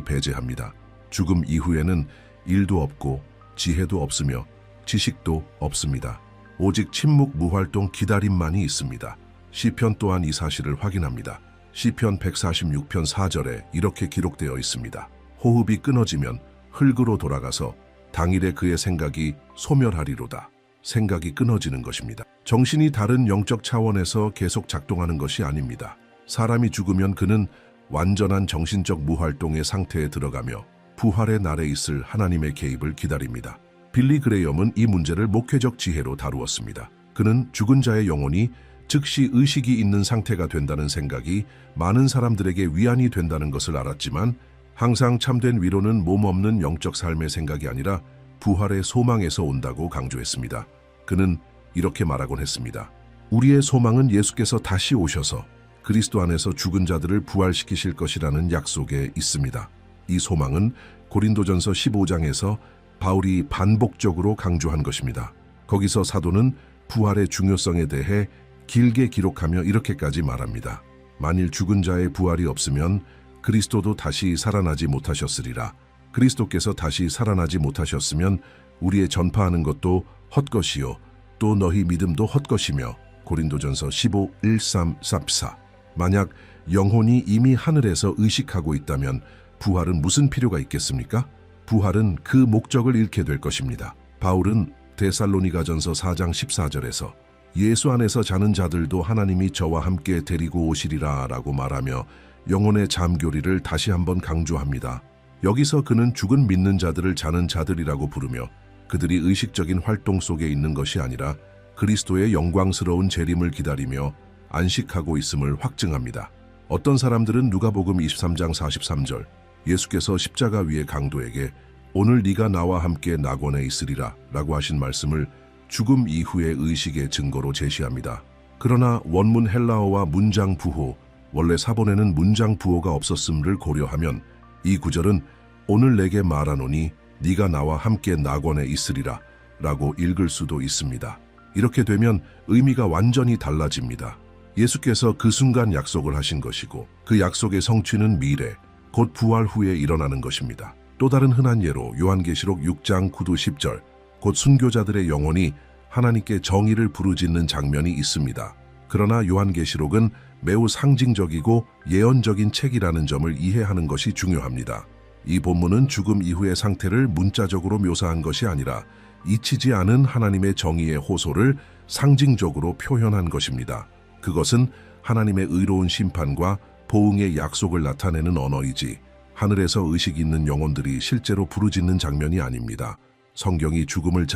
배제합니다. 죽음 이후에는 일도 없고 지혜도 없으며 지식도 없습니다. 오직 침묵, 무활동, 기다림만이 있습니다. 시편 또한 이 사실을 확인합니다. 시편 146편 4절에 이렇게 기록되어 있습니다. 호흡이 끊어지면 흙으로 돌아가서 당일에 그의 생각이 소멸하리로다. 생각이 끊어지는 것입니다. 정신이 다른 영적 차원에서 계속 작동하는 것이 아닙니다. 사람이 죽으면 그는 완전한 정신적 무활동의 상태에 들어가며 부활의 날에 있을 하나님의 개입을 기다립니다. 빌리 그레이엄은 이 문제를 목회적 지혜로 다루었습니다. 그는 죽은 자의 영혼이 즉시 의식이 있는 상태가 된다는 생각이 많은 사람들에게 위안이 된다는 것을 알았지만 항상 참된 위로는 몸 없는 영적 삶의 생각이 아니라 부활의 소망에서 온다고 강조했습니다. 그는 이렇게 말하곤 했습니다. 우리의 소망은 예수께서 다시 오셔서 그리스도 안에서 죽은 자들을 부활시키실 것이라는 약속에 있습니다. 이 소망은 고린도전서 15장에서 바울이 반복적으로 강조한 것입니다. 거기서 사도는 부활의 중요성에 대해 길게 기록하며 이렇게까지 말합니다. 만일 죽은 자의 부활이 없으면 그리스도도 다시 살아나지 못하셨으리라. 그리스도께서 다시 살아나지 못하셨으면 우리의 전파하는 것도 헛것이요 또 너희 믿음도 헛것이며. 고린도전서 15, 13, 14. 만약 영혼이 이미 하늘에서 의식하고 있다면 부활은 무슨 필요가 있겠습니까? 부활은 그 목적을 잃게 될 것입니다. 바울은 데살로니가전서 4장 14절에서 예수 안에서 자는 자들도 하나님이 저와 함께 데리고 오시리라 라고 말하며 영혼의 잠교리를 다시 한번 강조합니다. 여기서 그는 죽은 믿는 자들을 자는 자들이라고 부르며 그들이 의식적인 활동 속에 있는 것이 아니라 그리스도의 영광스러운 재림을 기다리며 안식하고 있음을 확증합니다. 어떤 사람들은 누가복음 23장 43절 예수께서 십자가 위의 강도에게 오늘 네가 나와 함께 낙원에 있으리라 라고 하신 말씀을 죽음 이후의 의식의 증거로 제시합니다. 그러나 원문 헬라어와 문장 부호, 원래 사본에는 문장 부호가 없었음을 고려하면 이 구절은 오늘 내게 말하노니 네가 나와 함께 낙원에 있으리라 라고 읽을 수도 있습니다. 이렇게 되면 의미가 완전히 달라집니다. 예수께서 그 순간 약속을 하신 것이고 그 약속의 성취는 미래, 곧 부활 후에 일어나는 것입니다. 또 다른 흔한 예로 요한계시록 6장 9도 10절 곧 순교자들의 영혼이 하나님께 정의를 부르짖는 장면이 있습니다. 그러나 요한계시록은 매우 상징적이고 예언적인 책이라는 점을 이해하는 것이 중요합니다. 이 본문은 죽음 이후의 상태를 문자적으로 묘사한 것이 아니라 잊히지 않은 하나님의 정의의 호소를 상징적으로 표현한 것입니다. 그것은 하나님의 의로운 심판과 보응의 약속을 나타내는 언어이지 하늘에서 의식 있는 영혼들이 실제로 부르짖는 장면이 아닙니다. 성경이 죽음을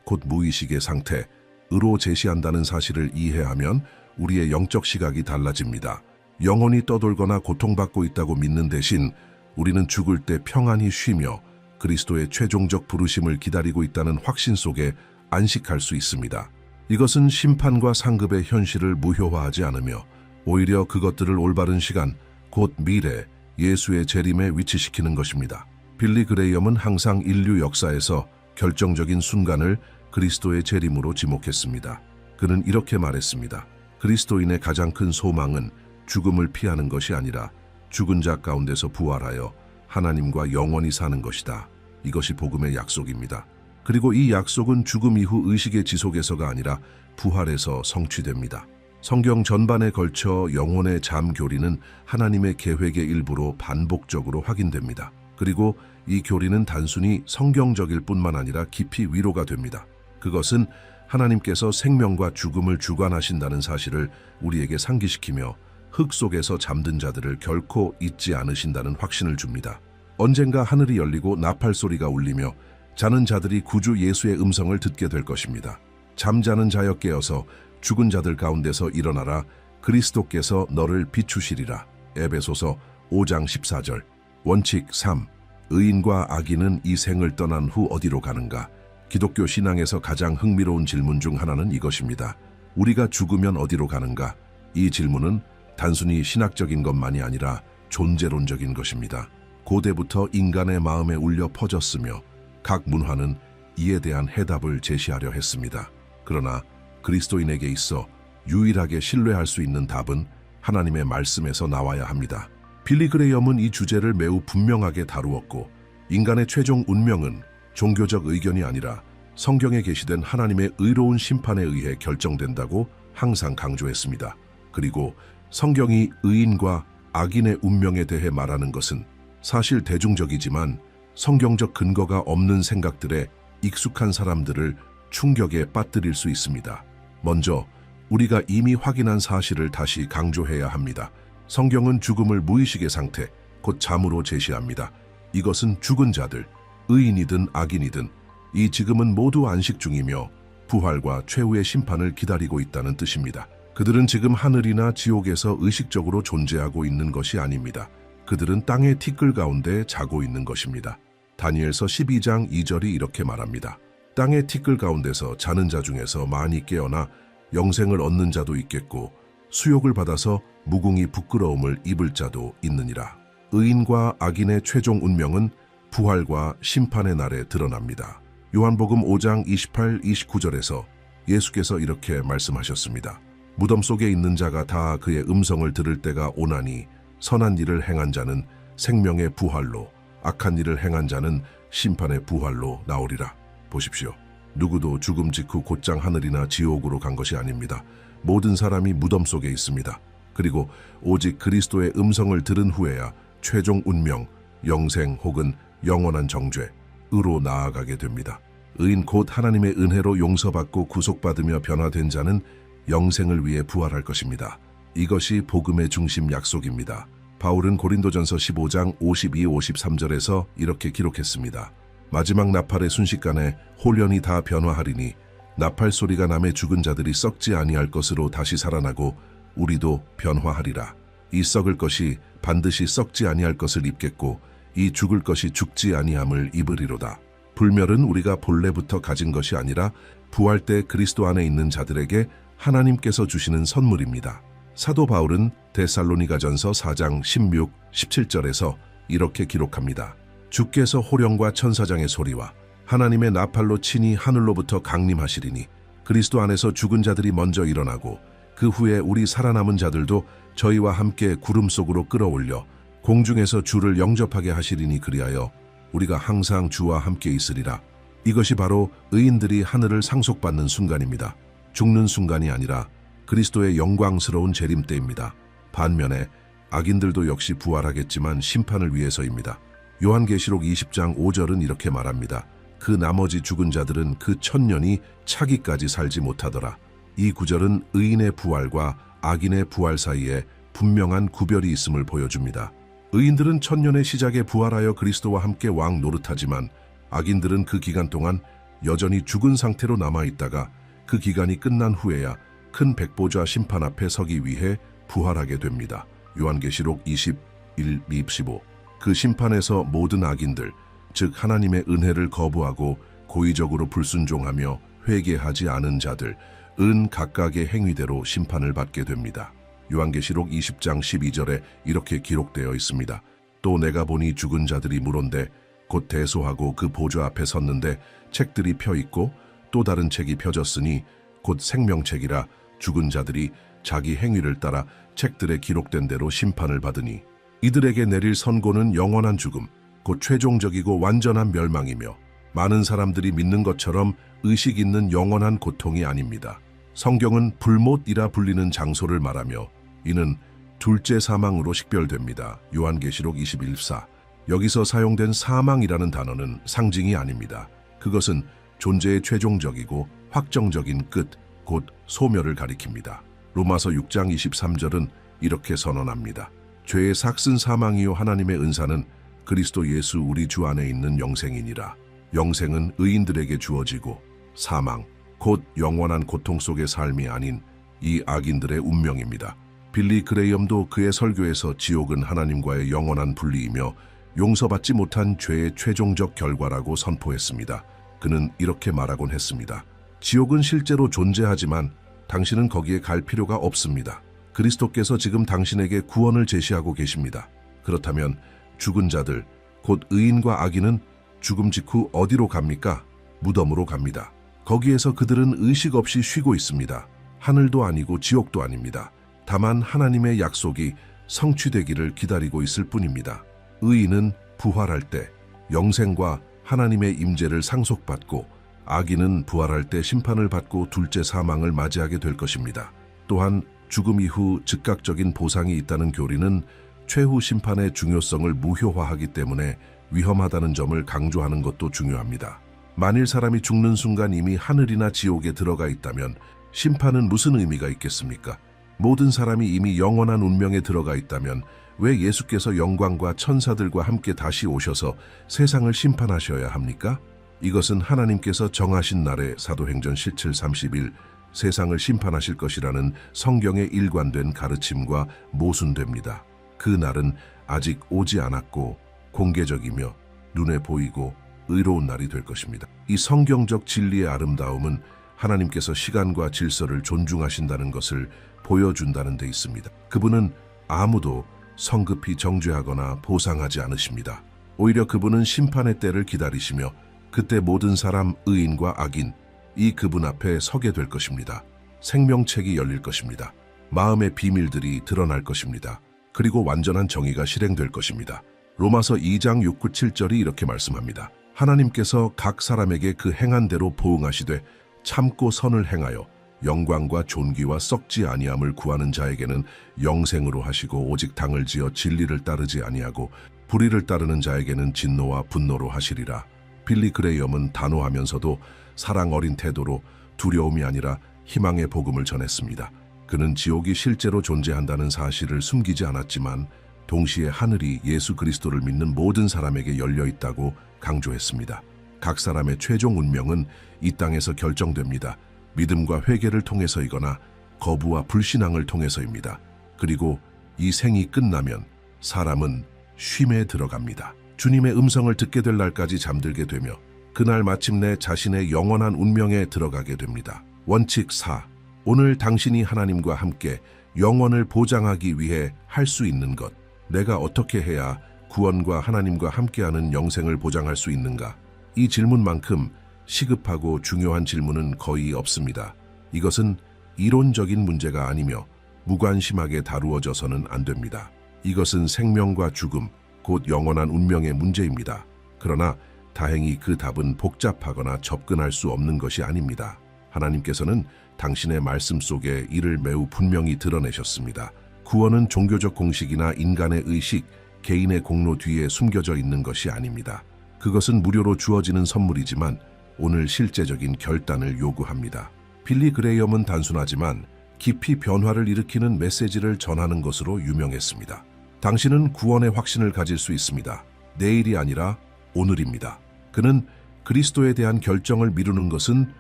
곧 무의식의 상태로 제시한다는 사실을 이해하면 우리의 영적 시각이 달라집니다. 영혼이 떠돌거나 고통받고 있다고 믿는 대신 우리는 죽을 때 평안히 쉬며 그리스도의 최종적 부르심을 기다리고 있다는 확신 속에 안식할 수 있습니다. 이것은 심판과 상급의 현실을 무효화하지 않으며 오히려 그것들을 올바른 시간, 곧 미래, 예수의 재림에 위치시키는 것입니다. 빌리 그레이엄은 항상 인류 역사에서 결정적인 순간을 그리스도의 재림으로 지목했습니다. 그는 이렇게 말했습니다. 그리스도인의 가장 큰 소망은 죽음을 피하는 것이 아니라 죽은 자 가운데서 부활하여 하나님과 영원히 사는 것이다. 이것이 복음의 약속입니다. 그리고 이 약속은 죽음 이후 의식의 지속에서가 아니라 부활에서 성취됩니다. 성경 전반에 걸쳐 영혼의 잠교리는 하나님의 계획의 일부로 반복적으로 확인됩니다. 그리고 이 교리는 단순히 성경적일 뿐만 아니라 깊이 위로가 됩니다. 그것은 하나님께서 생명과 죽음을 주관하신다는 사실을 우리에게 상기시키며 흙 속에서 잠든 자들을 결코 잊지 않으신다는 확신을 줍니다. 언젠가 하늘이 열리고 나팔 소리가 울리며 자는 자들이 구주 예수의 음성을 듣게 될 것입니다. 잠자는 자여 깨어서 죽은 자들 가운데서 일어나라. 그리스도께서 너를 비추시리라. 에베소서 5장 14절. 원칙 3. 의인과 악인은 이 생을 떠난 후 어디로 가는가? 기독교 신앙에서 가장 흥미로운 질문 중 하나는 이것입니다. 우리가 죽으면 어디로 가는가? 이 질문은 단순히 신학적인 것만이 아니라 존재론적인 것입니다. 고대부터 인간의 마음에 울려 퍼졌으며 각 문화는 이에 대한 해답을 제시하려 했습니다. 그러나 그리스도인에게 있어 유일하게 신뢰할 수 있는 답은 하나님의 말씀에서 나와야 합니다. 빌리 그레이엄은 이 주제를 매우 분명하게 다루었고 인간의 최종 운명은 종교적 의견이 아니라 성경에 게시된 하나님의 의로운 심판에 의해 결정된다고 항상 강조했습니다. 그리고 성경이 의인과 악인의 운명에 대해 말하는 것은 사실 대중적이지만 성경적 근거가 없는 생각들에 익숙한 사람들을 충격에 빠뜨릴 수 있습니다. 먼저 우리가 이미 확인한 사실을 다시 강조해야 합니다. 성경은 죽음을 무의식의 상태, 곧 잠으로 제시합니다. 이것은 죽은 자들, 의인이든 악인이든 이 지금은 모두 안식 중이며 부활과 최후의 심판을 기다리고 있다는 뜻입니다. 그들은 지금 하늘이나 지옥에서 의식적으로 존재하고 있는 것이 아닙니다. 그들은 땅의 티끌 가운데 자고 있는 것입니다. 다니엘서 12장 2절이 이렇게 말합니다. 땅의 티끌 가운데서 자는 자 중에서 많이 깨어나 영생을 얻는 자도 있겠고 수욕을 받아서 무궁히 부끄러움을 입을 자도 있느니라. 의인과 악인의 최종 운명은 부활과 심판의 날에 드러납니다. 요한복음 5장 28, 29절에서 예수께서 이렇게 말씀하셨습니다. 무덤 속에 있는 자가 다 그의 음성을 들을 때가 오나니 선한 일을 행한 자는 생명의 부활로 악한 일을 행한 자는 심판의 부활로 나오리라. 보십시오. 누구도 죽음 직후 곧장 하늘이나 지옥으로 간 것이 아닙니다. 모든 사람이 무덤 속에 있습니다. 그리고 오직 그리스도의 음성을 들은 후에야 최종 운명, 영생 혹은 영원한 정죄, 으로 나아가게 됩니다. 의인 곧 하나님의 은혜로 용서받고 구속받으며 변화된 자는 영생을 위해 부활할 것입니다. 이것이 복음의 중심 약속입니다. 바울은 고린도전서 15장 52-53절에서 이렇게 기록했습니다. 마지막 나팔의 순식간에 홀연히 다 변화하리니 나팔 소리가 나매 죽은 자들이 썩지 아니할 것으로 다시 살아나고 우리도 변화하리라. 이 썩을 것이 반드시 썩지 아니할 것을 입겠고 이 죽을 것이 죽지 아니함을 입으리로다. 불멸은 우리가 본래부터 가진 것이 아니라 부활 때 그리스도 안에 있는 자들에게 하나님께서 주시는 선물입니다. 사도 바울은 데살로니가전서 4장 16, 17절에서 이렇게 기록합니다. 주께서 호령과 천사장의 소리와 하나님의 나팔로 친히 하늘로부터 강림하시리니 그리스도 안에서 죽은 자들이 먼저 일어나고 그 후에 우리 살아남은 자들도 저희와 함께 구름 속으로 끌어올려 공중에서 주를 영접하게 하시리니 그리하여 우리가 항상 주와 함께 있으리라. 이것이 바로 의인들이 하늘을 상속받는 순간입니다. 죽는 순간이 아니라 그리스도의 영광스러운 재림 때입니다. 반면에 악인들도 역시 부활하겠지만 심판을 위해서입니다. 요한계시록 20장 5절은 이렇게 말합니다. 그 나머지 죽은 자들은 그 천년이 차기까지 살지 못하더라. 이 구절은 의인의 부활과 악인의 부활 사이에 분명한 구별이 있음을 보여줍니다. 의인들은 천년의 시작에 부활하여 그리스도와 함께 왕 노릇하지만 악인들은 그 기간 동안 여전히 죽은 상태로 남아있다가 그 기간이 끝난 후에야 큰 백보좌 심판 앞에 서기 위해 부활하게 됩니다. 요한계시록 21-25. 그 심판에서 모든 악인들, 즉 하나님의 은혜를 거부하고 고의적으로 불순종하며 회개하지 않은 자들, 은 각각의 행위대로 심판을 받게 됩니다. 요한계시록 20장 12절에 이렇게 기록되어 있습니다. 또 내가 보니 죽은 자들이 물온데 곧 대소하고 그 보좌 앞에 섰는데 책들이 펴 있고 또 다른 책이 펴졌으니 곧 생명책이라 죽은 자들이 자기 행위를 따라 책들에 기록된 대로 심판을 받으니 이들에게 내릴 선고는 영원한 죽음, 곧 최종적이고 완전한 멸망이며 많은 사람들이 믿는 것처럼 의식 있는 영원한 고통이 아닙니다. 성경은 불못이라 불리는 장소를 말하며 이는 둘째 사망으로 식별됩니다. 요한계시록 21사. 여기서 사용된 사망이라는 단어는 상징이 아닙니다. 그것은 존재의 최종적이고 확정적인 끝, 곧 소멸을 가리킵니다. 로마서 6장 23절은 이렇게 선언합니다. 죄의 삭슨 사망이요 하나님의 은사는 그리스도 예수 우리 주 안에 있는 영생이니라. 영생은 의인들에게 주어지고 사망, 곧 영원한 고통 속의 삶이 아닌 이 악인들의 운명입니다. 빌리 그레이엄도 그의 설교에서 지옥은 하나님과의 영원한 분리이며 용서받지 못한 죄의 최종적 결과라고 선포했습니다. 그는 이렇게 말하곤 했습니다. 지옥은 실제로 존재하지만 당신은 거기에 갈 필요가 없습니다. 그리스도께서 지금 당신에게 구원을 제시하고 계십니다. 그렇다면 죽은 자들, 곧 의인과 악인은 죽음 직후 어디로 갑니까? 무덤으로 갑니다. 거기에서 그들은 의식 없이 쉬고 있습니다. 하늘도 아니고 지옥도 아닙니다. 다만 하나님의 약속이 성취되기를 기다리고 있을 뿐입니다. 의인은 부활할 때 영생과 하나님의 임재를 상속받고 악인은 부활할 때 심판을 받고 둘째 사망을 맞이하게 될 것입니다. 또한 죽음 이후 즉각적인 보상이 있다는 교리는 최후 심판의 중요성을 무효화하기 때문에 위험하다는 점을 강조하는 것도 중요합니다. 만일 사람이 죽는 순간 이미 하늘이나 지옥에 들어가 있다면 심판은 무슨 의미가 있겠습니까? 모든 사람이 이미 영원한 운명에 들어가 있다면 왜 예수께서 영광과 천사들과 함께 다시 오셔서 세상을 심판하셔야 합니까? 이것은 하나님께서 정하신 날에 사도행전 17:31 세상을 심판하실 것이라는 성경의 일관된 가르침과 모순됩니다. 그 날은 아직 오지 않았고 공개적이며 눈에 보이고 의로운 날이 될 것입니다. 이 성경적 진리의 아름다움은 하나님께서 시간과 질서를 존중하신다는 것을 보여준다는 데 있습니다. 그분은 아무도 성급히 정죄하거나 보상하지 않으십니다. 오히려 그분은 심판의 때를 기다리시며 그때 모든 사람, 의인과 악인, 이 그분 앞에 서게 될 것입니다. 생명책이 열릴 것입니다. 마음의 비밀들이 드러날 것입니다. 그리고 완전한 정의가 실행될 것입니다. 로마서 2장 6, 9, 7절이 이렇게 말씀합니다. 하나님께서 각 사람에게 그 행한 대로 보응하시되 참고 선을 행하여 영광과 존귀와 썩지 아니함을 구하는 자에게는 영생으로 하시고 오직 당을 지어 진리를 따르지 아니하고 불의를 따르는 자에게는 진노와 분노로 하시리라. 빌리 그레이엄은 단호하면서도 사랑 어린 태도로 두려움이 아니라 희망의 복음을 전했습니다. 그는 지옥이 실제로 존재한다는 사실을 숨기지 않았지만 동시에 하늘이 예수 그리스도를 믿는 모든 사람에게 열려 있다고 강조했습니다. 각 사람의 최종 운명은 이 땅에서 결정됩니다. 믿음과 회개를 통해서이거나 거부와 불신앙을 통해서입니다. 그리고 이 생이 끝나면 사람은 쉼에 들어갑니다. 주님의 음성을 듣게 될 날까지 잠들게 되며 그날 마침내 자신의 영원한 운명에 들어가게 됩니다. 원칙 4. 오늘 당신이 하나님과 함께 영원을 보장하기 위해 할 수 있는 것. 내가 어떻게 해야 구원과 하나님과 함께하는 영생을 보장할 수 있는가? 이 질문만큼 시급하고 중요한 질문은 거의 없습니다. 이것은 이론적인 문제가 아니며 무관심하게 다루어져서는 안 됩니다. 이것은 생명과 죽음, 곧 영원한 운명의 문제입니다. 그러나 다행히 그 답은 복잡하거나 접근할 수 없는 것이 아닙니다. 하나님께서는 당신의 말씀 속에 이를 매우 분명히 드러내셨습니다. 구원은 종교적 공식이나 인간의 의식, 개인의 공로 뒤에 숨겨져 있는 것이 아닙니다. 그것은 무료로 주어지는 선물이지만 오늘 실제적인 결단을 요구합니다. 빌리 그레이엄은 단순하지만 깊이 변화를 일으키는 메시지를 전하는 것으로 유명했습니다. 당신은 구원의 확신을 가질 수 있습니다. 내일이 아니라 오늘입니다. 그는 그리스도에 대한 결정을 미루는 것은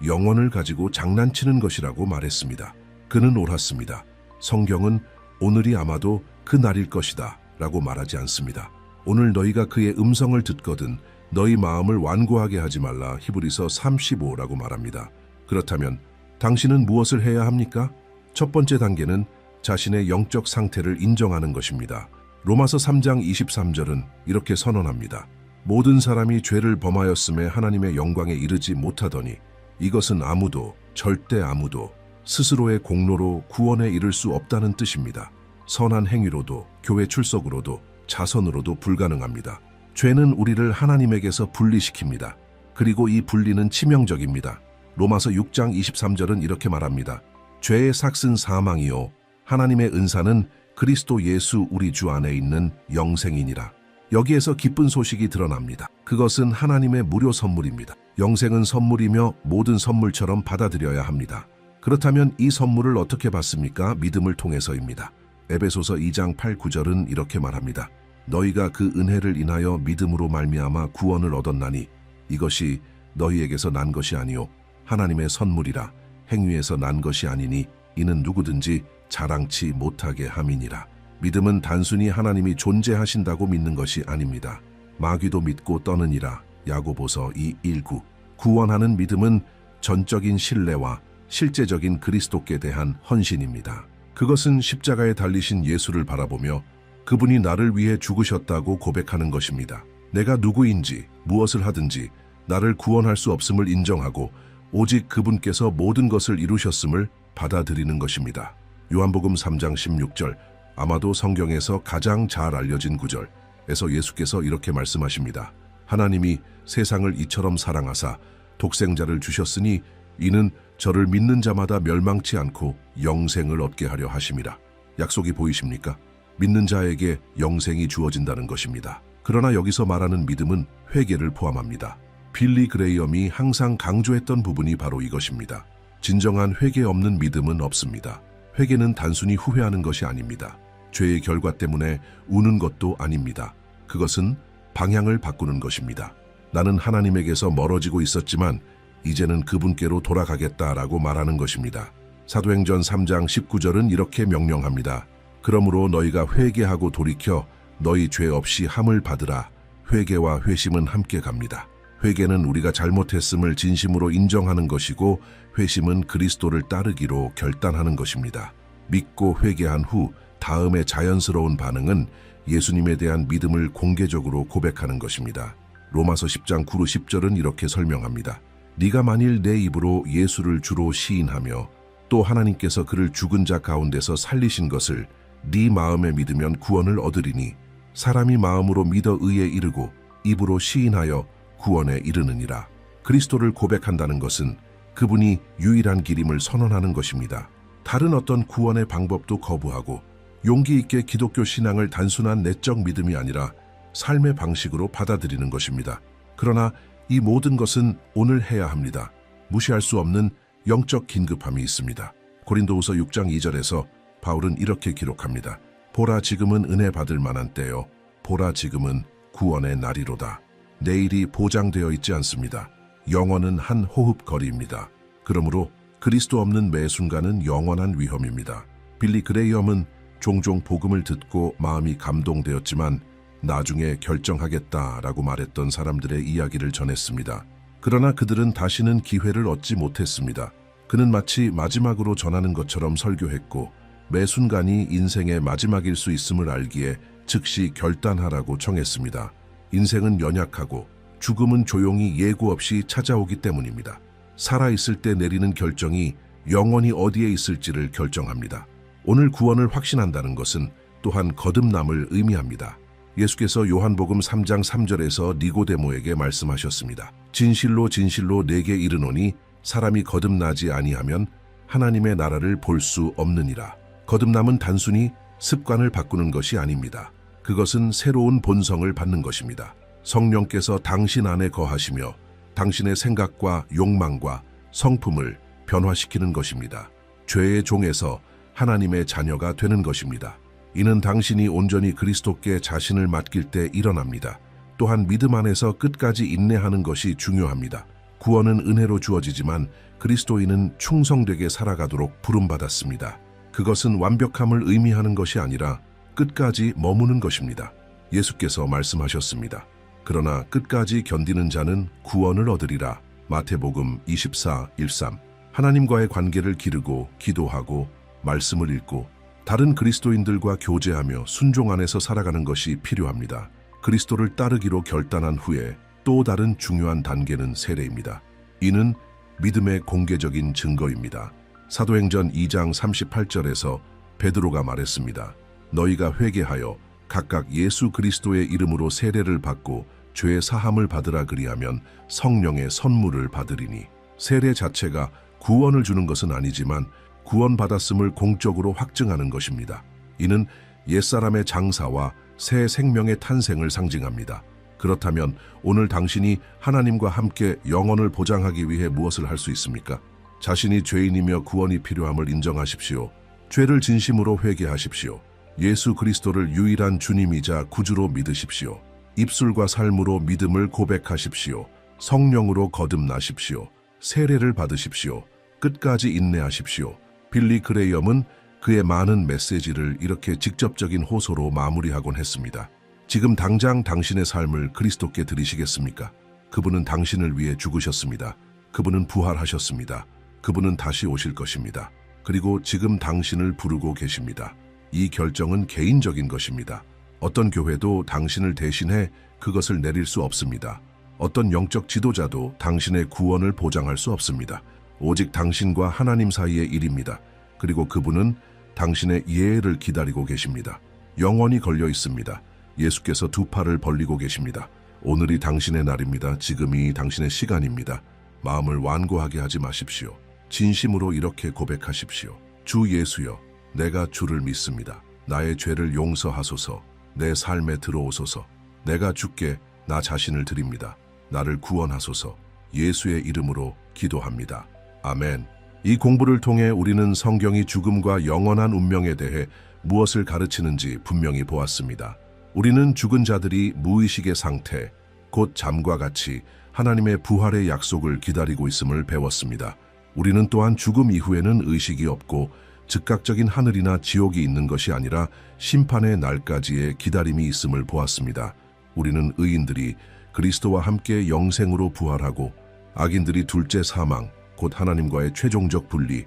영혼을 가지고 장난치는 것이라고 말했습니다. 그는 옳았습니다. 성경은 오늘이 아마도 그 날일 것이다 라고 말하지 않습니다. 오늘 너희가 그의 음성을 듣거든 너희 마음을 완고하게 하지 말라 히브리서 35라고 말합니다. 그렇다면 당신은 무엇을 해야 합니까? 첫 번째 단계는 자신의 영적 상태를 인정하는 것입니다. 로마서 3장 23절은 이렇게 선언합니다. 모든 사람이 죄를 범하였음에 하나님의 영광에 이르지 못하더니 이것은 아무도, 절대 아무도 스스로의 공로로 구원에 이를 수 없다는 뜻입니다. 선한 행위로도, 교회 출석으로도, 자선으로도 불가능합니다. 죄는 우리를 하나님에게서 분리시킵니다. 그리고 이 분리는 치명적입니다. 로마서 6장 23절은 이렇게 말합니다. 죄의 삭은 사망이요 하나님의 은사는 그리스도 예수 우리 주 안에 있는 영생이니라. 여기에서 기쁜 소식이 드러납니다. 그것은 하나님의 무료 선물입니다. 영생은 선물이며 모든 선물처럼 받아들여야 합니다. 그렇다면 이 선물을 어떻게 받습니까? 믿음을 통해서입니다. 에베소서 2장 8, 9절은 이렇게 말합니다. 너희가 그 은혜를 인하여 믿음으로 말미암아 구원을 얻었나니 이것이 너희에게서 난 것이 아니요 하나님의 선물이라. 행위에서 난 것이 아니니 이는 누구든지 자랑치 못하게 함이니라. 믿음은 단순히 하나님이 존재하신다고 믿는 것이 아닙니다. 마귀도 믿고 떠느니라. 야고보서 2:19. 구원하는 믿음은 전적인 신뢰와 실제적인 그리스도께 대한 헌신입니다. 그것은 십자가에 달리신 예수를 바라보며 그분이 나를 위해 죽으셨다고 고백하는 것입니다. 내가 누구인지 무엇을 하든지 나를 구원할 수 없음을 인정하고 오직 그분께서 모든 것을 이루셨음을 받아들이는 것입니다. 요한복음 3장 16절, 아마도 성경에서 가장 잘 알려진 구절에서 예수께서 이렇게 말씀하십니다. 하나님이 세상을 이처럼 사랑하사 독생자를 주셨으니 이는 저를 믿는 자마다 멸망치 않고 영생을 얻게 하려 하심이라. 약속이 보이십니까? 믿는 자에게 영생이 주어진다는 것입니다. 그러나 여기서 말하는 믿음은 회개를 포함합니다. 빌리 그레이엄이 항상 강조했던 부분이 바로 이것입니다. 진정한 회개 없는 믿음은 없습니다. 회개는 단순히 후회하는 것이 아닙니다. 죄의 결과 때문에 우는 것도 아닙니다. 그것은 방향을 바꾸는 것입니다. 나는 하나님에게서 멀어지고 있었지만 이제는 그분께로 돌아가겠다라고 말하는 것입니다. 사도행전 3장 19절은 이렇게 명령합니다. 그러므로 너희가 회개하고 돌이켜 너희 죄 없이 함을 받으라. 회개와 회심은 함께 갑니다. 회개는 우리가 잘못했음을 진심으로 인정하는 것이고 회심은 그리스도를 따르기로 결단하는 것입니다. 믿고 회개한 후 다음의 자연스러운 반응은 예수님에 대한 믿음을 공개적으로 고백하는 것입니다. 로마서 10장 9, 10절은 이렇게 설명합니다. 네가 만일 내 입으로 예수를 주로 시인하며 또 하나님께서 그를 죽은 자 가운데서 살리신 것을 네 마음에 믿으면 구원을 얻으리니 사람이 마음으로 믿어 의에 이르고 입으로 시인하여 구원에 이르느니라. 그리스도를 고백한다는 것은 그분이 유일한 길임을 선언하는 것입니다. 다른 어떤 구원의 방법도 거부하고 용기 있게 기독교 신앙을 단순한 내적 믿음이 아니라 삶의 방식으로 받아들이는 것입니다. 그러나 이 모든 것은 오늘 해야 합니다. 무시할 수 없는 영적 긴급함이 있습니다. 고린도후서 6장 2절에서 바울은 이렇게 기록합니다. 보라 지금은 은혜 받을 만한 때요. 보라 지금은 구원의 날이로다. 내일이 보장되어 있지 않습니다. 영원은 한 호흡거리입니다. 그러므로 그리스도 없는 매 순간은 영원한 위험입니다. 빌리 그레이엄은 종종 복음을 듣고 마음이 감동되었지만 나중에 결정하겠다라고 말했던 사람들의 이야기를 전했습니다. 그러나 그들은 다시는 기회를 얻지 못했습니다. 그는 마치 마지막으로 전하는 것처럼 설교했고 매 순간이 인생의 마지막일 수 있음을 알기에 즉시 결단하라고 청했습니다. 인생은 연약하고 죽음은 조용히 예고 없이 찾아오기 때문입니다. 살아있을 때 내리는 결정이 영원히 어디에 있을지를 결정합니다. 오늘 구원을 확신한다는 것은 또한 거듭남을 의미합니다. 예수께서 요한복음 3장 3절에서 니고데모에게 말씀하셨습니다. 진실로 진실로 내게 이르노니 사람이 거듭나지 아니하면 하나님의 나라를 볼 수 없느니라. 거듭남은 단순히 습관을 바꾸는 것이 아닙니다. 그것은 새로운 본성을 받는 것입니다. 성령께서 당신 안에 거하시며 당신의 생각과 욕망과 성품을 변화시키는 것입니다. 죄의 종에서 하나님의 자녀가 되는 것입니다. 이는 당신이 온전히 그리스도께 자신을 맡길 때 일어납니다. 또한 믿음 안에서 끝까지 인내하는 것이 중요합니다. 구원은 은혜로 주어지지만 그리스도인은 충성되게 살아가도록 부름받았습니다. 그것은 완벽함을 의미하는 것이 아니라 끝까지 머무는 것입니다. 예수께서 말씀하셨습니다. 그러나 끝까지 견디는 자는 구원을 얻으리라. 마태복음 24:13. 하나님과의 관계를 기르고 기도하고 말씀을 읽고 다른 그리스도인들과 교제하며 순종 안에서 살아가는 것이 필요합니다. 그리스도를 따르기로 결단한 후에 또 다른 중요한 단계는 세례입니다. 이는 믿음의 공개적인 증거입니다. 사도행전 2장 38절에서 베드로가 말했습니다. 너희가 회개하여 각각 예수 그리스도의 이름으로 세례를 받고 죄의 사함을 받으라 그리하면 성령의 선물을 받으리니. 세례 자체가 구원을 주는 것은 아니지만 구원받았음을 공적으로 확증하는 것입니다. 이는 옛사람의 장사와 새 생명의 탄생을 상징합니다. 그렇다면 오늘 당신이 하나님과 함께 영원을 보장하기 위해 무엇을 할 수 있습니까? 자신이 죄인이며 구원이 필요함을 인정하십시오. 죄를 진심으로 회개하십시오. 예수 그리스도를 유일한 주님이자 구주로 믿으십시오. 입술과 삶으로 믿음을 고백하십시오. 성령으로 거듭나십시오. 세례를 받으십시오. 끝까지 인내하십시오. 빌리 그레이엄은 그의 많은 메시지를 이렇게 직접적인 호소로 마무리하곤 했습니다. 지금 당장 당신의 삶을 그리스도께 드리시겠습니까? 그분은 당신을 위해 죽으셨습니다. 그분은 부활하셨습니다. 그분은 다시 오실 것입니다. 그리고 지금 당신을 부르고 계십니다. 이 결정은 개인적인 것입니다. 어떤 교회도 당신을 대신해 그것을 내릴 수 없습니다. 어떤 영적 지도자도 당신의 구원을 보장할 수 없습니다. 오직 당신과 하나님 사이의 일입니다. 그리고 그분은 당신의 예를 기다리고 계십니다. 영원히 걸려 있습니다. 예수께서 두 팔을 벌리고 계십니다. 오늘이 당신의 날입니다. 지금이 당신의 시간입니다. 마음을 완고하게 하지 마십시오. 진심으로 이렇게 고백하십시오. 주 예수여, 내가 주를 믿습니다. 나의 죄를 용서하소서. 내 삶에 들어오소서. 내가 주께 나 자신을 드립니다. 나를 구원하소서. 예수의 이름으로 기도합니다. 아멘. 이 공부를 통해 우리는 성경이 죽음과 영원한 운명에 대해 무엇을 가르치는지 분명히 보았습니다. 우리는 죽은 자들이 무의식의 상태, 곧 잠과 같이 하나님의 부활의 약속을 기다리고 있음을 배웠습니다. 우리는 또한 죽음 이후에는 의식이 없고 즉각적인 하늘이나 지옥이 있는 것이 아니라 심판의 날까지의 기다림이 있음을 보았습니다. 우리는 의인들이 그리스도와 함께 영생으로 부활하고 악인들이 둘째 사망, 곧 하나님과의 최종적 분리에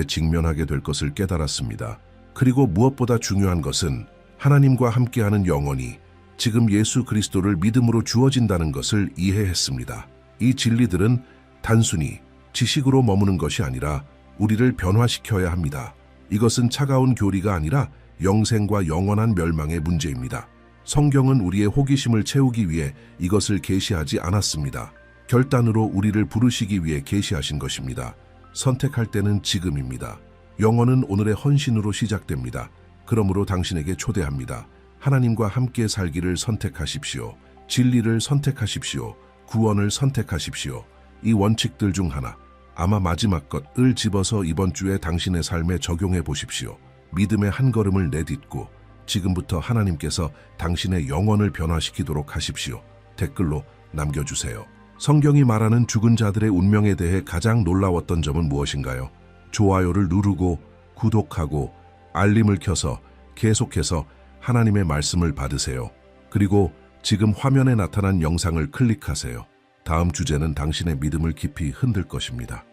직면하게 될 것을 깨달았습니다. 그리고 무엇보다 중요한 것은 하나님과 함께하는 영혼이 지금 예수 그리스도를 믿음으로 주어진다는 것을 이해했습니다. 이 진리들은 단순히 지식으로 머무는 것이 아니라 우리를 변화시켜야 합니다. 이것은 차가운 교리가 아니라 영생과 영원한 멸망의 문제입니다. 성경은 우리의 호기심을 채우기 위해 이것을 계시하지 않았습니다. 결단으로 우리를 부르시기 위해 계시하신 것입니다. 선택할 때는 지금입니다. 영혼은 오늘의 헌신으로 시작됩니다. 그러므로 당신에게 초대합니다. 하나님과 함께 살기를 선택하십시오. 진리를 선택하십시오. 구원을 선택하십시오. 이 원칙들 중 하나, 아마 마지막 것을 집어서 이번 주에 당신의 삶에 적용해 보십시오. 믿음의 한 걸음을 내딛고 지금부터 하나님께서 당신의 영혼을 변화시키도록 하십시오. 댓글로 남겨주세요. 성경이 말하는 죽은 자들의 운명에 대해 가장 놀라웠던 점은 무엇인가요? 좋아요를 누르고 구독하고 알림을 켜서 계속해서 하나님의 말씀을 받으세요. 그리고 지금 화면에 나타난 영상을 클릭하세요. 다음 주제는 당신의 믿음을 깊이 흔들 것입니다.